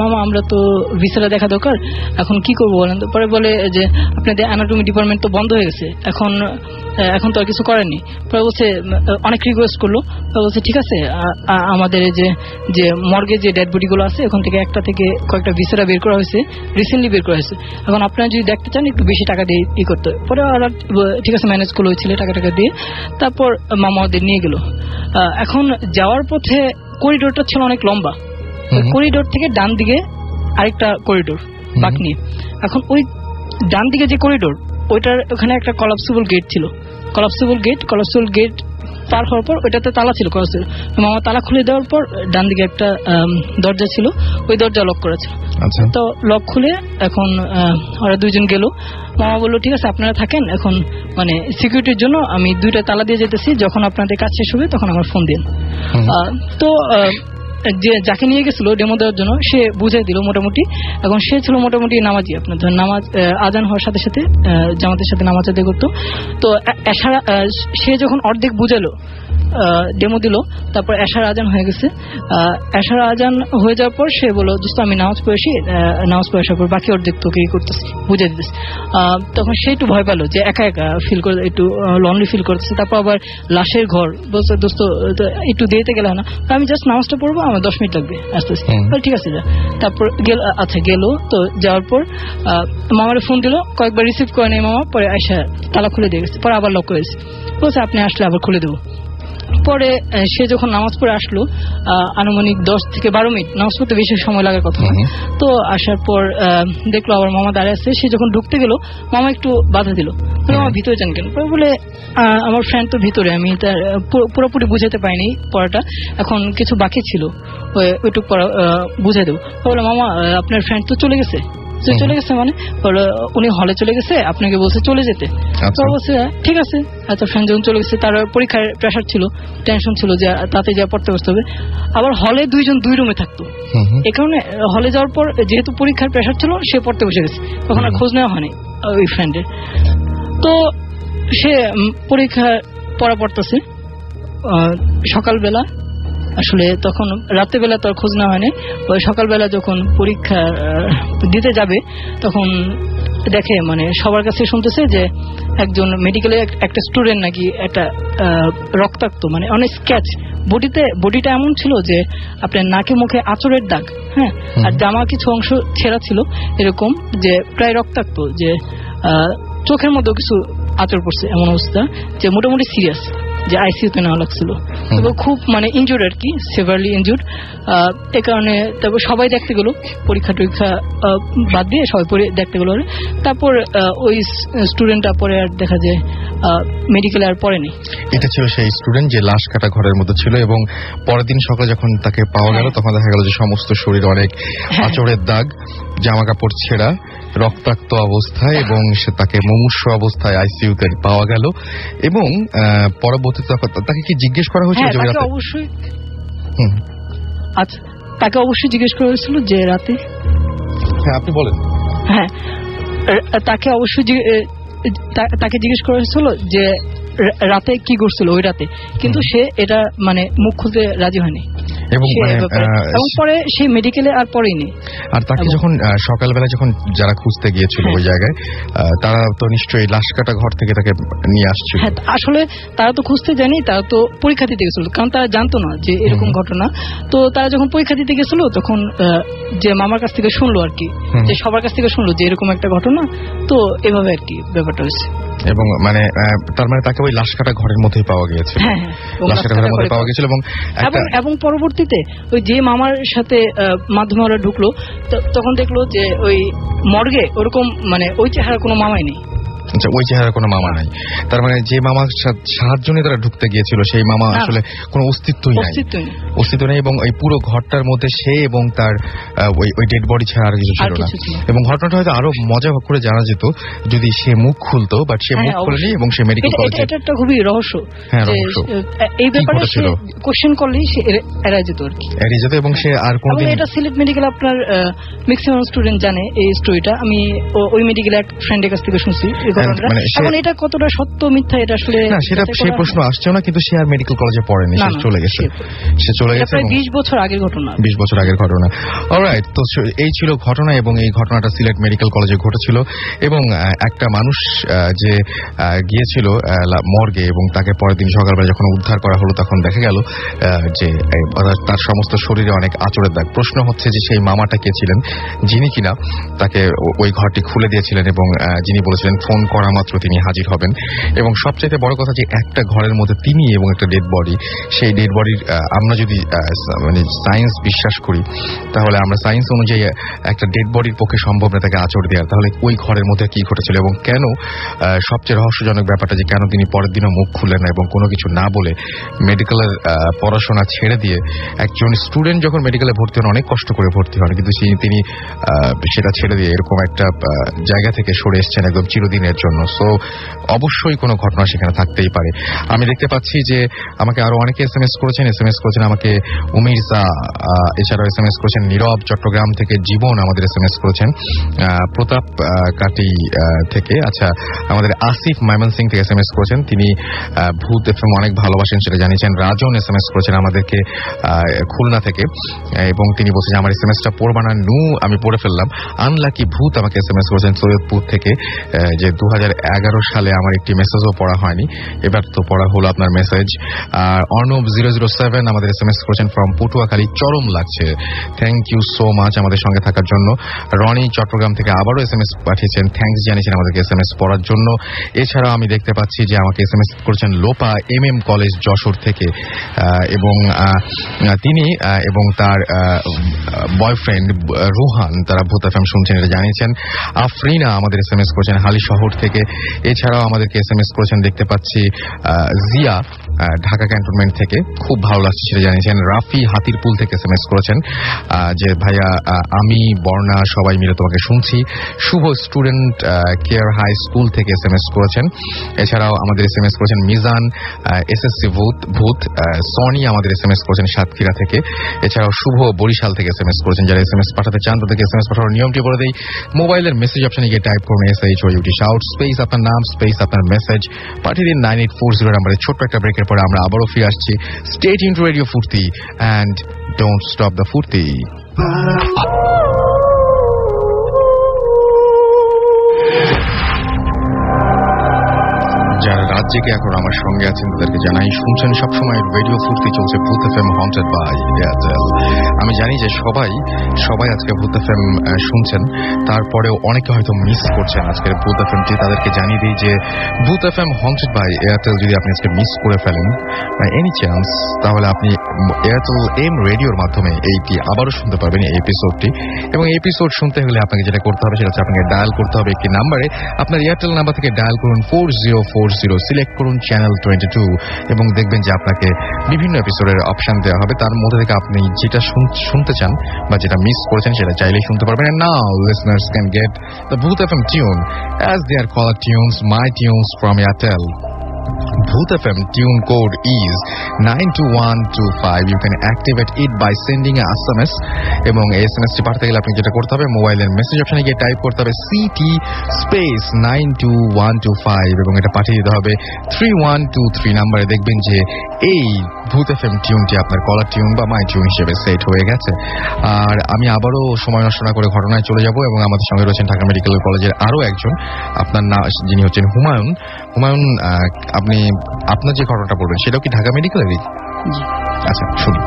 মামা আমরা তো ভিসাটা দেখা দরকার, এখন কি করবো বলেন। পরে বলে যে আপনাদের অ্যানাটমি ডিপার্টমেন্ট তো বন্ধ হয়ে গেছে, এখন তো আর কিছু করেননি। পরে বলছে অনেক রিকোয়েস্ট করলো, বলছে ঠিক আছে আমাদের যে মর্গে যে ডেড বডি গুলো আছে ওখান থেকে একটা থেকে কয়েকটা ভিসাটা বের করা হয়েছে, রিসেন্টলি বের করা হয়েছে, এখন আপনারা যদি দেখতে চান একটু বেশি টাকা দিয়ে ই করতে হবে। পরে ওরা ঠিক আছে ম্যানেজ করলো ছিল টাকা দিয়ে। তারপর মামা ওদের নিয়ে গেল। এখন যাওয়ার পথে করিডোরটা ছিল অনেক লম্বা, করিডোর থেকে ডান দিকে আরেকটা করিডোর বাঁক নিয়ে। এখন ওই ডান দিকে যে করিডোর ওইটার ওখানে একটা কলাপসিবল গেট ছিল, কলাপসিবল গেট পার হওয়ার পর ওইটাতে তালা ছিল, মামা তালা খুলে দেওয়ার পর ডান দিকে একটা দরজা ছিল, ওই দরজা লক করা ছিল। তো লক খুলে এখন ওরা দুইজন গেল। মামা বললো ঠিক আছে আপনারা থাকেন, এখন মানে সিকিউরিটির জন্য আমি 2টা তালা দিয়ে যেতেছি, যখন আপনাদের কাজ শেষ হবে তখন আমার ফোন দিন। তো যে যাকে নিয়ে গেছিল ডেমো দেওয়ার জন্য সে বুঝাই দিল মোটামুটি। এখন সে ছিল মোটামুটি নামাজি, আপনার ধর নামাজ আজান হওয়ার সাথে সাথে জামাতের সাথে নামাজ আদায় করতো। তো সে যখন অর্ধেক বুঝালো ডেমো দিল, তারপর এশার আজান হয়ে গেছে। এশার আজান হয়ে যাওয়ার পর সে বললো দোস্ত আমি নামাজ পড়েছি, নামাজ পড়ে আসার পর বাকি অর্ধেক তোকে করতেছি বুঝে দিতেছি। তখন সে একটু ভয় পেলো যে একা ফিল করে, একটু লনলি ফিল করতেছে। তারপর আবার লাশের ঘর বলছে দোস্ত একটু দেরিতে গেলে না, আমি জাস্ট নামাজটা পড়বো, আমার 10 মিনিট লাগবে আস্তে আস্তে। ঠিক আছে যা। তারপর গেল। তো যাওয়ার পর মামারে ফোন দিল, কয়েকবার রিসিভ করে নেই মামা। পরে আয়সা তালা খুলে দিয়ে গেছে, পরে আবার লক করেছে, বলছে আপনি আসলে আবার খুলে দেবো। পরে সে যখন নামাজ পড়ে আসলো আনুমানিক 10 থেকে 12 মিনিট, নামাজ পড়তে বেশি সময় লাগার কথা। তো আসার পর দেখলো আবার মামা দাঁড়িয়ে আছে। সে যখন ঢুকতে গেল মামা একটু বাধা দিল, মামা ভিতরে যান কেন? বলে আমার ফ্রেন্ড তো ভিতরে, আমি তার পুরোপুরি বুঝাতে পারিনি পড়াটা, এখন কিছু বাকি ছিল ওইটুকু পড়া বুঝাই দেবো। বলে মামা আপনার ফ্রেন্ড তো চলে গেছে মানে উনি হলে চলে গেছে, আপনাকে বলছে চলে যেতে। তো বলছে ঠিক আছে। এত ফ্রেন্ড যখন চলে গেছে, তার পরীক্ষার প্রেশার ছিল, টেনশন ছিল যে তাতে যা পড়তে বসতে হবে। আবার হলে 2 জন 2 রুমে থাকতো, এ কারণে হলে যাওয়ার পর যেহেতু পরীক্ষার প্রেশার ছিল সে পড়তে বসে গেছে, তখন আর খোঁজ নেওয়া হয়নি ওই ফ্রেন্ডের। তো সে পরীক্ষা পড়তেছে সকালবেলা, আসলে তখন রাত্রেবেলা তো আর খোঁজ নেওয়া হয়নি। ওই সকালবেলা যখন পরীক্ষা দিতে যাবে তখন দেখে মানে সবার কাছে শুনতেছে যে একজন মেডিকেলে একটা স্টুডেন্ট নাকি একটা রক্তাক্ত, মানে অনেক স্ক্যাচ, বডিটা এমন ছিল যে আপনার নাকে মুখে আঁচড়ের দাগ, হ্যাঁ, আর জামা কিছু অংশ ছেঁড়া ছিল এরকম, যে প্রায় রক্তাক্ত, যে চোখের মধ্যে কিছু আঁচড় পড়ছে, এমন অবস্থা যে মোটামুটি সিরিয়াস, যে আইসিইউতে নেওয়া লাগছিল। তবে খুব মানে ইনজুর্ড আর কি, সিভিয়ারলি ইনজুর্ড। এ কারণে তারপর সবাই দেখতে গেল, পরীক্ষা বাদ দিয়ে সবাই দেখতে গেল। তারপর ওই স্টুডেন্টটা পরে আর দেখা যায় মেডিকেলে আর পড়েনি। এটা ছিল সেই স্টুডেন্ট যে লাশ কাটা ঘরের মধ্যে ছিল, এবং পরের দিন সকালে যখন তাকে পাওয়া গেল তখন দেখা গেল যে সমস্ত শরীর অনেক আঁচড়ের দাগ, জামা কাপড় ছেঁড়া, রক্তাক্ত অবস্থায়, এবং সে তাকে মুমূর্ষু অবস্থায় আইসিইউতে পাওয়া গেল। এবং পরবর্তীতে তাকে কি জিজ্ঞেস করা হয়েছিল? অবশ্যই আচ্ছা, তাকে অবশ্যই জিজ্ঞেস করা হয়েছিল যে রাতে। হ্যাঁ আপনি বলেন। হ্যাঁ, তাকে অবশ্যই তাকে জিজ্ঞেস করা হয়েছিল যে রাতে কি করছিল ওই রাতে, কিন্তু সে এটা মানে মুখ খুলতে রাজি হয়নি, এবং পরে সে মেডিকেলে আর পড়েনি। আর তাকে যখন সকালবেলা যখন যারা খুঁজতে গিয়েছিল ওই জায়গায়, তারা তো নিশ্চয়ই লাশ কাটা ঘর থেকে তাকে নিয়ে আসছিল। হ্যাঁ, আসলে তারা তো খুঁজতে যায়নি, তারা তো পরীক্ষা দিতে গেছিল, কারণ তারা জানতো না যে এরকম ঘটনা। তো তারা যখন পরীক্ষা দিতে গেছিল তখন যে মামার কাছ থেকে শুনলো আর কি, যে সবার কাছ থেকে শুনলো যে এরকম একটা ঘটনা, তো এভাবে আর কি ব্যাপারটা হয়েছে। এবং মানে তার মানে তাকে ওই লাশ কাটা ঘরের মধ্যেই পাওয়া গিয়েছিল, লাশ কাটা ঘরের মধ্যে পাওয়া গিয়েছিল। এবং পরবর্তীতে ওই যে মামার সাথে মাধ্যমে ওরা ঢুকলো, তখন দেখলো যে ওই মর্গে ওরকম মানে ওই চেহারা কোনো মামাই নেই। আচ্ছা, ওই চেহারা কোনো মামা নাই, তার মানে যে মামার সাহায্য নিয়ে তারা ঢুকতে গিয়েছিল সেই মামা আসলে কোনো অস্তিত্বই নেই, এবং এই পুরো ঘরটার মধ্যে সে এবং তার ওই ডেড বডি ছাড়া আর কিছু ছিল না। এবং ঘটনাটা হয়তো আরো মজা করে জানা যেত যদি সে মুখ খুলতো, বাট সে মুখ খুলেনি, এবং সে মেডিকেল কলেজে। এটা একটা খুবই রহস্য, এই ব্যাপারে কোশ্চেন করলেই সে এড়িয়ে যেত আর কি, এড়িয়ে যেত। এবং সে আর কোনদিন, এটা সিলেট মেডিকেল আপনার ম্যাক্সিমাম স্টুডেন্ট জানে এই স্টোরিটা। আমি ওই মেডিকেলে এক ফ্রেন্ডের কাছ থেকে শুনছি। ঘটনাটা। এখন এটা কতটা সত্য মিথ্যা এটা আসলে না, সেটা সেই প্রশ্ন আসছেও না, কিন্তু সে আর মেডিকেল কলেজে পড়েনি, সে চলে গেছে। প্রায় 20 বছর আগের ঘটনা। 20 বছর আগের ঘটনা। অলরাইট, তো এই ছিল ঘটনা, এবং এই ঘটনাটা সিলেট মেডিকেল কলেজে ঘটেছিল। এবং একটা মানুষ যে গিয়েছিল মর্গে, এবং তাকে পরের দিন সকালবেলা যখন উদ্ধার করা হলো তখন দেখা গেল যে তার সমস্ত শরীরে অনেক আঁচড়ের দাগ। প্রশ্ন হচ্ছে যে সেই মামাটা কে ছিলেন, যিনি কিনা তাকে ওই ঘরটি খুলে দিয়েছিলেন এবং যিনি বলেছিলেন ফোন করা মাত্র তিনি হাজির হবেন। এবং সবচেয়ে বড় কথা যে একটা ঘরের মধ্যে তিনি এবং একটা ডেড বডি, সেই ডেড বডির আমরা যদি মানে সায়েন্স বিশ্বাস করি, তাহলে আমরা সায়েন্স অনুযায়ী একটা ডেড বডির পক্ষে সম্ভব না তাকে আঁচড় দেওয়ার। তাহলে ওই ঘরের মধ্যে কি ঘটেছিল এবং কেন, সবচেয়ে রহস্যজনক ব্যাপারটা যে কেন তিনি পরের দিনও মুখ খুললেন না এবং কোনো কিছু না বলে মেডিকেলের পড়াশোনা ছেড়ে দিয়ে, একজন স্টুডেন্ট যখন মেডিকেলে ভর্তি হন অনেক কষ্ট করে ভর্তি হন, কিন্তু তিনি সেটা ছেড়ে দিয়ে এরকম একটা জায়গা থেকে সরে এসছেন একদম চিরদিনের জন্য। সো অবশ্যই কোনো ঘটনা সেখানে থাকতেই পারে। আমি দেখতে পাচ্ছি যে আমাকে আরো অনেকে এসএমএস করেছেন আমাকে উমিরজা, এছাড়াও এসএমএস করেছেন নীরব চট্টগ্রাম থেকে, জীবন আমাদের এসএমএস করেছেন প্রতাপ কাটি থেকে, আচ্ছা আমাদের আসিফ ময়মনসিং থেকে এসএমএস করেছেন, তিনি ভূত এফএম অনেক ভালোবাসেন সেটা জানিয়েছেন। রাজন এসএমএস করেছেন আমাদেরকে খুলনা থেকে, এবং তিনি বলছেন আমার এসএমএসটা পড়বা না নু, আমি পড়ে ফেললাম। আনলাকি ভূত আমাকে এসএমএস করেছেন সৈয়দপুর থেকে, যে 2011 সালে আমার একটি মেসেজও পড়া হয়নি, এবার তো পড়া হলো আপনার মেসেজ। আর অর্ণব 007 আমাদের এসএমএস করেছেন ফ্রম পটুয়াখালী, চরম লাগছে, থ্যাংক ইউ সো মাচ আমাদের সঙ্গে থাকার জন্য। রনি চট্টগ্রাম থেকে আবারও এসএমএস পাঠিয়েছেন, থ্যাংকস জানিয়েছেন আমাদেরকে এসএমএস পড়ার জন্য। এছাড়াও আমি দেখতে পাচ্ছি যে আমাকে এসএমএস করেছেন লোপা এমএম কলেজ যশোর থেকে, এবং তিনি এবং তার বয়ফ্রেন্ড রুহান তারা ভূত এফএম শুনছেন এটা জানিয়েছেন। আফরিনা আমাদের এসএমএস করেছেন হালি শহর থেকে। এছাড়াও আমাদেরকে এসএমএস করেছেন দেখতে পাচ্ছি জিয়া ঢাকা ক্যান্টনমেন্ট থেকে, খুব ভালো লাগছে সেটা জানিয়েছেন। রাফি হাতিরপুল থেকে এসএমএস করেছেন যে ভাইয়া আমি বর্ণা সবাই মিলে তোমাকে শুনছি। শুভ স্টুডেন্ট কেয়ার হাই স্কুল থেকে এসএমএস করেছেন। এছাড়াও আমাদের এসএমএস করেছেন মিজান এসএসসি ভূত। সনি আমাদের এসএমএস করেছেন সাতক্ষীরা থেকে। এছাড়াও শুভ বরিশাল থেকে এসএমএস করেছেন। যারা এসএমএস পাঠাতে চান তাদেরকে এসএমএস পাঠানোর নিয়মটি বলে দেই, মোবাইলের মেসেজ অপশনে গিয়ে টাইপ করুন SHOUT শাউট স্পেস আপনার নাম স্পেস আপনার মেসেজ, পাঠিয়ে দিন 9840 নাম্বারে। ছোট্ট একটা ব্রেকের পরে আমরা আবারও ফিরে আসছি। স্টে টিউনড টু রেডিও ফুর্তি অ্যান্ড ডোন্ট স্টপ দ্য ফুর্তি। যারা রাত জেগে এখন আমার সঙ্গে আছেন তাদেরকে জানাই শুনছেন সবসময় রেডিও ফুর্তি, চলছে ভূত এফএম হন্টেড বাই এয়ারটেল। আমি জানি যে সবাই আজকে ভূত এফএম শুনছেন, তারপরেও অনেকে হয়তো মিস করছেন আজকের ভূত এফএমটি। তাদেরকে জানিয়ে দিই যে ভূত এফএম হন্টেড বাই এয়ারটেল যদি আপনি আজকে মিস করে ফেলেন এনি চান্স, তাহলে আপনি এয়ারটেল এম রেডিওর মাধ্যমে এইটি আবারও শুনতে পারবেন এই এপিসোডটি। এবং এই এপিসোড শুনতে হলে আপনাকে যেটা করতে হবে সেটা হচ্ছে আপনাকে ডায়াল করতে হবে একটি নাম্বারে। আপনার এয়ারটেল নাম্বার থেকে ডায়াল করুন 4040, সিলেক্ট করুন চ্যানেল 22 এবং দেখবেন যে আপনাকে বিভিন্ন এপিসোডের অপশন দেওয়া হবে। তার মধ্যে থেকে আপনি যেটা শুনতে চান বা যেটা মিস করেছেন সেটা চাইলেই শুনতে পারবেন। And now listeners can get the Booth FM tune as they are called tunes, my tunes from Airtel. Booth FM tune code is 92125. You can activate it by sending a SMS. এবং এই এসএমএসটি পাঠাতে গেলে আপনি যেটা করতে হবে, মোবাইলের মেসেজ অপশনে গিয়ে টাইপ করতে হবে CT স্পেস 92125 এবং এটা পাঠিয়ে দিতে হবে 3123 নাম্বারে। দেখবেন যে এই ভূত এফএম টিউনটি আপনার কলার টিউন বা মাই টিউন হিসেবে সেট হয়ে গেছে। আর আমি আবারও সময় নষ্ট না করে ঘটনায় চলে যাব এবং আমাদের সঙ্গে রয়েছেন ঢাকা মেডিকেল কলেজের আরো একজন, আপনার নাম যিনি হচ্ছেন হুমায়ুন। আপনি আপনার যে ঘটনাটা বলবেন সেটাও কি ঢাকা মেডিকেলেরই? জি। আচ্ছা শুনুন।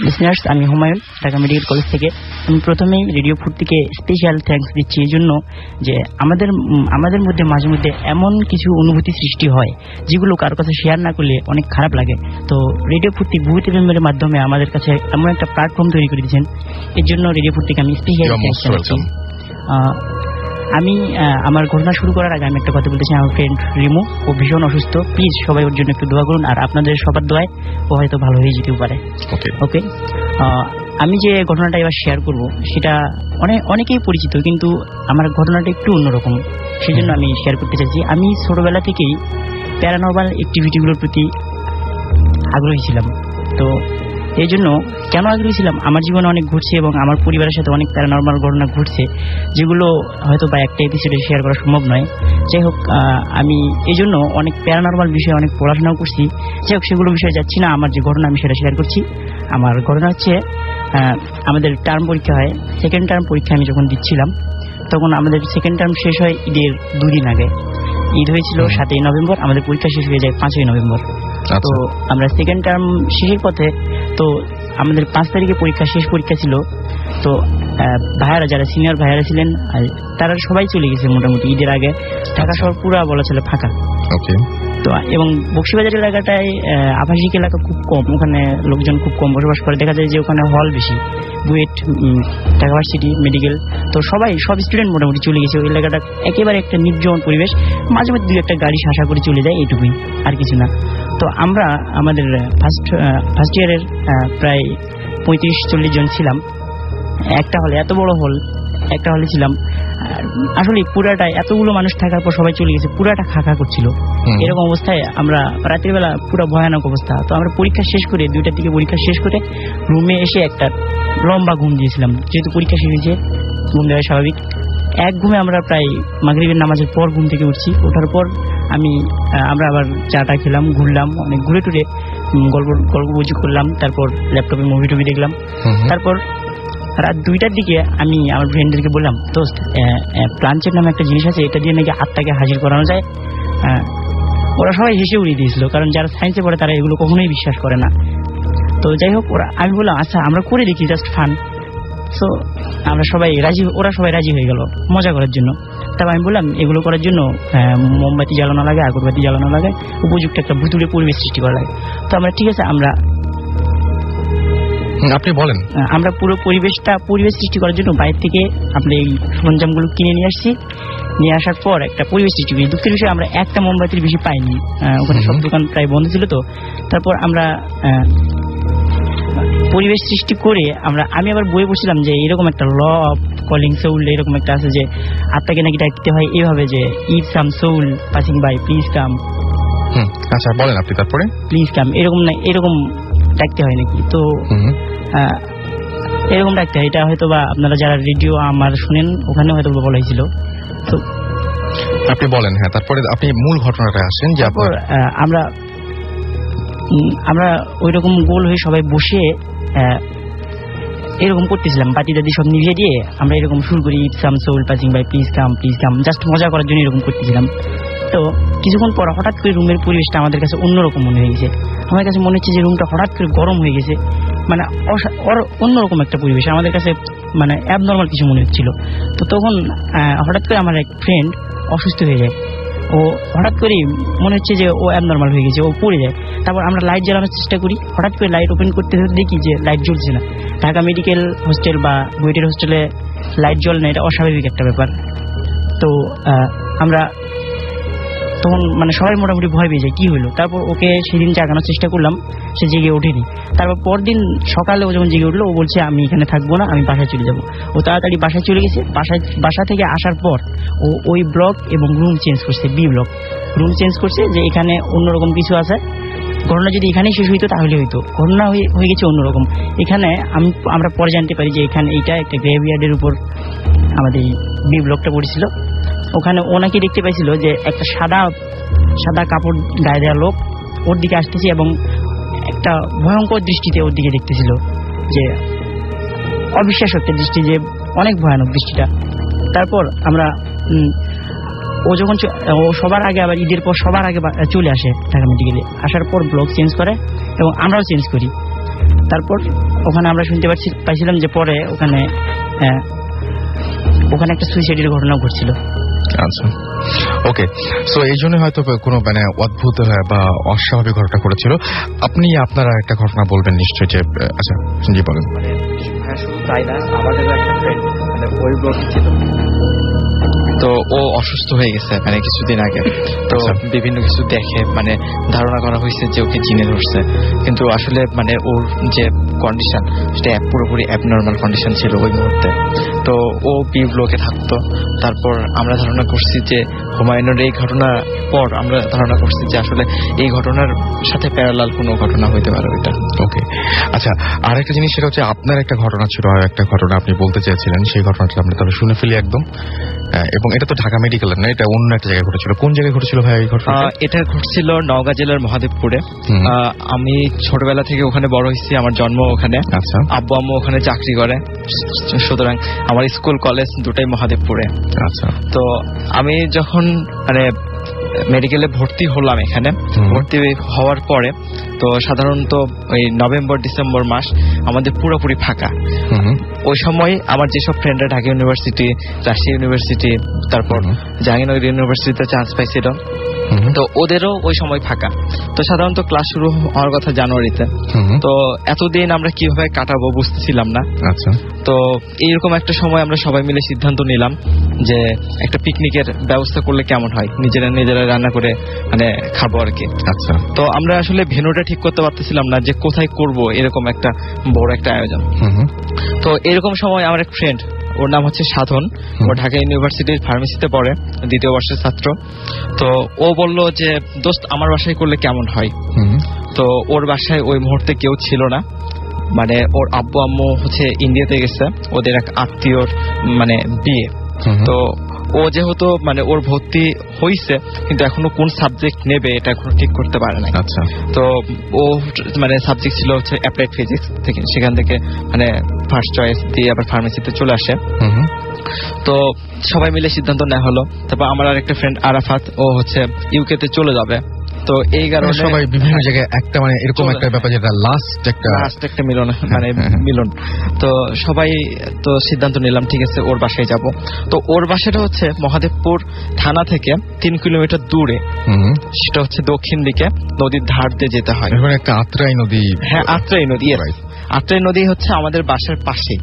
লিসনার্স, আমি হুমায়ুন ঢাকা মেডিকেল কলেজ থেকে। আমি প্রথমেই রেডিও ফুর্তিকে স্পেশাল থ্যাঙ্কস দিচ্ছি এই জন্য যে আমাদের মধ্যে মাঝে মধ্যে এমন কিছু অনুভূতি সৃষ্টি হয় যেগুলো কারোর কাছে শেয়ার না করলে অনেক খারাপ লাগে। তো রেডিও ফুর্তি ভূত এফএমের মাধ্যমে আমাদের কাছে এমন একটা প্ল্যাটফর্ম তৈরি করে দিয়েছেন, এর জন্য রেডিও ফুর্তিকে আমি স্পেশাল থ্যাঙ্কস জানাচ্ছি। আমি আমার ঘটনা শুরু করার আগে আমি একটা কথা বলতে চাই। আমার ফ্রেন্ড রিমু, ও ভীষণ অসুস্থ, প্লিজ সবাই ওর জন্য একটু দোয়া করুন, আর আপনাদের সবার দোয়ায় ও হয়তো ভালো হয়ে যেতেও পারে। ওকে, আমি যে ঘটনাটা এবার শেয়ার করব সেটা অনেকেই পরিচিত, কিন্তু আমার ঘটনাটা একটু অন্যরকম, সেই জন্য আমি শেয়ার করতে চাইছি। আমি ছোটবেলা থেকেই প্যারানর্মাল অ্যাক্টিভিটিগুলোর প্রতি আগ্রহী ছিলাম। তো এই জন্য কেন আগ্রহী ছিলাম, আমার জীবনে অনেক ঘটছে এবং আমার পরিবারের সাথে অনেক প্যারানরমাল ঘটনা ঘটছে, যেগুলো হয়তো বা একটা এপিসোডে শেয়ার করা সম্ভব নয়। যাই হোক, আমি এই জন্য অনেক প্যারানরমাল বিষয়ে অনেক পড়াশোনাও করছি। যাই হোক, সেগুলো বিষয়ে যাচ্ছি না। আমার যে ঘটনা আমি সেটা শেয়ার করছি। আমার ঘটনা হচ্ছে, আমাদের টার্ম পরীক্ষা হয়, সেকেন্ড টার্ম পরীক্ষা আমি যখন দিচ্ছিলাম তখন আমাদের সেকেন্ড টার্ম শেষ হয় ঈদের 2 দিন আগে। ঈদ হয়েছিল 7ই নভেম্বর, আমাদের পরীক্ষা শেষ হয়ে যায় 5ই নভেম্বর। তো আমরা সেকেন্ড টার্ম শেষের পথে, তো আমাদের 5 তারিখে পরীক্ষা, শেষ পরীক্ষা ছিল। তো ভাইয়ারা, যারা সিনিয়র ভাইয়ারা ছিলেন, তারা সবাই চলে গেছে মোটামুটি ঈদের আগে। ঢাকা শহর পুরা বলা ছিল ফাঁকা। তো এবং বক্সিবাজার এলাকাটায় আবাসিক এলাকা খুব কম, ওখানে লোকজন খুব কম বসবাস করে। দেখা যায় যে ওখানে হল বেশি, বুয়েট, ঢাকা ভার্সিটি, মেডিকেল, তো সব স্টুডেন্ট মোটামুটি চলে গেছে। ওই এলাকাটা একেবারে একটা নির্জন পরিবেশ, মাঝে মধ্যে 2-1টা গাড়ি শাসা করে চলে যায়, এইটুকুই, আর কিছু না। তো আমরা আমাদের ফার্স্ট ইয়ারের প্রায় 35-40 জন ছিলাম একটা হলে। এত বড় হল, একটা হলে ছিলাম। আসলে পুরাটা, এতগুলো মানুষ থাকার পর সবাই চলে গেছে, পুরাটা খাখা করছিল। এরকম অবস্থায় আমরা রাতের বেলা পুরো ভয়ানক অবস্থা। তো আমরা পরীক্ষা শেষ করে, 2টার দিকে পরীক্ষা শেষ করে রুমে এসে একটা লম্বা ঘুম দিয়েছিলাম, যেহেতু পরীক্ষা শেষ হয়েছে, ঘুম দেওয়া স্বাভাবিক। এক ঘুমে আমরা প্রায় মাগরিবের নামাজের পর ঘুম থেকে উঠছি। ওঠার পর আমরা আবার চাটা খেলাম, ঘুরলাম, অনেক ঘুরে টুরে গল্প বুঝি করলাম। তারপর ল্যাপটপে মুভি টুভি দেখলাম। তারপর রাত 2টার দিকে আমি আমার ফ্রেন্ডদেরকে বললাম, দোস্ত, প্লানচেট নামে একটা জিনিস আছে, এটা দিয়ে নাকি আত্মাকে হাজির করানো যায়। ওরা সবাই হেসে উড়িয়ে দিয়েছিল, কারণ যারা সায়েন্সে পড়ে তারা এগুলো কখনোই বিশ্বাস করে না। তো যাই হোক, আমি বললাম আচ্ছা আমরা করে দেখি, জাস্ট ফান। সো ওরা সবাই রাজি হয়ে গেল মজা করার জন্য। তারপর আমি বললাম, এগুলো করার জন্য মোমবাতি জ্বালানো লাগে, আগরবাতি জ্বালানো লাগে, উপযুক্ত একটা ভুতুড়ে পরিবেশ সৃষ্টি করা লাগে। তো আমরা ঠিক আছে, আপনি বলেন। আমরা পুরো পরিবেশ সৃষ্টি করার জন্য বাইরে থেকে আমরা এই সরঞ্জামগুলো কিনে নিয়ে আসছি। নিয়ে আসার পর একটা পরিবেশ সৃষ্টি করি। দুঃখের বিষয়, আমরা একটা মোমবাতির বেশি পাইনি, ওখানে সব দোকান প্রায় বন্ধ ছিল। তো তারপর আমরা পরিবেশ সৃষ্টি করে আমি আবার বই পড়ছিলাম যে এরকম একটা ল অফ কলিং সোল, এরকম একটা আছে যে আত্মাকে নাকি ডাকতে হয় এইভাবে, যে if some soul passing by please come. আচ্ছা, বলেন আপনি। তারপরে প্লিজ কাম, এরকম ডাকতে হয় নাকি? তো এরকম ডাকতে হয়। এটা হয়তো বা আপনারা যারা রেডিও আমার শুনেন, ওখানে হয়তো বলা হয়েছিল। তো আপনি বলেন। হ্যাঁ, তারপরে আপনি মূল ঘটনাটা আসেন। যে আমরা ওই রকম গোল হয়ে সবাই বসে এরকম করতেছিলাম, বাতি দাদি সব নিভিয়ে দিয়ে আমরা এরকম শুরু করি, if some soul passing by please come, just মজা করার জন্য এরকম করতেছিলাম। তো কিছুক্ষণ পর হঠাৎ করে রুমের পরিবেশটা আমাদের কাছে অন্যরকম মনে হয়ে গেছে। আমার কাছে মনে হচ্ছে যে রুমটা হঠাৎ করে গরম হয়ে গেছে, মানে অন্যরকম একটা পরিবেশ আমাদের কাছে, মানে অ্যাবনর্মাল কিছু মনে হচ্ছিল। তো তখন হঠাৎ করে আমার এক ফ্রেন্ড অসুস্থ হয়ে যায়। ও হঠাৎ করে মনে হচ্ছে যে ও অ্যাবনর্মাল হয়ে গেছে, ও পড়ে যায়। তারপর আমরা লাইট জ্বালানোর চেষ্টা করি, হঠাৎ করে লাইট ওপেন করতে দেখি যে লাইট জ্বলছে না। ঢাকা মেডিকেল হোস্টেল বা বুয়েটের হোস্টেলে লাইট জ্বলে না, এটা অস্বাভাবিক একটা ব্যাপার। তো আমরা তখন সবাই মোটামুটি ভয় পেয়ে যায়, কি হলো। তারপর ওকে সেদিন জাগানোর চেষ্টা করলাম, সে জেগে ওঠেনি। তারপর পরদিন সকালে ও যখন জেগে উঠলো, ও বলছে আমি এখানে থাকবো না, আমি বাসায় চলে যাবো। ও তাড়াতাড়ি বাসায় চলে গেছে। বাসা থেকে আসার পর ও ওই ব্লক এবং রুম চেঞ্জ করছে, বি ব্লক রুম চেঞ্জ করছে, যে এখানে অন্যরকম কিছু আছে। ঘটনা যদি এখানেই শেষ হইতো তাহলে হইতো, ঘটনা হয়ে গেছে অন্যরকম। এখানে আমরা পরে জানতে পারি যে এখানে এইটা একটা গ্রেভইয়ার্ডের উপর আমাদের বি ব্লকটা পড়েছিল। ওখানে ওনাকে দেখতে পাইছিল যে একটা সাদা কাপড় গায়ে দেওয়া লোক ওর দিকে আসতেছে এবং একটা ভয়ঙ্কর দৃষ্টিতে ওর দিকে দেখতেছিল, যে অবিশ্বাস্য একটা দৃষ্টি, যে অনেক ভয়ানক দৃষ্টিটা। তারপর ও যখন সবার আগে, আবার ঈদের পর সবার আগে চলে আসে ঢাকা মেডিকেলে। আসার পর ব্লক চেঞ্জ করে এবং আমরাও চেঞ্জ করি। তারপর ওখানে আমরা শুনতে পাইছিলাম যে পরে ওখানে একটা সুইসাইডের ঘটনা ঘটছিল। আচ্ছা, ওকে। সো এই জন্য হয়তো কোনো অদ্ভুত বা অস্বাভাবিক ঘটনা ঘটেছিল। আপনি আপনারা একটা ঘটনা বলবেন নিশ্চয়ই, যে আচ্ছা জি বলেন। শুধু তাই না, আমাদের একটা ফ্রেন্ড ওই ব্লকে ছিল। তো ও অসুস্থ হয়ে গেছে মানে কিছুদিন আগে। তো বিভিন্ন কিছু দেখে মানে ধারণা করা হয়েছে যে ওকে জিনে ধরছে, কিন্তু আসলে মানে ওর যে কন্ডিশন সেটা পুরোপুরি অ্যাবনর্মাল কন্ডিশন ছিল ওই মুহূর্তে। তো ও বি ব্লকে থাকতো। তারপর আমরা ধারণা করছি যে হুমায়ুনের এই ঘটনার পর আমরা ধারণা করছি যে আসলে এই ঘটনার সাথে প্যারালাল কোনো ঘটনা হইতে পারে ওইটা। ওকে, আচ্ছা, আর একটা জিনিস সেটা হচ্ছে আপনার একটা ঘটনা ছিল, আর একটা ঘটনা আপনি বলতে চেয়েছিলেন, সেই ঘটনাটা আমরা তাহলে শুনে ফেলি একদম। এবং এটা তো ঢাকা মেডিকেলের না, এটা অন্য একটা জায়গায় ঘটেছিল। কোন জায়গায় ঘটেছিল ভাই এই ঘটনা? এটা ঘটছিল নওগাঁ জেলার মহাদেবপুরে। আমি ছোটবেলা থেকে ওখানে বড় হয়েছি, আমার জন্ম ওখানে। আচ্ছা, আব্বু আম্মু ওখানে চাকরি করে, সুতরাং আমার স্কুল কলেজ দুটাই মহাদেবপুরে। আচ্ছা, তো আমি যখন মানে মেডিকেলে ভর্তি হলাম, এখানে ভর্তি হওয়ার পরে তো সাধারণত ওই নভেম্বর ডিসেম্বর মাস আমাদের পুরোপুরি ফাঁকা। ওই সময় আমার যেসব ফ্রেন্ডরা ঢাকা ইউনিভার্সিটি, রাজশাহী ইউনিভার্সিটি, তারপর জাহাঙ্গীরনগর ইউনিভার্সিটিতে চান্স পাইছিল, তো ওদেরও ওই সময় ফাঁকা। তো সাধারণত ক্লাস শুরু হওয়ার কথা জানুয়ারিতে। তো এতদিন আমরা কিভাবে কাটাবো বুঝতেছিলাম না। আচ্ছা, তো এইরকম একটা সময় আমরা সবাই মিলে সিদ্ধান্ত নিলাম যে একটা পিকনিকের ব্যবস্থা করলে কেমন হয়, নিজেরা রান্না করে মানে খাবো আর কি। আচ্ছা, তো আমরা আসলে ভেন্যুটা ঠিক করতে পারতেছিলাম না যে কোথায় করব এরকম একটা বড় একটা আয়োজন। তো এরকম সময় আমার এক ফ্রেন্ড, ওর নাম হচ্ছে সাধন, ও ঢাকা ইউনিভার্সিটির ফার্মেসিতে পড়ে, 2য় বর্ষের ছাত্র। তো ও বলল যে দোস্ত আমার বাসায় করলে কেমন হয়। তো ওর বাসায় ওই মুহূর্তে কেউ ছিল না, মানে ওর আব্বু আম্মু হচ্ছে ইন্ডিয়াতে গেছে, ওদের এক আত্মীয়র মানে বিয়ে। তো ও যেহেতু মানে ওর ভর্তি হইছে, কিন্তু এখনো কোন সাবজেক্ট নেবে এটা এখনো ঠিক করতে পারে না। আচ্ছা, তো ও মানে সাবজেক্ট ছিল হচ্ছে অ্যাপ্লাইড ফিজিক্স থেকে, সেখান থেকে মানে ফার্স্ট চয়েস দিয়ে আবার ফার্মেসিতে চলে আসে। তো সবাই মিলে সিদ্ধান্ত নেওয়া হলো। তারপর আমার আর একটা ফ্রেন্ড আরাফাত, ও হচ্ছে ইউকে তে চলে যাবে। তো এই কারণে সবাই বিভিন্ন জায়গায় একটা মানে এরকম একটা ব্যাপার, যেটা লাস্ট একটা মিলন মানে মিলন। তো সবাই তো সিদ্ধান্ত নিলাম ঠিক আছে ওর বাসায় যাব। তো ওর বাসাটা হচ্ছে মহাদেবপুর থানা থেকে 3 কিলোমিটার দূরে, সেটা হচ্ছে দক্ষিণ দিকে, নদীর ধার দিয়ে যেতে হয়। একটা আত্রাই নদী। হ্যাঁ, আত্রাই নদী। আত্রাই নদী হচ্ছে আমাদের বাসার পাশে।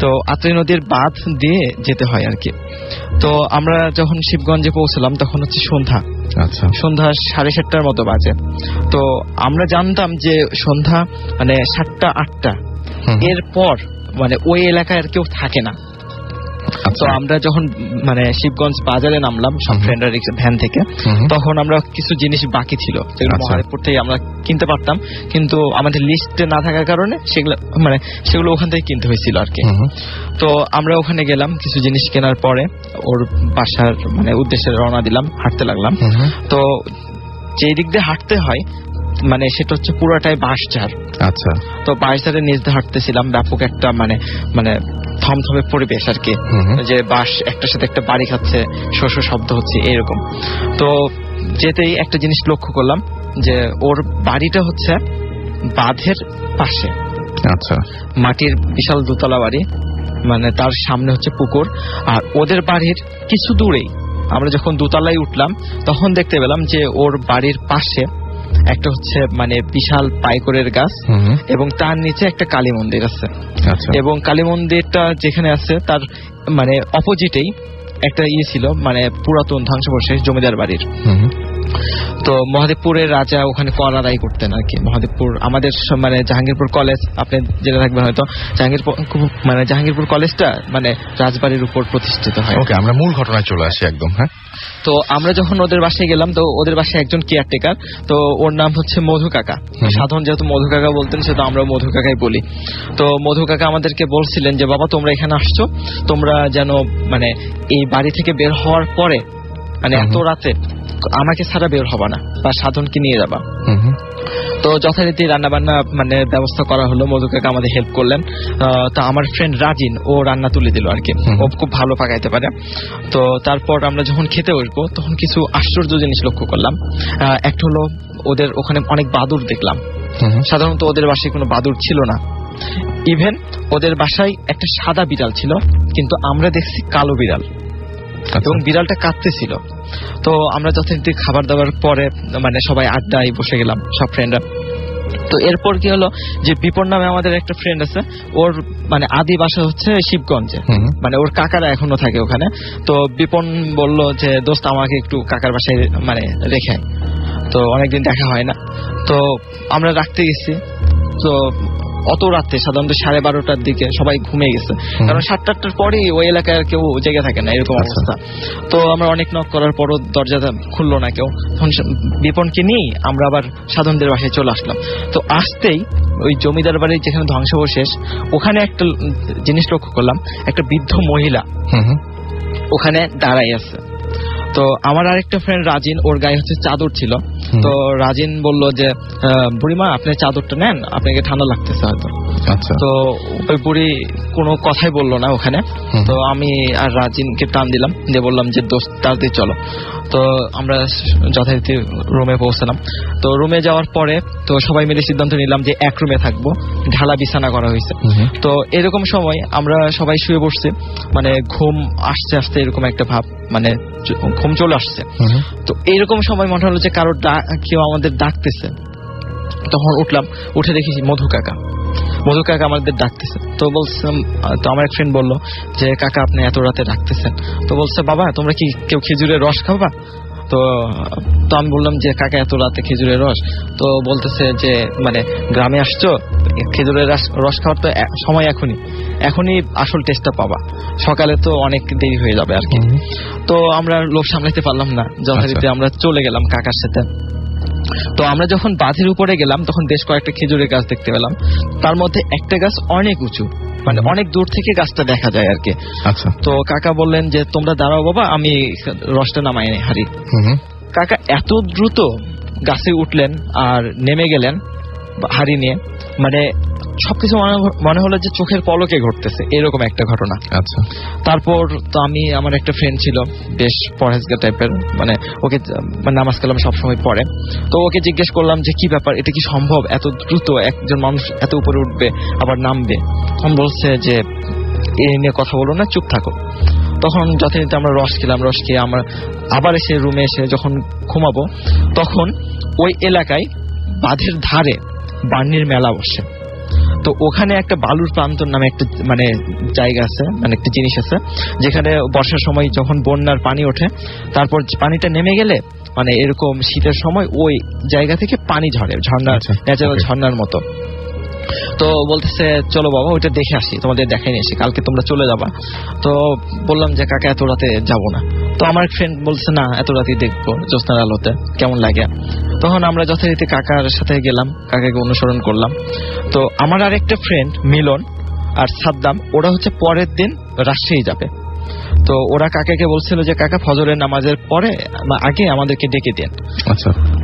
তো আত্রাই নদীর বাঁধ দিয়ে যেতে হয় আর কি। তো আমরা যখন শিবগঞ্জে পৌঁছলাম তখন হচ্ছে সন্ধ্যা। আচ্ছা, সন্ধ্যা 7:30টার মতো বাজে। তো আমরা জানতাম যে সন্ধ্যা মানে 7টা 8টা এরপর মানে ওই এলাকায় আর কেউ থাকে না। তো আমরা যখন মানে শিবগঞ্জ বাজারে নামলাম সব ফ্রেন্ডরা ভ্যান থেকে, তখন আমরা কিছু জিনিস বাকি ছিল যেগুলো মহাদেবপুর থেকে আমরা কিনতে পারতাম, কিন্তু আমাদের লিস্টে না থাকার কারণে সেগুলো ওখান থেকে কিনতে হয়েছিল আর কি। তো আমরা ওখানে গেলাম, কিছু জিনিস কেনার পরে ওর বাসার মানে উদ্দেশ্যে রওনা দিলাম, হাঁটতে লাগলাম। তো যে দিক দিয়ে হাঁটতে হয় মানে সেটা হচ্ছে পুরোটাই বাঁশঝাড়। আচ্ছা, তো বাঁশঝাড়ের নিচ দিয়ে হাঁটতেছিলাম, ব্যাপক একটা মানে থমথমে পরিবেশ আর কি, যে বাঁশ একটার সাথে একটা বাড়ি খাচ্ছে, শোষ শব্দ হচ্ছে এরকম। তো যেতেই একটা জিনিস লক্ষ্য করলাম যে ওর বাড়িটা হচ্ছে বাঁধের পাশে। আচ্ছা, মাটির বিশাল দোতলা বাড়ি, মানে তার সামনে হচ্ছে পুকুর। আর ওদের বাড়ির কিছু দূরেই আমরা যখন দোতলায় উঠলাম তখন দেখতে পেলাম যে ওর বাড়ির পাশে একটা হচ্ছে মানে বিশাল পাইকরের গাছ, এবং তার নিচে একটা কালী মন্দির আছে। এবং কালী মন্দিরটা যেখানে আছে তার মানে অপোজিটেই একটা ছিল মানে পুরাতন ধ্বংসাবশেষ জমিদার বাড়ির। তো মহাদেবপুরের রাজা ওখানে কর আদায় করতেন আর কি। মহাদেবপুর আমাদের মানে জাহাঙ্গীরপুর কলেজ, আপনি যেটা থাকবেন হয়তো, জাহাঙ্গীরপুর কলেজটা মানে রাজবাড়ির উপর প্রতিষ্ঠিত হয়। ওকে, আমরা মূল ঘটনায় চলে আসি একদম। হ্যাঁ, তো আমরা যখন ওদের বাসায় গেলাম, তো ওদের বাসায় একজন কেয়ারটেকার, তো ওর নাম হচ্ছে মধু কাকা। সাধারণ যেহেতু মধু কাকা বলতেন, সেহেতু আমরা মধু কাকাই বলি। তো মধু কাকা আমাদেরকে বলছিলেন যে বাবা তোমরা এখানে আসছো, তোমরা যেন মানে এই বাড়ি থেকে বের হওয়ার পরে মানে এত রাতে আমাকে ছাড়া বের হবা না, বা সাধনকে নিয়ে যাবা। তো যথারীতি রান্না বান্না মানে ব্যবস্থা করা হলো, মধু কাকা আমাদের হেল্প করলেন। তা আমার ফ্রেন্ড রাজিন ও রান্না তুলে দিল আর কি, ও খুব ভালো পাকাইতে পারে। তো তারপর আমরা যখন খেতে বসবো তখন কিছু আশ্চর্য জিনিস লক্ষ্য করলাম। একটা হলো ওদের ওখানে অনেক বাদুড় দেখলাম। সাধারণত ওদের বাসায় কোনো বাদুড় ছিল না। ইভেন ওদের বাসায় একটা সাদা বিড়াল ছিল, কিন্তু আমরা দেখছি কালো বিড়াল, এবং বিড়ালটা কাঁদতেছিল। তো আমরা যথারীতি খাবার দাবার পরে মানে সবাই আড্ডায় বসে গেলাম সব ফ্রেন্ডরা। তো এরপর কি হলো যে বিপন নামে আমাদের একটা ফ্রেন্ড আছে, ওর মানে আদি বাসা হচ্ছে শিবগঞ্জে, মানে ওর কাকারা এখনো থাকে ওখানে। তো বিপন বলল যে দোস্ত আমাকে একটু কাকার বাসায় মানে রেখে আয়, তো অনেকদিন দেখা হয় না। তো আমরা রাখতে গেছি, তো অত রাতে সাধারণত 12:30টার দিকে সবাই ঘুমিয়ে গেছে, কারণ 7-8টার পরেই ওই এলাকায় কেউ জেগে থাকে না, এরকম অবস্থা। তো আমরা অনেক নক করার পরও দরজাটা খুললো না কেউ। তখন বিপনকে নিয়ে আমরা আবার সাধনদের বাসায় চলে আসলাম। তো আসতেই ওই জমিদার বাড়ির যেখানে ধ্বংসাবশেষ, ওখানে একটা জিনিস লক্ষ্য করলাম, একটা বৃদ্ধ মহিলা ওখানে দাঁড়াই আছে। তো আমার আরেকটা ফ্রেন্ড রাজিন, ওর গায়ে হচ্ছে চাদর ছিল। তো রাজিন বলল যে বুড়িমা আপনি চাদরটা নেন, আপনাকে ঠান্ডা লাগতেছে হয়তো। তো ওই বুড়ি কোনো কথাই বললো না ওখানে। তো আমি আর রাজিনকে টান দিলাম, দিয়ে বললাম যে দোস্ত তাড়াতাড়ি চলো। তো আমরা যথারীতি রুমে পৌঁছলাম। তো রুমে যাওয়ার পরে তো সবাই মিলে সিদ্ধান্ত নিলাম যে এক রুমে থাকবো, ঢালা বিছানা করা হয়েছে। তো এরকম সময় আমরা সবাই শুয়ে বসছি, মানে ঘুম আসতে আসতে এরকম একটা ভাব, মানে ঘুম চলে আসছে। তো এরকম সময় মনে হলো যে কারো কেউ আমাদের ডাকতেছে। তখন উঠলাম, উঠে দেখি মধু কাকা আমাদের ডাকতেছে। তো বলছিলাম, তো আমার এক ফ্রেন্ড বললো যে কাকা আপনি এত রাতে ডাকতেছেন। তো বলছে বাবা তোমরা কি কেউ খেজুরের রস খাবা? তো আমি বললাম যে কাকা এত রাতে খেজুরের রস? তো বলতেছে যে মানে গ্রামে আসছো, খেজুরের রস খাওয়ার তো সময় এখনই আসল টেস্টটা পাবা, সকালে তো অনেক দেরি হয়ে যাবে আর কি। তো আমরা লোভ সামলাইতে পারলাম না, যথারীতি আমরা চলে গেলাম কাকার সাথে। তো আমরা যখন বাঁধের উপরে গেলাম তখন বেশ কয়েকটা খেজুরের গাছ দেখতে পেলাম। তার মধ্যে একটা গাছ অনেক উঁচু, মানে অনেক দূর থেকে গাছটা দেখা যায় আর কি। তো কাকা বললেন যে তোমরা দাঁড়াও বাবা, আমি রসটা নামাই নেই হাড়ি। কাকা এত দ্রুত গাছে উঠলেন আর নেমে গেলেন হাড়ি নিয়ে, মানে সবকিছু মনে হলো যে চোখের পলকে ঘটতেছে, এরকম একটা ঘটনা। তারপর তো আমার একটা ফ্রেন্ড ছিল বেশ পরহেজগার টাইপের, মানে ওকে নামাজ কালাম সবসময় পড়ে। তো ওকে জিজ্ঞেস করলাম যে কি ব্যাপার, এটা কি সম্ভব এত দ্রুত একজন মানুষ এত উপরে উঠবে আবার নামবে? তখন বলছে যে এই নিয়ে কথা বলো না, চুপ থাকো। তখন যথারীতি আমরা রস খেয়ে আমরা আবার এসে রুমে এসে যখন ঘুমাবো, তখন ওই এলাকায় বাঁধের ধারে বার্নির মেলা বসে। তো ওখানে একটা বালুর প্রান্তর নামে একটা মানে জায়গা আছে, মানে একটা জিনিস আছে, যেখানে বর্ষার সময় যখন বন্যার পানি ওঠে, তারপর পানিটা নেমে গেলে মানে এরকম শীতের সময় ওই জায়গা থেকে পানি ঝরে, ন্যাচারাল ঝর্ণার মতো। তো বলতেছে চলো বাবা ওইটা দেখে আসি, তোমাদের দেখাই নিয়ে আসি, কালকে তোমরা চলে যাবা। তো বললাম যে কাকা এত রাতে যাবো না। তো আমার ফ্রেন্ড বলছে না এত রাতে দেখবো জ্যোৎস্নার আলোতে কেমন লাগে। তখন আমরা যথারীতি কাকার সাথে গেলাম, কাকাকে অনুসরণ করলাম। তো আমার আরেকটা ফ্রেন্ড মিলন আর সাদ্দাম, ওরা হচ্ছে পরের দিন রাজশাহী যাবে। তো ওরা কাকাকে বলছিল যে কাকা ফজরের নামাজের পরে আগে আমাদেরকে ডেকে দেন।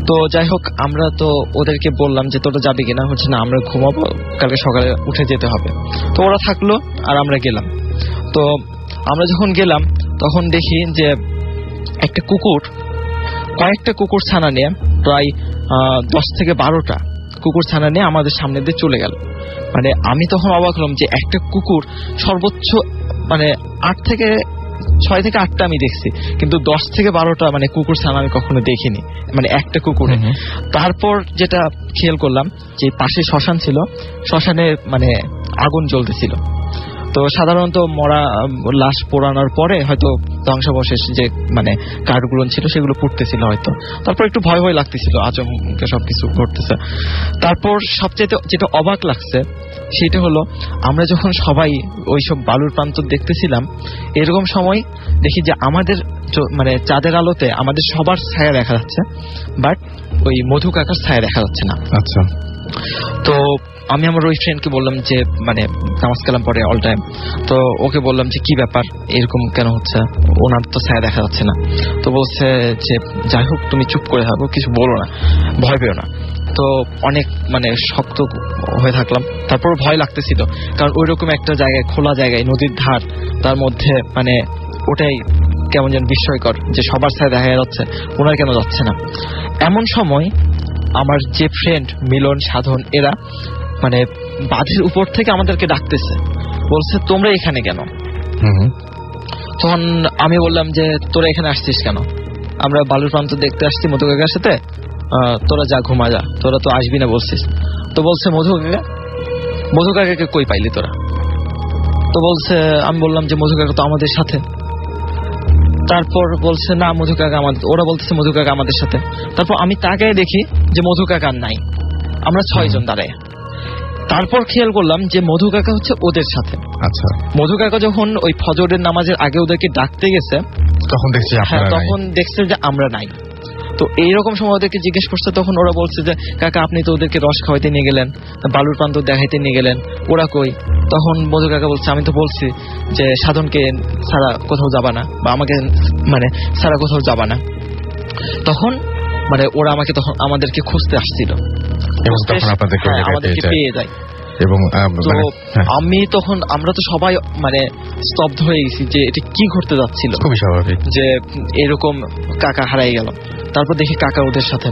তো যাই হোক আমরা তো ওদেরকে বললাম যে তোরা যাবি কিনা, হচ্ছে না আমরা ঘুমাবো, কালকে সকালে উঠে যেতে হবে। তো ওরা থাকলো আর আমরা গেলাম। তো আমরা যখন গেলাম তখন দেখি যে একটা কয়েকটা কুকুর ছানা নিয়ে, প্রায় 10 থেকে 12টা কুকুর ছানা নিয়ে আমাদের সামনে দিয়ে চলে গেল। মানে আমি তখন অবাক হলাম যে একটা কুকুর সর্বোচ্চ মানে 6 থেকে 8টা আমি দেখছি, কিন্তু 10 থেকে 12টা মানে কুকুর ছানা আমি কখনো দেখিনি, মানে একটা কুকুরে। তারপর যেটা খেয়াল করলাম যে পাশে শ্মশান ছিল, শ্মশানে মানে আগুন জ্বলতেছিল। তো সাধারণত মরা লাশ পোড়ানোর পরে হয়তো ধ্বংসাবশেষ যে মানে কাঠগুলো ছিল সেগুলো পুড়তেছিল হয়তো। তারপর একটু ভয় লাগতেছিল, আচমকা সবকিছু ঘটতেছে। তারপর সবচেয়ে যেটা অবাক লাগছে সেটা হলো আমরা যখন সবাই ওইসব বালুর প্রান্তর দেখতেছিলাম, এরকম সময় দেখি যে আমাদের মানে চাঁদের আলোতে আমাদের সবার ছায়া দেখা যাচ্ছে, বাট ওই মধু কাকার ছায়া দেখা যাচ্ছে না। তো আমি আমার ওই ফ্রেন্ডকে বললাম যে মানে নামাজ কালাম পড়ে অল টাইম, তো ওকে বললাম যে কি ব্যাপার এরকম কেন হচ্ছে, ওনার তো ছায়া দেখা যাচ্ছে না। তো বলছে যে যাই হোক তুমি চুপ করে থাকো, কিছু বলো না, ভয় পেও না। তো অনেক মানে শক্ত হয়ে থাকলাম। তারপর ভয় লাগতেছিল, কারণ ওই রকম একটা জায়গায়, খোলা জায়গায়, নদীর ধার, তার মধ্যে মানে ওটাই কেমন যেন বিস্ময়কর যে সবার ছায়া দেখা যাচ্ছে, ওনার কেন যাচ্ছে না। এমন সময় আমার যে ফ্রেন্ড মিলন, সাধন, এরা মানে বাঁধের উপর থেকে আমাদেরকে ডাকতেছে, বলছে তোমরা এখানে কেন? তখন আমি বললাম যে তোরা এখানে আসছিস কেন? আমরা বালুর প্রান্ত দেখতে আসছি মধু কাকার সাথে, তোরা যা ঘুমা যা, তোরা তো আসবি না বলছিস। তো বলছে মধু কাকাকে কই পাইলি তোরা? তো বলছে, আমি বললাম যে মধু কাকা তো আমাদের সাথে। তারপর বলছে না মধু কাকা আমাদের, ওরা বলতেছে মধু কাকা আমাদের সাথে। তারপর আমি তাকায় দেখি যে মধু কাকা নাই, আমরা 6 জন দাঁড়ায়। তারপর খেয়াল করলাম যে মধু কাকা হচ্ছে ওদের সাথে। আচ্ছা, মধু কাকা যখন ওই ফজরের নামাজের আগে ওদেরকে ডাকতে গেছে তখন দেখছে যে আমরা নাই। তো এইরকম সময় ওদেরকে জিজ্ঞেস করছে, তখন ওরা বলছে যে কাকা আপনি তো ওদেরকে রস খাওয়াইতে নিয়ে গেলেন, বালুর প্রান্ত দেখাইতে নিয়ে গেলেন, ওরা কই? তখন মধু কাকা বলছে আমি তো বলছি যে সাধনকে ছাড়া কোথাও যাবা না, বা আমাকে মানে ছাড়া কোথাও যাবা না। তখন মানে ওরা আমাদেরকে খুঁজতে আসছিল এবং তখন আমাদেরকে পেয়ে যায়। এবং আমি তখন আমরা তো সবাই মানে স্তব্ধ হয়ে গেছি যে এটা কি ঘটতে যাচ্ছিল। খুবই স্বাভাবিক যে এরকম কাকা হারাই গেল। তারপর দেখি কাকা ওদের সাথে,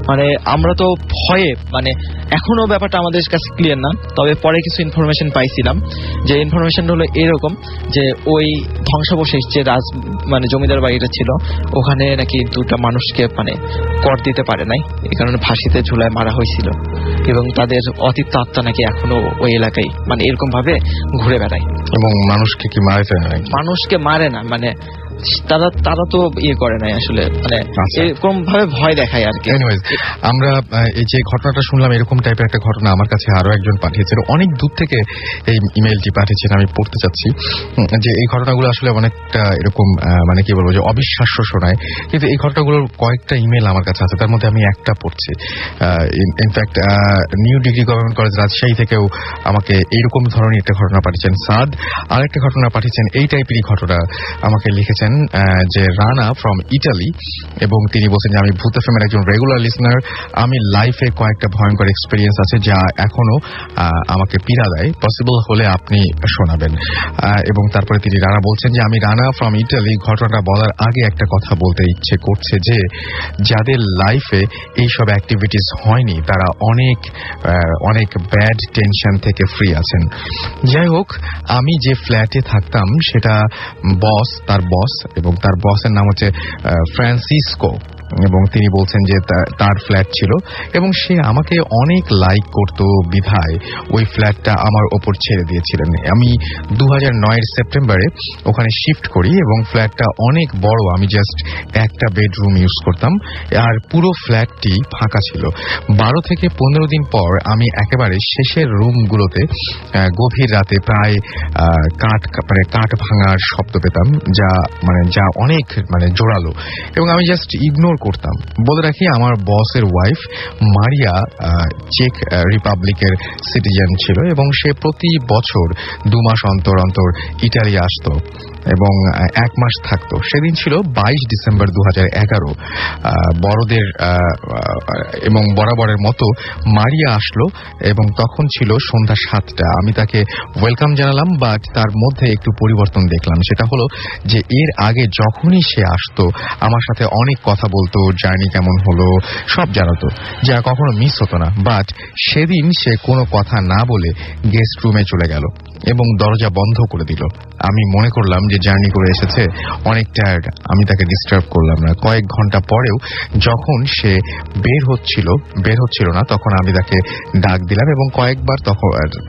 মানে আমরা তো ভয়ে, মানে এখনো ব্যাপারটা আমাদের কাছে ক্লিয়ার না, তবে পরে কিছু ইনফরমেশন পাইছিলাম। যে ইনফরমেশনটা হলো এরকম যে ওই ধ্বংসাবশেষ যে মানে জমিদার বাড়িটা ছিল, ওখানে নাকি 2টা মানুষকে মানে কর দিতে পারে নাই, এই কারণে ফাঁসিতে ঝুলায় মারা হয়েছিল। এবং তাদের অতীত আত্মা নাকি এখনো ওই এলাকায় মানে এরকম ভাবে ঘুরে বেড়ায়। এবং মানুষকে কি মারে না? মানুষকে মারে না, মানে তারা তো করে নাই আসলে, মানে এরকম ভাবে ভয় দেখায় আর কি। আমরা এই যে ঘটনাটা শুনলাম, এরকম টাইপের একটা ঘটনা আমার কাছে আরো একজন পাঠিয়েছিল, অনেক দূর থেকে এই ইমেইলটি পাঠিয়েছেন, আমি পড়তে চাচ্ছি। যে এই ঘটনাগুলো আসলে অনেকটা এরকম মানে কি বলবো যে অবিশ্বাস্য শোনায়, কিন্তু এই ঘটনাগুলোর কয়েকটা ইমেল আমার কাছে আছে, তার মধ্যে আমি একটা পড়ছি। In fact new degree government college Rajshahi থেকেও আমাকে এইরকম ধরনের একটা ঘটনা পাঠিয়েছেন সাদ। আরেকটা ঘটনা পাঠিয়েছেন এই টাইপেরই ঘটনা আমাকে লিখেছেন যে রানা ফ্রম ইটালি, এবং তিনি বলছেন যে আমি ভূত এফএমের একজন রেগুলার লিসনার, আমি লাইফে কয়েকটা ভয়ঙ্কর এক্সপেরিয়েন্স আছে যা এখনো আমাকে পীড়া দেয়, পসিবল হলে আপনি শোনাবেন। এবং তারপরে তিনি রানা বলছেন যে আমি রানা ফ্রম ইটালি, ঘটনাটা বলার আগে একটা কথা বলতে ইচ্ছে করছে যে যাদের লাইফে এইসব অ্যাক্টিভিটিস হয়নি তারা অনেক অনেক ব্যাড টেনশন থেকে ফ্রি আছেন। যাই হোক, আমি যে ফ্ল্যাটে থাকতাম সেটা তার বস এবং তার বসের নাম হচ্ছে ফ্রান্সিসকো, এবং তিনি বলছেন যে তার ফ্ল্যাট ছিল এবং সে আমাকে অনেক লাইক করত বিধায় ওই ফ্ল্যাটটা আমার ওপর ছেড়ে দিয়েছিলেন। আমি 2009 সেপ্টেম্বরে ওখানে শিফট করি এবং ফ্ল্যাটটা অনেক বড়, আমি জাস্ট একটা বেডরুম ইউজ করতাম আর পুরো ফ্ল্যাটটি ফাঁকা ছিল। 12 থেকে 15 দিন পর আমি একেবারে শেষের রুমগুলোতে গভীর রাতে প্রায় কাঠ ভাঙার শব্দ পেতাম, যা অনেক জোরালো, এবং আমি জাস্ট ইগনোর করতাম। বলে রাখি আমার বসের ওয়াইফ মারিয়া চেক রিপাবলিকের সিটিজেন ছিল এবং সে প্রতি বছর 2 মাস অন্তর অন্তর ইটালি আসতো এবং 1 মাস থাকতো। সেদিন ছিল 22 ডিসেম্বর 2011। বড়দের এবং বরাবরের মতো মারিয়া আসলো এবং তখন ছিল সন্ধ্যা 7টা। আমি তাকে ওয়েলকাম জানালাম, বাট তার মধ্যে একটু পরিবর্তন দেখলাম। সেটা হলো যে এর আগে যখনই সে আসতো আমার সাথে অনেক কথা বলতো, জার্নি কেমন হলো সব জানাতো, যা কখনো মিস হতো না। বাট সেদিন সে কোনো কথা না বলে গেস্ট রুমে চলে গেল এবং দরজা বন্ধ করে দিল। আমি মনে করলাম যে জার্নি করে এসেছে, অনেক টায়ার্ড, আমি তাকে ডিস্টার্ব করলাম না। কয়েক ঘন্টা পরেও যখন সে বের হচ্ছিল না তখন আমি তাকে ডাক দিলাম এবং কয়েকবার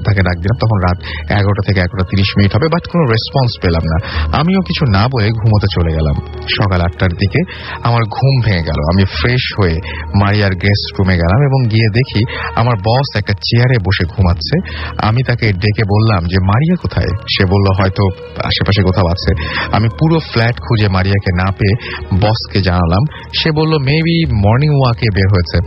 তাকে ডাক দিলাম। তখন রাত 11টা থেকে 11:30 মিনিট হবে, বাট কোনো রেসপন্স পেলাম না। আমিও কিছু না বলে ঘুমোতে চলে গেলাম। সকাল 8টার দিকে আমার ঘুম ভেঙে গেল। আমি ফ্রেশ হয়ে মারিয়ার গেস্ট রুমে গেলাম এবং গিয়ে দেখি আমার বস একটা চেয়ারে বসে ঘুমাচ্ছে। আমি তাকে ডেকে বললাম যে মারিয়া কোথায়? সে বলল হয়তো আশেপাশে কোথাও আছে। আমি পুরো ফ্ল্যাট খুঁজে মারিয়াকে না পেয়ে বসকে জানালাম। সে বলল মেবি মর্নিং ওয়াকে বের হয়েছে।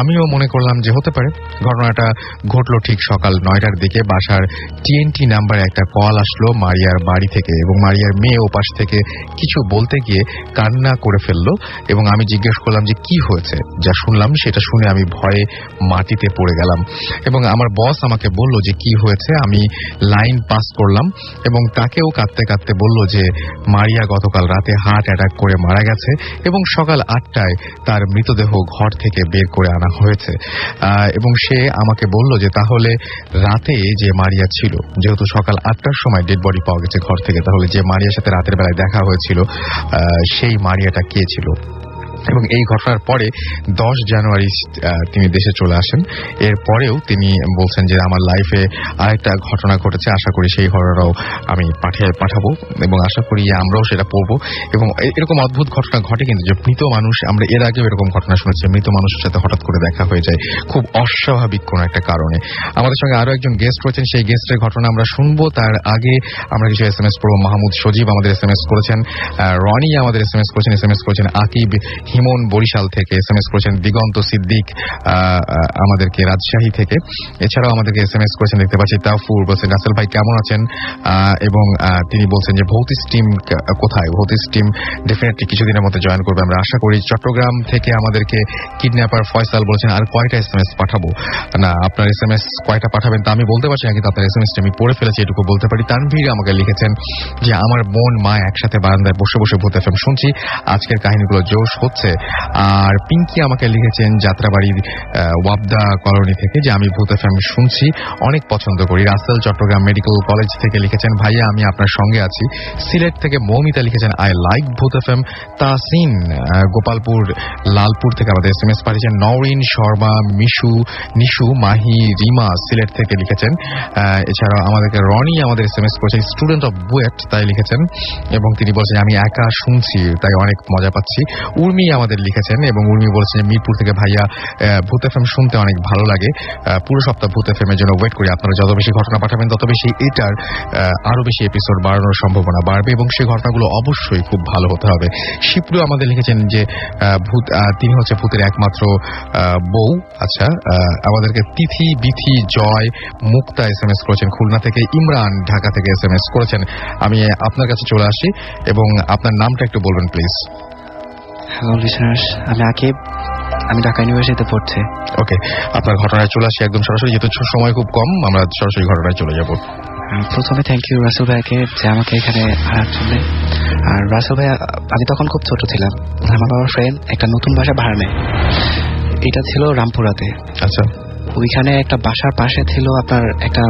আমিও মনে করলাম যে হতে পারে। ঘটনাটা ঘটলো ঠিক সকাল 9টার দিকে। বাসার টিএনটি নাম্বারে একটা কল আসলো মারিয়ার বাড়ি থেকে এবং মারিয়ার মেয়ে ওপাশ থেকে কিছু বলতে গিয়ে কান্না করে ফেললো এবং আমি জিজ্ঞেস করলাম যে কি হয়েছে। যা শুনলাম সেটা শুনে আমি ভয়ে মাটিতে পড়ে গেলাম এবং আমার বস আমাকে বলল যে কি হয়েছে। আমি লাইন পাস করলাম এবং তাকেও কাঁদতে কাঁদতে বলল যে মারিয়া গতকাল রাতে হার্ট অ্যাটাক করে মারা গেছে এবং সকাল 8টায় তার মৃতদেহ ঘর থেকে বের করে আনা হয়েছে। এবং সে আমাকে বলল যে তাহলে রাতে যে মারিয়া ছিল, যেহেতু সকাল 8টার সময় ডেড বডি পাওয়া গেছে ঘর থেকে, তাহলে যে মারিয়ার সাথে রাতের বেলায় দেখা হয়েছিল সেই মারিয়াটা কে ছিল। এবং এই ঘটনার পরে 10 জানুয়ারি তিনি দেশে চলে আসেন। এরপরেও তিনি বলছেন যে আমার লাইফে আরেকটা ঘটনা ঘটেছে, আশা করি সেই ঘটনাটাও আমি পাঠাবো এবং আশা করি আমরাও সেটা পড়বো। এবং এরকম অদ্ভুত ঘটনা ঘটে কিন্তু, যে মৃত মানুষ, আমরা এর আগেও এরকম ঘটনা শুনেছি, মৃত মানুষের সাথে হঠাৎ করে দেখা হয়ে যায় খুব অস্বাভাবিক কোনো একটা কারণে। আমাদের সঙ্গে আরো একজন গেস্ট রয়েছেন, সেই গেস্টের ঘটনা আমরা শুনবো। তার আগে আমরা কিছু SMS পড়বো। মাহমুদ সজীব আমাদের SMS করেছেন, রনি আমাদের SMS করেছেন আকিব হিমন বরিশাল থেকে, SMS করেছেন দিগন্ত সিদ্দিক আমাদেরকে রাজশাহী থেকে। এছাড়াও আমাদেরকে SMS করেছেন, দেখতে পাচ্ছি তাফুর বলছেন রাসেল ভাই কেমন আছেন, এবং তিনি বলছেন যে ভৌতিস টিম কোথায়। ভৌতিস টিম ডেফিনেটলি কিছুদিনের মধ্যে জয়েন করবে আমরা আশা করি। চট্টগ্রাম থেকে আমাদেরকে কিডন্যাপার ফয়সাল বলছেন আর কয়টা SMS পাঠাবো না, আপনার SMS কয়টা পাঠাবেন তা আমি বলতে পারছি না, কিন্তু আপনার SMS টা আমি পড়ে ফেলেছি এটুকু বলতে পারি। তানভীর আমাকে লিখেছেন যে আমার বোন মা একসাথে বারান্দায় বসে বসে ভূত FM শুনছি, আজকের কাহিনীগুলো জোশ হচ্ছে। আর পিঙ্কি আমাকে লিখেছেন যাত্রাবাড়ির ওয়াবদা কলোনি থেকে যে আমি ভূত FM শুনছি, অনেক পছন্দ করি। রাসেল চট্টগ্রাম মেডিকেল কলেজ থেকে লিখেছেন ভাইয়া আমি আপনার সঙ্গে আছি। সিলেট থেকে মৌমিতা লিখেছেন আই লাইক ভূত FM। তাসিন গোপালপুর লালপুর থেকে আমাদের SMS পাঠিয়েছেন। নওরিন শর্মা নিশু মাহি রিমা সিলেট থেকে লিখেছেন। এছাড়াও আমাদেরকে রনি আমাদের SMS করেছেন, স্টুডেন্ট অফ বুয়েট তাই লিখেছেন, এবং তিনি বলছেন আমি একা শুনছি তাই অনেক মজা পাচ্ছি। উর্মি আমাদের লিখেছেন এবং উর্মি বলছেন যে মিরপুর থেকে ভাইয়া ভূত FM শুনতে অনেক ভালো লাগে, পুরো সপ্তাহ ভূত FM এর জন্য ওয়েট করি। আপনারা যত বেশি ঘটনা পাঠাবেন তত বেশি এটার আরো বেশি এপিসোড বাড়ানোর সম্ভাবনা বাড়বে এবং সেই ঘটনাগুলো অবশ্যই খুব ভালো হতে হবে। শিবলু আমাদের লিখেছেন যে তিনি হচ্ছে ভূতের একমাত্র বউ। আচ্ছা, আমাদেরকে তিথি বিথি জয় মুক্তা SMS করেছেন খুলনা থেকে। ইমরান ঢাকা থেকে SMS করেছেন। আমি আপনার কাছে চলে আসি এবং আপনার নামটা একটু বলবেন প্লিজ। হ্যালো লিসনার্স, আমি আকিব, আমি ঢাকা ইউনিভার্সিটিতে পড়ছি। ওকে, আপনার ঘটনায় চলে আসি একদম সরাসরি, যেহেতু সময় খুব কম আমরা সরাসরি ঘটনায় চলে যাব। প্রথমে থ্যাংক ইউ রাসেল ভাইকে যে আমাকে এখানে আনার জন্য। আর রাসেল ভাই, আমি তখন খুব ছোট ছিলাম, আমার বাবার ফ্রেন্ড একটা নতুন বাসা ভাড়া নেয়, এটা ছিল রামপুরাতে। আচ্ছা, ওইখানে একটা বাসার পাশে ছিল আপনার একটা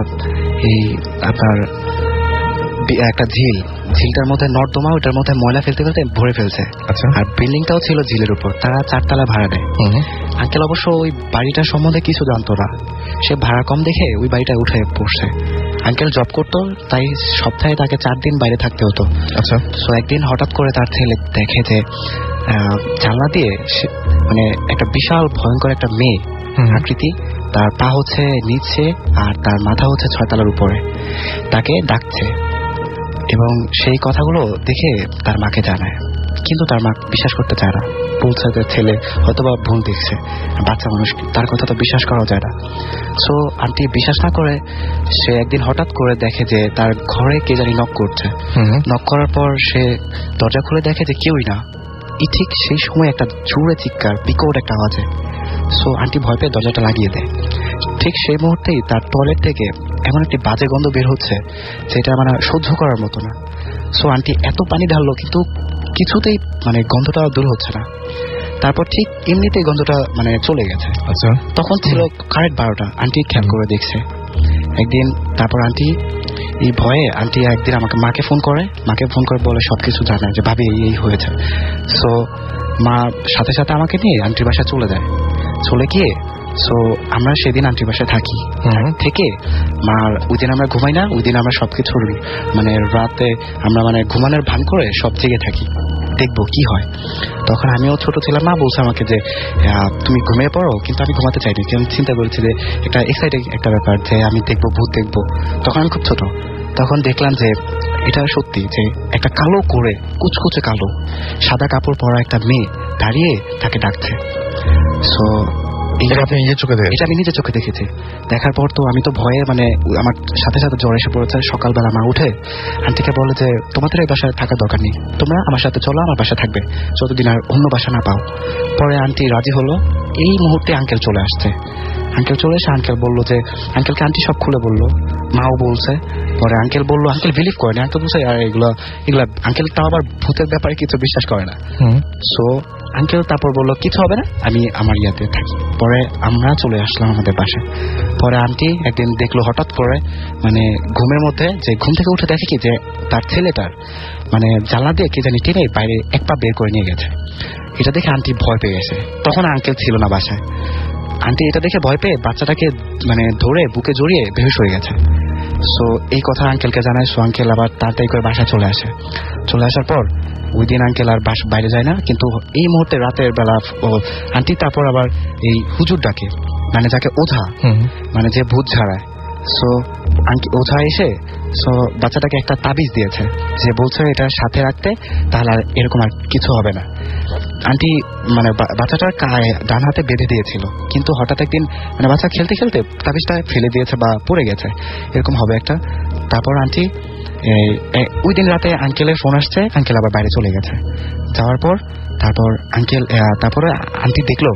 ঝিলটার মধ্যে নর্দমা, ওটার মধ্যে ময়লা ফেলতে ফেলতে ভরে ফেলছে। আচ্ছা, আর বিল্ডিংটাও ছিল ঝিলের উপর, তারা 4 তলা ভাড়া দেয়। আঙ্কেল অবশ্য ওই বাড়িটার সম্বন্ধে কিছু জানতো না, সে ভাড়া কম দেখে ওই বাড়িটা উঠে পড়ছে। আঙ্কেল জব করতো, তাই সপ্তাহে তাকে 4 দিন বাইরে থাকতে হতো। আচ্ছা, সো একদিন হঠাৎ করে তার ছেলে দেখে যে জানলা দিয়ে মানে একটা বিশাল ভয়ঙ্কর একটা মেয়ে আকৃতি, তার পা হচ্ছে নিচে আর তার মাথা হচ্ছে 6 তলার উপরে, তাকে ডাকছে। এবং সেই কথাগুলো দেখে তার মাকে জানায়, কিন্তু তার মা বিশ্বাস করতে চায় না, বলছে যে ছেলে হয়তোবা ভুল দেখছে, বাচ্চা মানুষ, তার কথা তো বিশ্বাস করা যায় না। সো আন্টি বিশ্বাস না করে সে একদিন হঠাৎ করে দেখে যে তার ঘরে কে জানি নক করছে। নক করার পর সে দরজা খুলে দেখে যে কেউই না। ঠিক সেই সময় একটা জোরে চিৎকার, বিকট একটা আওয়াজে। সো আন্টি ভয় পেয়ে দরজাটা লাগিয়ে দেয়। ঠিক সেই মুহূর্তেই তার টয়লেট থেকে এমন একটি বাজে গন্ধ বের হচ্ছে যেটা মানে সহ্য করার মতো না। সো আন্টি এত পানি ঢাললো কিন্তু কিছুতেই মানে গন্ধটা দূর হচ্ছে না। তারপর ঠিক এমনিতেই গন্ধটা মানে চলে গেছে। আচ্ছা, তখন ছিল কারেক্ট 12টা। আন্টি খেয়াল করে দেখছে একদিন। তারপর আন্টি এই ভয়ে আন্টি একদিন মাকে ফোন করে বলে সবকিছু জানায় যে ভাবি এই হয়েছে। সো মা সাথে সাথে আমাকে নিয়ে আন্টির বাসায় চলে যায়। চলে গিয়ে সো আমরা সেদিন আন্টির বাসায় থাকি। থেকে মার ওই দিন আমরা ঘুমাই না, ওই দিন আমরা সবকিছু মানে রাতে আমরা মানে ঘুমানোর ভান করে সব জেগে থাকি, দেখবো কি হয়। তখন আমিও ছোট ছিলাম, মা বলছে আমাকে যে তুমি ঘুমিয়ে পড়ো, কিন্তু আমি ঘুমাতে চাইনি, কারণ চিন্তা করেছি যে একটা এক্সাইটিং একটা ব্যাপার যে আমি দেখবো, ভূত দেখবো। তখন আমি খুব ছোট, তখন দেখলাম যে এটা সত্যি যে একটা কালো করে কুচকুচে কালো সাদা কাপড় পরা একটা মেয়ে দাঁড়িয়ে তাকে ডাকছে। সো এটা আমি নিজের চোখে দেখেছি। দেখার পর তো আমি তো ভয়ে মানে আমার সাথে সাথে জ্বর এসে পড়েছে। সকালবেলা মা উঠে আন্টিকে বলে যে তোমাদের এই বাসায় থাকার দরকার নেই, তোমরা আমার সাথে চলো, আমার বাসায় থাকবে যতদিন আর অন্য বাসা না পাও। পরে আন্টি রাজি হলো। এই মুহূর্তে আঙ্কেল চলে আসছে। আঙ্কেল চলে এসে আঙ্কেল বললো যে আঙ্কেলকে আন্টি সব খুলে বললো, মাও বলছে। পরে আঙ্কেল বললো, আঙ্কেল বিলিভ করেনি, আঙ্কেল বলছে আর এগুলা আঙ্কেল তাও আবার ভূতের ব্যাপারে কিছু বিশ্বাস করে না। সো আঙ্কেল তারপর বললো কিছু হবে না, আমি আমার ইয়াতে থাকি। পরে আমরা চলে আসলাম আমাদের বাসায়। পরে আন্টি একদিন দেখলো হঠাৎ করে মানে ঘুমের মধ্যে, যে ঘুম থেকে উঠে দেখে কি যে তার ছেলেটার মানে জানলা দিয়ে কে জানি টেনে বাইরে এক পা বের করে নিয়ে গেছে। এটা দেখে আন্টি ভয় পেয়ে গেছে। তখন আঙ্কেল ছিল না বাসায়। আন্টি এটা দেখে ভয় পেয়ে বাচ্চাটাকে মানে ধরে বুকে জড়িয়ে বেহুশ হয়ে গেছে। সো এই কথা আঙ্কেলকে জানায়। সো আঙ্কেল আবার তাড়াতাড়ি করে বাসায় চলে আসে। চলে আসার পর ওই দিন আঙ্কেল আর বাইরে যায় না, কিন্তু এই মুহূর্তে রাতের বেলা আন্টি তারপর আবার এই হুজুর ডাকে, মানে যাকে ওঝা, মানে যে ভূত ঝাড়ায়। সো ওঝা এসে বাচ্চাটাকে একটা তাবিজ দিয়েছে, যে বলছে এটা সাথে রাখতে, তাহলে আর এরকম আর কিছু হবে না। আন্টি মানে বাচ্চাটার ডান হাতে বেঁধে দিয়েছিল, কিন্তু হঠাৎ একদিন মানে বাচ্চা খেলতে খেলতে তাবিজটা ফেলে দিয়েছে বা পড়ে গেছে, এরকম হবে একটা। তারপর আন্টি ওই দিন রাতে আঙ্কেলের ফোন আসছে, আঙ্কেল আবার বাইরে চলে গেছে। যাওয়ার পর তারপরে আন্টি দেখলো,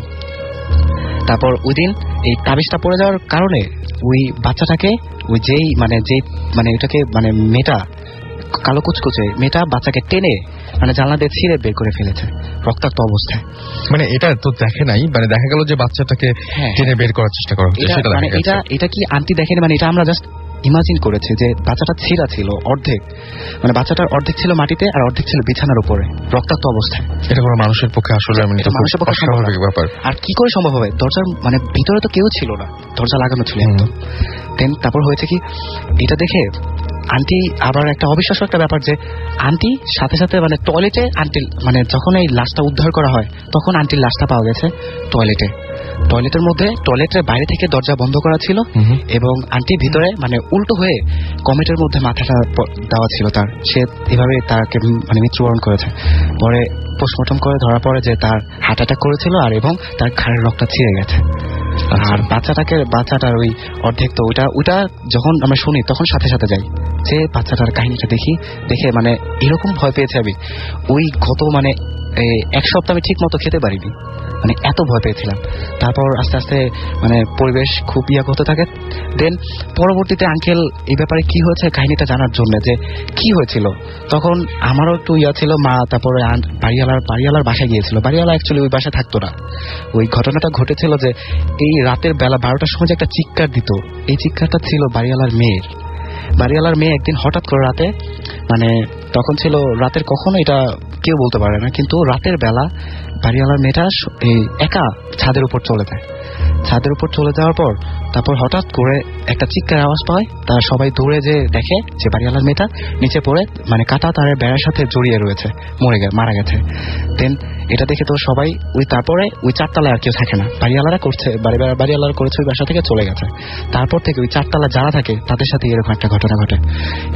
তারপর ওই দিন এই তাবিজটা পড়ে যাওয়ার কারণে ওই বাচ্চাটাকে এটাকে মানে মেয়েটা কালো কুচকুচে মেয়েটা বাচ্চাকে টেনে মানে জানলা দিয়ে ছিঁড়ে বের করে ফেলেছে রক্তাক্ত অবস্থায়। মানে এটা তো দেখে নাই, মানে দেখা গেল যে বাচ্চাটাকে টেনে বের করার চেষ্টা করা হচ্ছে। এটা কি আন্টি দেখেনি, মানে এটা আমরা জাস্ট ইমাজিন করেছে যে বাচ্চাটা ছিঁড়া ছিল অর্ধেক, মানে বাচ্চাটার অর্ধেক ছিল মাটিতে আর অর্ধেক ছিল বিছানার উপরে রক্তাক্ত অবস্থায়। এটা কোনো মানুষের পক্ষে আসলে মানুষের পক্ষে অস্বাভাবিক ব্যাপার। আর কি করে সম্ভব হবে? দরজার মানে ভিতরে তো কেউ ছিল না, দরজা লাগানো ছিল একদম। দেন তারপর হয়েছে কি, এটা দেখে আন্টি আবার একটা অবিশ্বাস্য একটা ব্যাপার, যে আন্টি সাথে সাথে মানে টয়লেটে আন্টি মানে যখন এই লাশটা উদ্ধার করা হয় তখন আন্টির লাশটা পাওয়া গেছে টয়লেটের মধ্যে, টয়লেটের বাইরে থেকে দরজা বন্ধ করা ছিল এবং আন্টি ভিতরে মানে উল্টো হয়ে কমেটের মধ্যে মাথাটা দেওয়া ছিল তার। সে এভাবে তাকে মানে মৃত্যুবরণ করেছে। পরে পোস্টমর্টম করে ধরা পড়ে যে তার হার্ট অ্যাটাক করেছিল আর এবং তার ঘাড়ের রক্তটা ছিঁড়ে গেছে। আর বাচ্চাটার ওই অর্ধেক, তো ওইটা যখন আমরা শুনি তখন সাথে সাথে যাই যে বাচ্চাটার কাহিনীটা দেখে মানে এরকম ভয় পেয়েছে আমি ওই গত মানে এক সপ্তাহ আমি ঠিক মতো খেতে পারিনি, মানে এত ভয় পেয়েছিলাম। তারপর আস্তে আস্তে মানে পরিবেশ খুব হতে থাকে। দেন পরবর্তীতে আঙ্কেল এই ব্যাপারে কি হয়েছে কাহিনীটা জানার জন্য যে কি হয়েছিল, তখন আমারও একটু ছিল। মা তারপরে বাড়িওয়ালার বাসায় গিয়েছিল। বাড়িওয়ালা অ্যাকচুয়ালি ওই বাসায় থাকতো না। ওই ঘটনাটা ঘটেছিল যে এই রাতের বেলা 12টার সময় একটা চিৎকার দিত, এই চিৎকারটা ছিল বাড়িওয়ালার মেয়ে একদিন হঠাৎ করে রাতে, মানে তখন ছিল রাতের কখনো এটা কেউ বলতে পারে না, কিন্তু রাতের বেলা বাড়িওয়ালার মেয়েটা একা ছাদের উপর চলে যায়। ছাদের উপর চলে যাওয়ার পর তারপর হঠাৎ করে একটা চিৎকার আওয়াজ পায়। তারা সবাই দৌড়ে যে দেখে যে বাড়িওয়ালার মেয়েটা নিচে পড়ে মানে কাটা তারের বেড়ার সাথে জড়িয়ে রয়েছে, মারা গেছে। দেন এটা দেখে তো সবাই তারপরে ওই 4 তলায় আর কেউ থাকে না, বাড়িওয়ালারা করেছে ওই বাসা থেকে চলে গেছে। তারপর থেকে ওই 4 তলা যারা থাকে তাদের সাথে এরকম একটা ঘটনা ঘটে।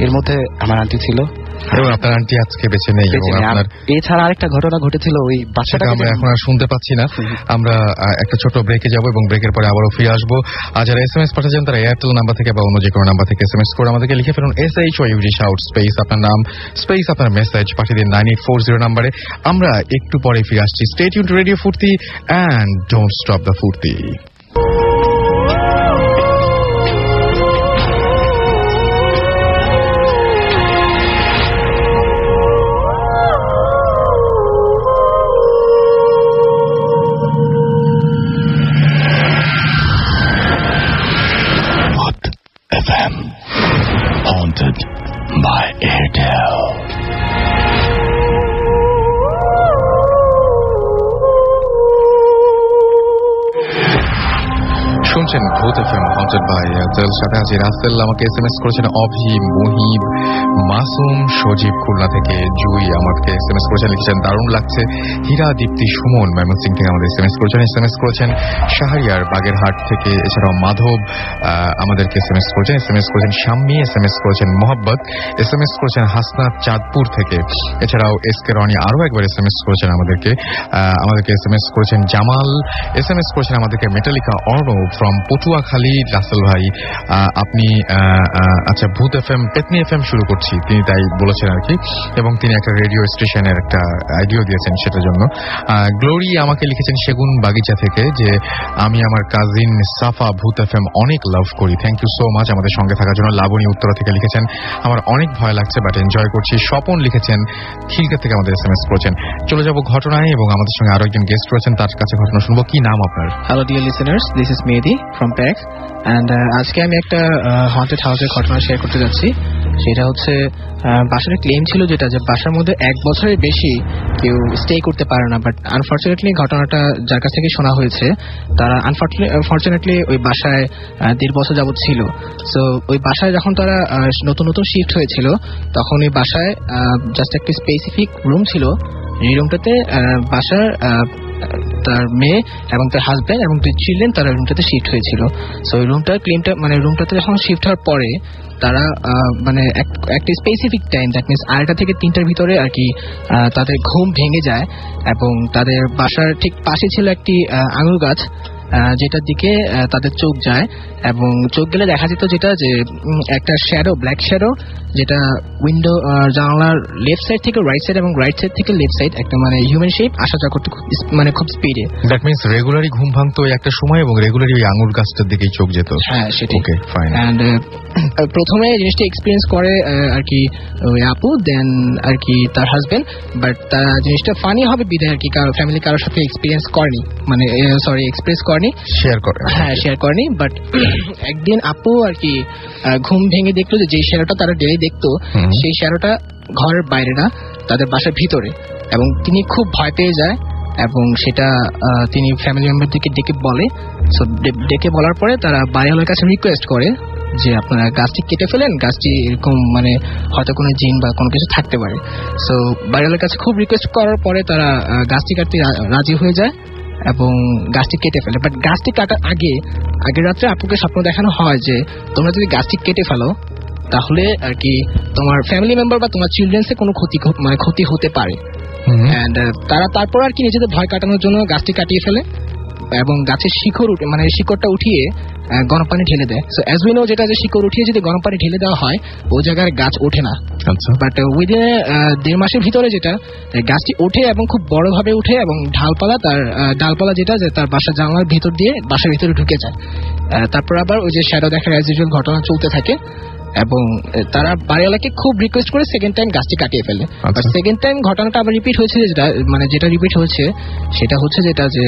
এর মধ্যে আমার আন্টি ছিল এবং আপনার আন্টি আজকে বেঁচে নেই। এছাড়া আরেকটা ঘটনা ঘটেছিল ওই বাচ্চাটা আমরা এখন আর শুনতে পাচ্ছি না। আমরা একটা ছোট ব্রেকে যাব এবং ব্রেকের পরে আবারও ফিরে আসবো। আর যারা SMS পাঠাচ্ছেন তারা এয়ারটেল নাম্বার থেকে বা অন্য যে কোনো নাম্বার থেকে SMS করে আমাদেরকে লিখে ফেলুন SHOUD শাউট স্পেস আপনার নাম স্পেস আপনার মেসেজ পাঠিয়ে দিন 9840 নাম্বারে। আমরা একটু পরে ফিরে আসছি। স্টে টিউন টু রেডিও ফুর্তি এন্ড ডোন্ট স্টপ দ্য ফুর্তি। FM haunted by Airtel. শুনছেন ভূত FM haunted by Airtel, সাথে আছি রাসেল। আমাকে SMS করেছেন অভি, মুহিব, মাসুম, সজীব খুলনা থেকে, জুই আমাকে SMS করেছেন, লিখেছেন দারুণ লাগছে। হীরা, দীপ্তি, সুমন ময়মনসিংহ থেকে আমাদের SMS করেছেন শাহরিয়ার বাগেরহাট থেকে, এছাড়াও মাধব আমাদেরকে SMS করেছেন শাম্মী, SMS করেছেন মোহাব্বত, SMS করেছেন হাসনাত চাঁদপুর থেকে, এছাড়াও SK রনি আরো একবার SMS করেছেন আমাদেরকে SMS করেছেন জামাল, SMS করেছেন আমাদেরকে মেটালিকা অর্ণব ফ্রম পটুয়াখালী। রাসেল ভাই আপনি আচ্ছা ভূত FM পেতনি FM শুরু করছি, তিনি তাই বলেছেন আর কি, এবং তিনি একটা রেডিও স্টেশনের একটা আইডিয়া দিয়েছেন সেটার জন্য। গ্লোরি আমাকে লিখেছেন সেগুন বাগিচা থেকে যে আমি আমার কাজিন সাফা ভূত FM অনেক লাভ করি, থ্যাংক ইউ সো মাচ আমাদের সঙ্গে থাকার জন্য। লাবণী উত্তরা থেকে লিখেছেন আমার অনেক ভয় লাগছে বাট এনজয় করছি। স্বপন লিখেছেন খিলকা থেকে আমাদের SMS করেছেন। চলে যাব ঘটনায় এবং আমাদের সঙ্গে আরো একজন গেস্ট রয়েছেন, তার কাছে ঘটনা শুনবো। কি নাম আপনার? Hello dear listeners, this is Mehedi from pack, and আজকে আমি একটা হন্টেড হাউসের ঘটনা শেয়ার করতে যাচ্ছি। সেটা হচ্ছে বাসার ক্লেম ছিল যেটা যে বাসার মধ্যে 1 বছরের বেশি কেউ স্টে করতে পারে না, বাট আনফর্চুনেটলি ঘটনাটা যার কাছ থেকে শোনা হয়েছে তারা আনফর্চুনেটলি ওই বাসায় 1.5 বছর যাবত ছিল। সো ওই বাসায় যখন তারা নতুন নতুন শিফট হয়েছিল তখন ওই বাসায় জাস্ট একটি স্পেসিফিক রুম ছিল, এই রুমটাতে বাসার তার মেয়ে এবং তার হাজব্যান্ড এবং 2 চিলড্রেন তারা রুমটাতে শিফট হয়েছিল। সো ওই রুমটাতে যখন শিফট হওয়ার পরে তারা মানে একটা স্পেসিফিক টাইম, দ্যাট মিনস 2টা থেকে 3টার ভিতরে আর কি তাদের ঘুম ভেঙে যায় এবং তাদের বাসার ঠিক পাশে ছিল একটি আঙুর গাছ, যেটার দিকে তাদের চোখ যায় এবং চোখ গেলে দেখা যেত যেটা যে একটা শ্যাডো, ব্ল্যাক শ্যাডো, যেটা উইন্ডো জানালার লেফট সাইড থেকে রাইট সাইড এবং রাইট সাইড থেকে লেফট সাইড একটা মানে হিউম্যান শেপ আসা যাওয়া করতে মানে খুব স্পিডে। দ্যাট মিন্স রেগুলারই ঘুম ভাঙতো একটা সময় এবং রেগুলারই ওই আঙুর গাছটার দিকেই চোখ যেত। হ্যাঁ সেটাই। Okay fine. এন্ড প্রথমে জিনিসটা এক্সপিরিয়েন্স করে আর কি ওই আপু, দেন আর কি তার হাজবেন্ড, বাট তার জিনিসটা ফানি হবে বিধায় আর কি কারো ফ্যামিলি কারোর সাথে এক্সপিরিয়েন্স করেনি, মানে সরি এক্সপ্রেস করেনি, শেয়ার করে। হ্যাঁ শেয়ার করেনি। বাট একদিন আপু আর কি ঘুম ভেঙে দেখলো যে শ্যাডোটা তারা ডেলি দেখতো সেই শ্যাডোটা ঘরের বাইরে না, তাদের বাসার ভিতরে, এবং তিনি খুব ভয় পেয়ে যায় এবং সেটা তিনি ফ্যামিলি মেম্বারদেরকে ডেকে বলে। সো ডেকে বলার পরে তারা বাড়িওয়ালার কাছে রিকোয়েস্ট করে যে আপনারা গাছটি কেটে ফেলেন, গাছটি এরকম মানে হয়তো কোনো জিন বা কোনো কিছু থাকতে পারে। সো বাড়িওয়ালার কাছে খুব রিকোয়েস্ট করার পরে তারা গাছটি কাটতে রাজি হয়ে যায় এবং গাছটি কেটে ফেলে। বাট গাছটি কাটার আগের রাত্রে আপুকে স্বপ্ন দেখানো হয় যে তোমরা যদি গাছটি কেটে ফেলো তাহলে আর কি তোমার ফ্যামিলি মেম্বার বা তোমার চিলড্রেন্সে কোনো ক্ষতি হতে পারে। এন্ড তারা তারপর আর কি নিজেদের ভয় কাটানোর জন্য গাছটি কাটিয়ে ফেলে এবং গাছের শিকড়টা উঠিয়ে গরম পানি ঢেলে দেয়। সো অ্যাজ উই নো যেটা যে শিকড় উঠিয়ে যদি গরম পানি ঢেলে দেওয়া হয় ওই জায়গায় গাছ ওঠে না। বাট উইদিন 1.5 মাসের ভিতরে যেটা গাছটি ওঠে এবং খুব বড়ভাবে উঠে এবং ডালপালা যেটা যে তার বাসার জানলার ভিতর দিয়ে বাসার ভিতরে ঢুকে যায়। তারপর আবার ওই যে শ্যাডো দেখার অ্যাজ ইউজুয়াল ঘটনা চলতে থাকে এবং তারা বাড়িওয়ালাকে খুব রিকোয়েস্ট করে সেকেন্ড টাইম গাছটি কাটিয়ে ফেলে। বাট সেকেন্ড টাইম ঘটনাটা আবার রিপিট হয়েছে, যেটা রিপিট হয়েছে সেটা হচ্ছে যেটা যে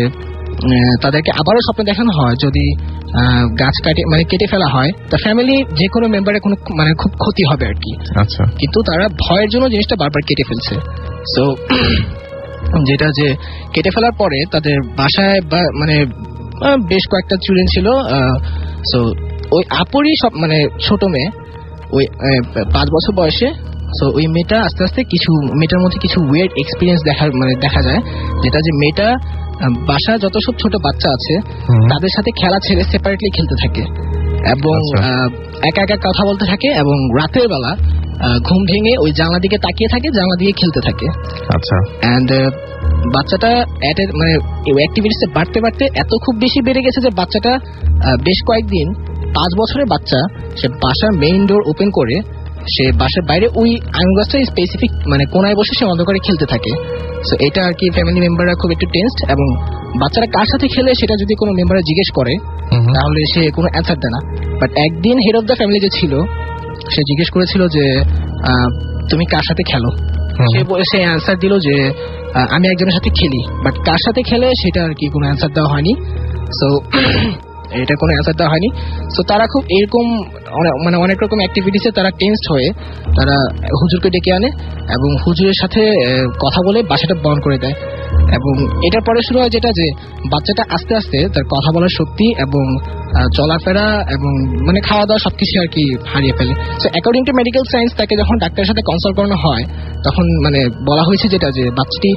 তাদেরকে আবারও স্বপ্ন দেখানো হয় যদি গাছ কেটে ফেলা হয় তা ফ্যামিলি যে কোনো মেম্বারের কোনো খুব ক্ষতি হবে আর কি। আচ্ছা, কিন্তু তারা ভয়ের জন্য জিনিসটা বারবার কেটে ফেলছে। সো যেটা যে কেটে ফেলার পরে তাদের বাসায় বেশ কয়েকটা চিলড্রেন ছিল। সো ওই আপুরই সব ছোট মেয়ে, ওই 5 বছর বয়সে। সো ওই মেয়েটা আস্তে আস্তে মেয়েটার মধ্যে কিছু ওয়েয়ার্ড এক্সপিরিয়েন্স দেখা যায়, যেটা যে মেয়েটা বাসা যত সব ছোট বাচ্চা আছে তাদের সাথে খেলা ছেড়ে সেপারেটলি খেলতে থাকে এবং একা একা কথা বলতে থাকে এবং রাতের বেলা ঘুম ভেঙে ওই জানলা দিকে তাকিয়ে থাকে, জানলা দিয়ে খেলতে থাকে। আচ্ছা, এন্ড বাচ্চাটা অ্যাক্টিভিটিসে বাড়তে এত খুব বেশি বেড়ে গেছে যে বাচ্চাটা বেশ কয়েকদিন 5 বছরের বাচ্চা সে বাসার মেইন ডোর ওপেন করে সে বাসার বাইরে ওই আঙুর গাছটা স্পেসিফিক কোনায় বসে সে অন্ধকারে খেলতে থাকে। সো এটা আর কি ফ্যামিলি মেম্বাররা খুব একটু টেনসড এবং বাচ্চারা কার সাথে খেলে সেটা যদি কোনো মেম্বাররা জিজ্ঞেস করে তাহলে সে কোনো অ্যান্সার দেয় না। বাট একদিন হেড অফ দ্য ফ্যামিলি যে ছিল সে জিজ্ঞেস করেছিল যে তুমি কার সাথে খেলো, সে অ্যান্সার দিল যে আমি একজনের সাথে খেলি, বাট কার সাথে খেলে সেটা আর কি কোনো অ্যান্সার দেওয়া হয়নি। সো এটা কোনো অ্যান্সার দেওয়া হয়নি। সো তারা খুব এরকম অনেক রকম অ্যাক্টিভিটিসে তারা টেনসড হয়ে তারা হুজুরকে ডেকে আনে এবং হুজুরের সাথে কথা বলে বাসাটা বন্ধ করে দেয়। এবং এটার পরে শুরু হয় যেটা যে বাচ্চাটা আস্তে আস্তে তার কথা বলার শক্তি এবং চলাফেরা এবং খাওয়া দাওয়া সবকিছু আর কি হারিয়ে ফেলে। So according to medical science তাকে যখন ডাক্তারের সাথে কনসাল্ট করানো হয় তখন বলা হয়েছে যেটা যে বাচ্চাটি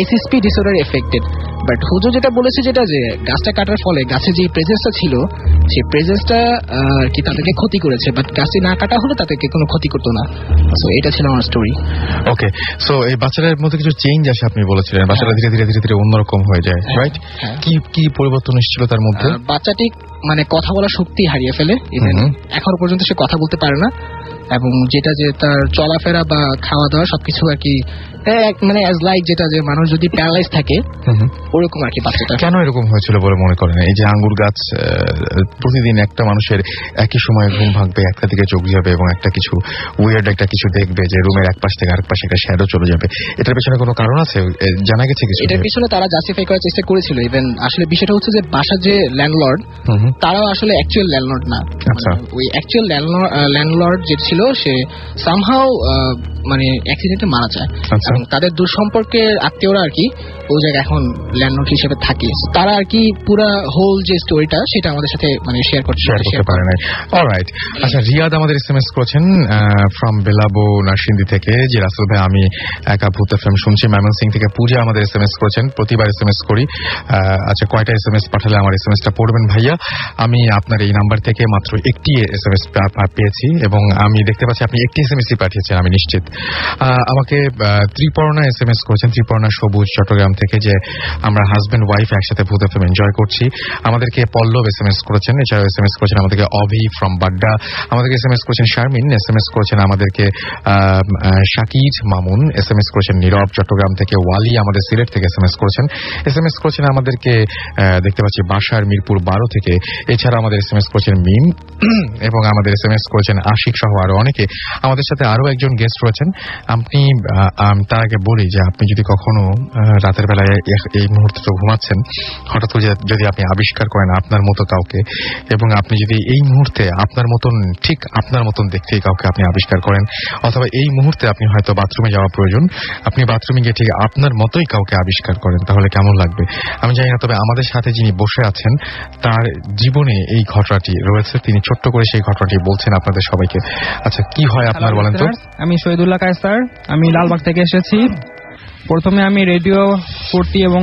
এসএসপি ডিসঅর্ডার এফেক্টেড। বাট হুজুর যেটা বলেছে যেটা যে গাছটা কাটার ফলে গাছে যে প্রেজেন্সটা ছিল সেই প্রেজেন্সটা আর কি তাদেরকে ক্ষতি করেছে, বাট গাছটি না কাটা হলে তাদেরকে কোনো ক্ষতি করতো না। সো এটা ছিল আমার স্টোরি। ওকে, সো এই বাচ্চাদের মধ্যে কিছু চেঞ্জ আসে আপনি বলেছিলেন, বাচ্চারা ধীরে ধীরে ধীরে ধীরে অন্যরকম হয়ে যায়, রাইট? কি পরিবর্তন এসেছিল তার মধ্যে? বাচ্চাটি কথা বলার শক্তি হারিয়ে ফেলে, এখনো পর্যন্ত সে কথা বলতে পারে না এবং যেটা যে তার চলাফেরা বা খাওয়া দাওয়া সবকিছু আর কি অ্যাজ লাইক যেটা যে মানুষ যদি প্যারালাইজ থাকে ওরকম আর কি বাচ্চাটা। কেন এরকম হয়েছিল বলে মনে করেন? এই যে আঙ্গুর গাছ প্রতিদিন একটা মানুষের একই সময় ঘুম ভাঙবে, একটা দিকে চোখ যাবে এবং একটা কিছু উইয়ার্ড একটা কিছু দেখবে যে রুমের এক পাশ থেকে আরেক পাশে একটা শ্যাডো চলে যাবে, এটার পেছনে কোনো কারণ আছে জানা গেছে কিছু? এটার পিছনে তারা জাস্টিফাই করার চেষ্টা করেছিল। ইভেন আসলে বিষয়টা হচ্ছে যে বাসার যে ল্যান্ডলর্ড তারাও আসলে অ্যাকচুয়াল ল্যান্ডলর্ড না। আচ্ছা, ওই অ্যাকচুয়াল ল্যান্ডলর্ড যে ছিল ছিল সে সামহাও মানে অ্যাক্সিডেন্টে মারা যায়। এবং তাদের দূর সম্পর্কের আত্মীয়রা আর কি ওই জায়গায় এখন ল্যান্ডলর্ড হিসেবে থাকে। তারা আর কি পুরা হোল যে স্টোরিটা সেটা আমাদের সাথে মানে শেয়ার করতে পারে না। অলরাইট, আচ্ছা, রিয়াদ আমাদের এসএমএস করেছেন ফ্রম বেলাবো নারসিংদী থেকে যে রাসেল ভাই আমি একা ভূত এফএম শুনছি। ময়মনসিং থেকে পূজা আমাদের এসএমএস করেছেন, প্রতিবার এসএমএস করি। আচ্ছা, কয়টা এসএমএস পাঠালে আমার এসএমএসটা পড়বেন ভাইয়া? আমি আপনার এই নাম্বার থেকে মাত্র একটি এসএমএস পেয়েছি এবং আমি দেখতে পাচ্ছি আপনি একটি এসএমএসই পাঠিয়েছেন, আমি নিশ্চিত। আমাকে ত্রিপর্ণা এসএমএস করেছেন, ত্রিপর্ণা সবুজ চট্টগ্রাম থেকে, যে আমরা হাজবেন্ড ওয়াইফ একসাথে ভূত এফএম এনজয় করছি। আমাদেরকে পল্লব এসএমএস করেছেন, এছাড়াও এসএমএস করেছেন আমাদেরকে অভি ফ্রম বাড্ডা, আমাদেরকে এসএমএস করেছেন শারমিন, এসএমএস করেছেন আমাদেরকে শাকির মামুন, এসএমএস করেছেন নীরব চট্টগ্রাম থেকে, ওয়ালি আমাদের সিলেট থেকে এসএমএস করেছেন আমাদেরকে দেখতে পাচ্ছি বাসার মিরপুর 12 থেকে, এছাড়া আমাদের এসএমএস করেছেন মিম এবং আমাদের এসএমএস করেছেন আশিক সহ আরো অনেকে। আমাদের সাথে আরো একজন গেস্ট রয়েছেন। আপনি তার আগে বলি যে আপনি যদি কখনো রাতের বেলায় এই মুহূর্তে তো ঘুমাচ্ছেন, হঠাৎ করে যদি আপনি আবিষ্কার করেন আপনার মতো কাউকে, এবং আপনি যদি এই মুহূর্তে আপনার মতন ঠিক আপনার মতন দেখতে কাউকে আপনি আবিষ্কার করেন, অথবা এই মুহূর্তে আপনি হয়তো বাথরুমে যাওয়া প্রয়োজন, আপনি বাথরুমে গিয়ে ঠিক আপনার মতোই কাউকে আবিষ্কার করেন, তাহলে কেমন লাগবে আমি জানি না। তবে আমাদের সাথে যিনি বসে আছেন তার জীবনে এই ঘটনাটি রয়েছে, তিনি ছোট্ট করে সেই ঘটনাটি বলছেন আপনাদের সবাইকে। আচ্ছা, কি হয় আপনার বলেন তো? আমি শহীদুল্লাহ কায়সার, আমি লালবাগ থেকে এসেছি। প্রথমে আমি রেডিও 40 এবং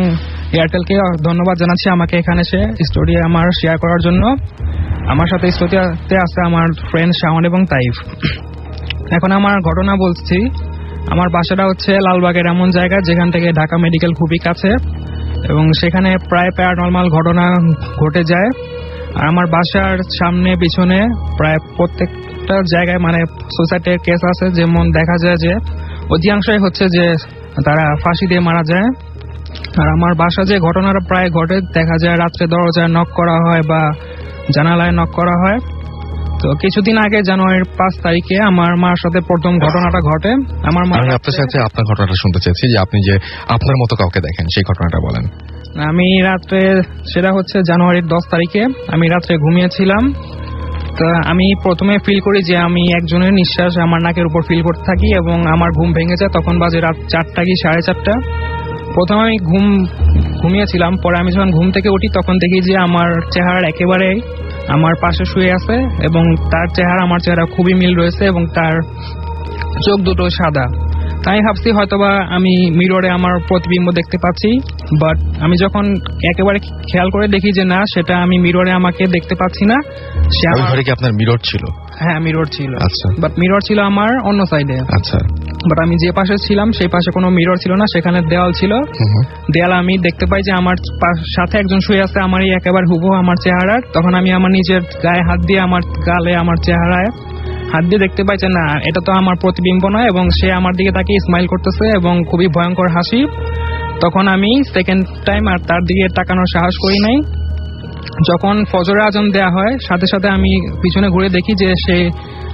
এয়ারটেলকে ধন্যবাদ জানাচ্ছি আমাকে এখানে এসে স্টোরি আমার শেয়ার করার জন্য। আমার সাথে স্টোরিতে আছে আমার ফ্রেন্ড শাওন এবং তাইফ। এখন আমার ঘটনা বলছি। আমার বাসাটা হচ্ছে লালবাগের এমন জায়গা যেখান থেকে ঢাকা মেডিকেল খুবই কাছে এবং সেখানে প্রায় প্যারানর্মাল ঘটনা ঘটে যায়। আর আমার বাসার সামনে পিছনে প্রায় প্রত্যেকটা জায়গায় মানে সুসাইডের কেস আছে, যেমন দেখা যায় যে অধিকাংশই হচ্ছে যে তারা ফাঁসি দিয়ে মারা যায়। আর আমার বাসা যে ঘটনাটা প্রায় ঘটে, দেখা যায় রাত্রে দরজায় নক করা হয় বা জানালায় নক করা হয়। তো কিছুদিন আগে জানুয়ারির 5 তারিখে আমার মার সাথে প্রথম ঘটনাটা ঘটে। আমার মা, আমি আপনার সাথে আপনার ঘটনাটা শুনতে চাইছি, যে আপনি যে আপনার মতো কাউকে দেখেন সেই ঘটনাটা বলেন। আমি রাত্রে, সেটা হচ্ছে জানুয়ারির 10 তারিখে আমি রাত্রে ঘুমিয়েছিলাম। তো আমি প্রথমে ফিল করি যে আমি একজনের নিঃশ্বাস আমার নাকের উপর ফিল করতে থাকি এবং আমার ঘুম ভেঙে যায়। তখন বাজে রাত 4টা কি 4:30। প্রথমে আমি ঘুমিয়েছিলাম, পরে আমি যখন ঘুম থেকে উঠি তখন দেখি যে আমার চেহারা একেবারে আমার পাশে শুয়ে আছে এবং তার চেহারা আমার চেহারা খুবই মিল রয়েছে এবং তার চোখ দুটো সাদা। তাই ভাবছি হয়তোবা আমি মিররে আমার প্রতিবিম্ব দেখতে পাচ্ছি, বাট আমি যখন একেবারে খেয়াল করে দেখি যে না, সেটা আমি মিররে আমাকে দেখতে পাচ্ছি না। আপনার মিরর ছিল? হ্যাঁ, মিরর ছিল। আচ্ছা, বাট মিরর ছিল আমার অন্য সাইডে। আচ্ছা, বাট আমি যে পাশে ছিলাম সেই পাশে কোনো মিরর ছিল না, সেখানে দেওয়াল ছিল। দেয়াল আমি দেখতে পাই যে আমার সাথে একজন শুয়ে আছে আমারই একেবারে হুবহু আমার চেহারার। তখন আমি আমার নিজের গায়ে হাত দিয়ে আমার গালে আমার চেহারায় হাত দিয়ে দেখতে পাই যে না, এটা তো আমার প্রতিবিম্ব নয়, এবং সে আমার দিকে তাকিয়ে স্মাইল করতেছে এবং খুবই ভয়ঙ্কর হাসি। তখন আমি সেকেন্ড টাইম আর তার দিকে তাকানোর সাহস করি নাই। যখন ফজরের আজান দেয়া হয় সাথে সাথে আমি পিছনে ঘুরে দেখি যে সে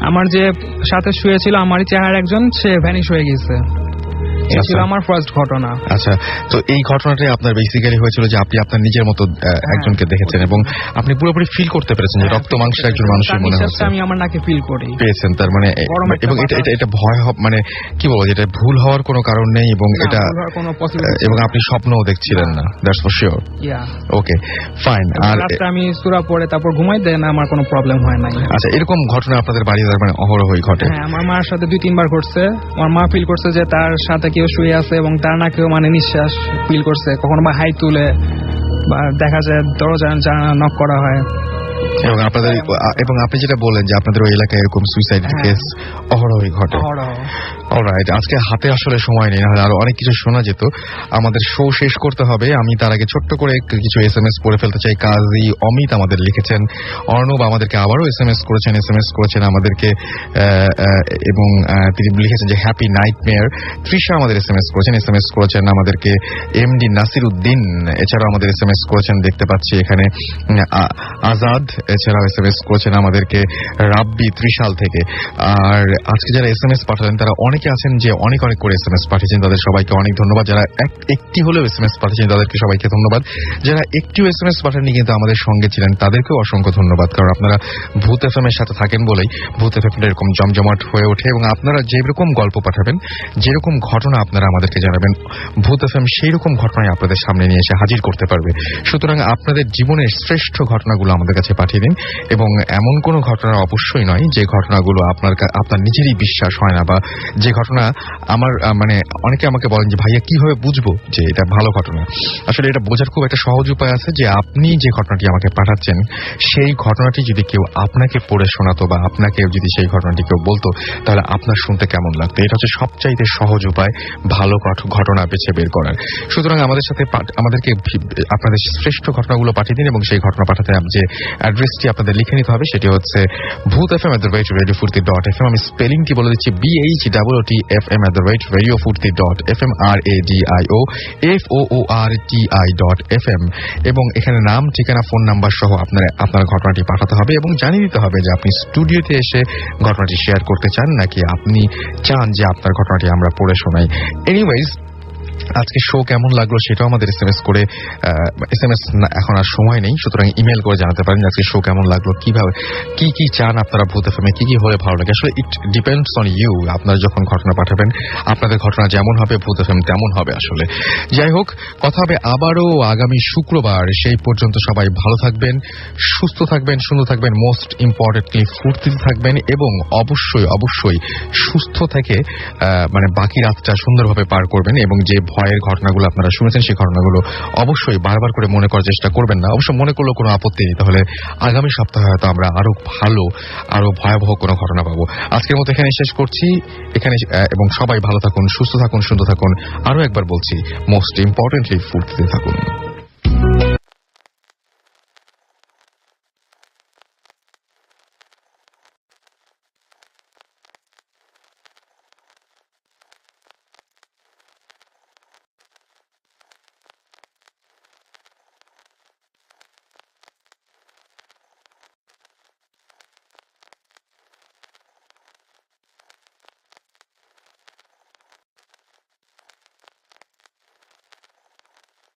আমার যে সাথে শুয়েছিল আমারই চেহারা একজন, সে ভ্যানিশ হয়ে গেছে। এটা ছিল আমার ফার্স্ট ঘটনা। আচ্ছা, তো এই ঘটনাটাই আপনার বেসিক্যালি হয়েছিল যে আপনি আপনার নিজের মতো একজনকে দেখেছেন এবং আপনি পুরোপুরি ফিল করতে পেরেছেন যে রক্ত মাংসের একজন মানুষের মনে হচ্ছে। আমি আমার নাকে ফিল করি পেয়েছেন, তার মানে। এবং এটা ভয় মানে কি বলবো, যেটা ভুল হওয়ার কোনো কারণ নেই এবং এটা এবং আপনি স্বপ্নও দেখছিলেন না, that's for sure. Okay, fine. আর আমি সূরা পড়ে তারপর ঘুমাই দেন, আমার কোনো প্রবলেম হয় না। আচ্ছা, এরকম ঘটনা আপনাদের বাড়িতে মানে অহরহই ঘটে? হ্যাঁ, আমার মার সাথে 2-3 বার ঘটছে। আমার মা ফিল করছে যে তার সাথে কেউ শুয়ে আছে এবং তার নাকেও মানে নিঃশ্বাস ফিল করছে, কখনো বা হাই তুলে বা দেখা যায় দরজা জানালা নক করা হয়। এবং আপনি যেটা বলেন যে আপনাদের ওই এলাকায় এরকম সুইসাইড কেস অহরহই ঘটে। অলরাইট, আজকে হাতে আসলে সময় নেই, নাহলে আরো অনেক কিছু শোনা যেত। আমাদের শো শেষ করতে হবে। আমি তার আগে ছোট্ট করে কিছু এসএমএস পড়ে ফেলতে চাই। কাজী অমিত আমাদের লিখেছেন, অর্ণব আমাদেরকে আবারও এসএমএস করেছেন আমাদেরকে, এবং তিনি লিখেছেন যে হ্যাপি নাইটমেয়ার। তৃষা আমাদের এসএমএস করেছেন আমাদেরকে, এমডি নাসির উদ্দিন এছাড়াও আমাদের এসএমএস করেছেন দেখতে পাচ্ছি এখানে। আজাদ এছাড়াও SMS করেছেন আমাদেরকে রাব্বি ত্রিশাল থেকে। আর আজকে যারা SMS পাঠালেন তারা অনেকে আছেন যে অনেক অনেক করে SMS পাঠিয়েছেন, তাদের সবাইকে অনেক ধন্যবাদ। যারা একটি হলেও SMS পাঠিয়েছেন তাদেরকে সবাইকে ধন্যবাদ। যারা একটিও SMS পাঠাননি কিন্তু আমাদের সঙ্গে ছিলেন তাদেরকেও অসংখ্য ধন্যবাদ, কারণ আপনারা ভূত FM এর সাথে থাকেন বলেই ভূত FM এরকম জমজমাট হয়ে ওঠে। এবং আপনারা যেরকম গল্প পাঠাবেন, যেরকম ঘটনা আপনারা আমাদেরকে জানাবেন, ভূত FM সেই রকম ঘটনায় আপনাদের সামনে নিয়ে এসে হাজির করতে পারবে। সুতরাং আপনাদের জীবনের শ্রেষ্ঠ ঘটনাগুলো আমাদের কাছে পাঠিয়ে দিন। এবং এমন কোনো ঘটনা অবশ্যই নয় যে ঘটনাগুলো আপনার নিজেরই বিশ্বাস হয় না, বা যে ঘটনা আমার মানে অনেকে আমাকে বলেন যে ভাইয়া কিভাবে বুঝবো যে এটা ভালো ঘটনা। আসলে এটা বোঝার খুব একটা সহজ উপায় আছে, যে আপনি যে ঘটনাটি আমাকে পাঠাচ্ছেন সেই ঘটনাটি যদি কেউ আপনাকে পড়ে শোনাতো বা আপনাকে যদি সেই ঘটনাটি কেউ বলতো, তাহলে আপনার শুনতে কেমন লাগতো। এটা হচ্ছে সবচাইতে সহজ উপায় ভালো ঘটনা বেছে বের করার। সুতরাং আমাদেরকে আপনাদের শ্রেষ্ঠ ঘটনাগুলো পাঠিয়ে দিন, এবং সেই ঘটনা পাঠাতে যে অ্যাড্রেসটি আপনাদের লিখে নিতে হবে সেটি হচ্ছে bhutfm@radiofurti.fm। আমি স্পেলিংটি বলে দিচ্ছি, BHOOTFM@radiofurti.fm, RADIOFOORTI.fm। এবং এখানে নাম, ঠিকানা, ফোন নাম্বার সহ আপনার ঘটনাটি পাঠাতে হবে এবং জানিয়ে দিতে হবে যে আপনি স্টুডিওতে এসে ঘটনাটি শেয়ার করতে চান নাকি আপনি চান যে আপনার ঘটনাটি আমরা পড়ে শোনাই। এনিওয়েজ, আজকে শো কেমন লাগলো সেটাও আমাদের SMS করে, SMS এখন আর সময় নেই, সুতরাং ইমেল করে জানাতে পারেন আজকে শো কেমন লাগলো, কিভাবে কি চান আপনারা ভূত এফএমে, কি হলে ভালো লাগে। আসলে ইট ডিপেন্ডস অন ইউ। আপনারা যখন ঘটনা পাঠাবেন আপনাদের ঘটনা যেমন হবে ভূত এফএম তেমন হবে। আসলে যাই হোক, কথা হবে আবারও আগামী শুক্রবার। সেই পর্যন্ত সবাই ভালো থাকবেন, সুস্থ থাকবেন, সুন্দর থাকবেন, মোস্ট ইম্পর্টেন্টলি ফুর্তিতে থাকবেন, এবং অবশ্যই সুস্থ থেকে মানে বাকি রাতটা সুন্দরভাবে পার করবেন। এবং যে ভয়ের ঘটনাগুলো আপনারা শুনেছেন সেই ঘটনাগুলো অবশ্যই বারবার করে মনে করার চেষ্টা করবেন না। অবশ্য মনে করলেও কোনো আপত্তি নেই, তাহলে আগামী সপ্তাহে হয়তো আমরা আরো ভালো, আরো ভয়াবহ কোনো ঘটনা পাবো। আজকের মতো এখানে শেষ করছি, এবং সবাই ভালো থাকুন, সুস্থ থাকুন, সুন্দর থাকুন। আরো একবার বলছি, মোস্ট ইম্পর্টেন্টলি ফুর্তিতে থাকুন।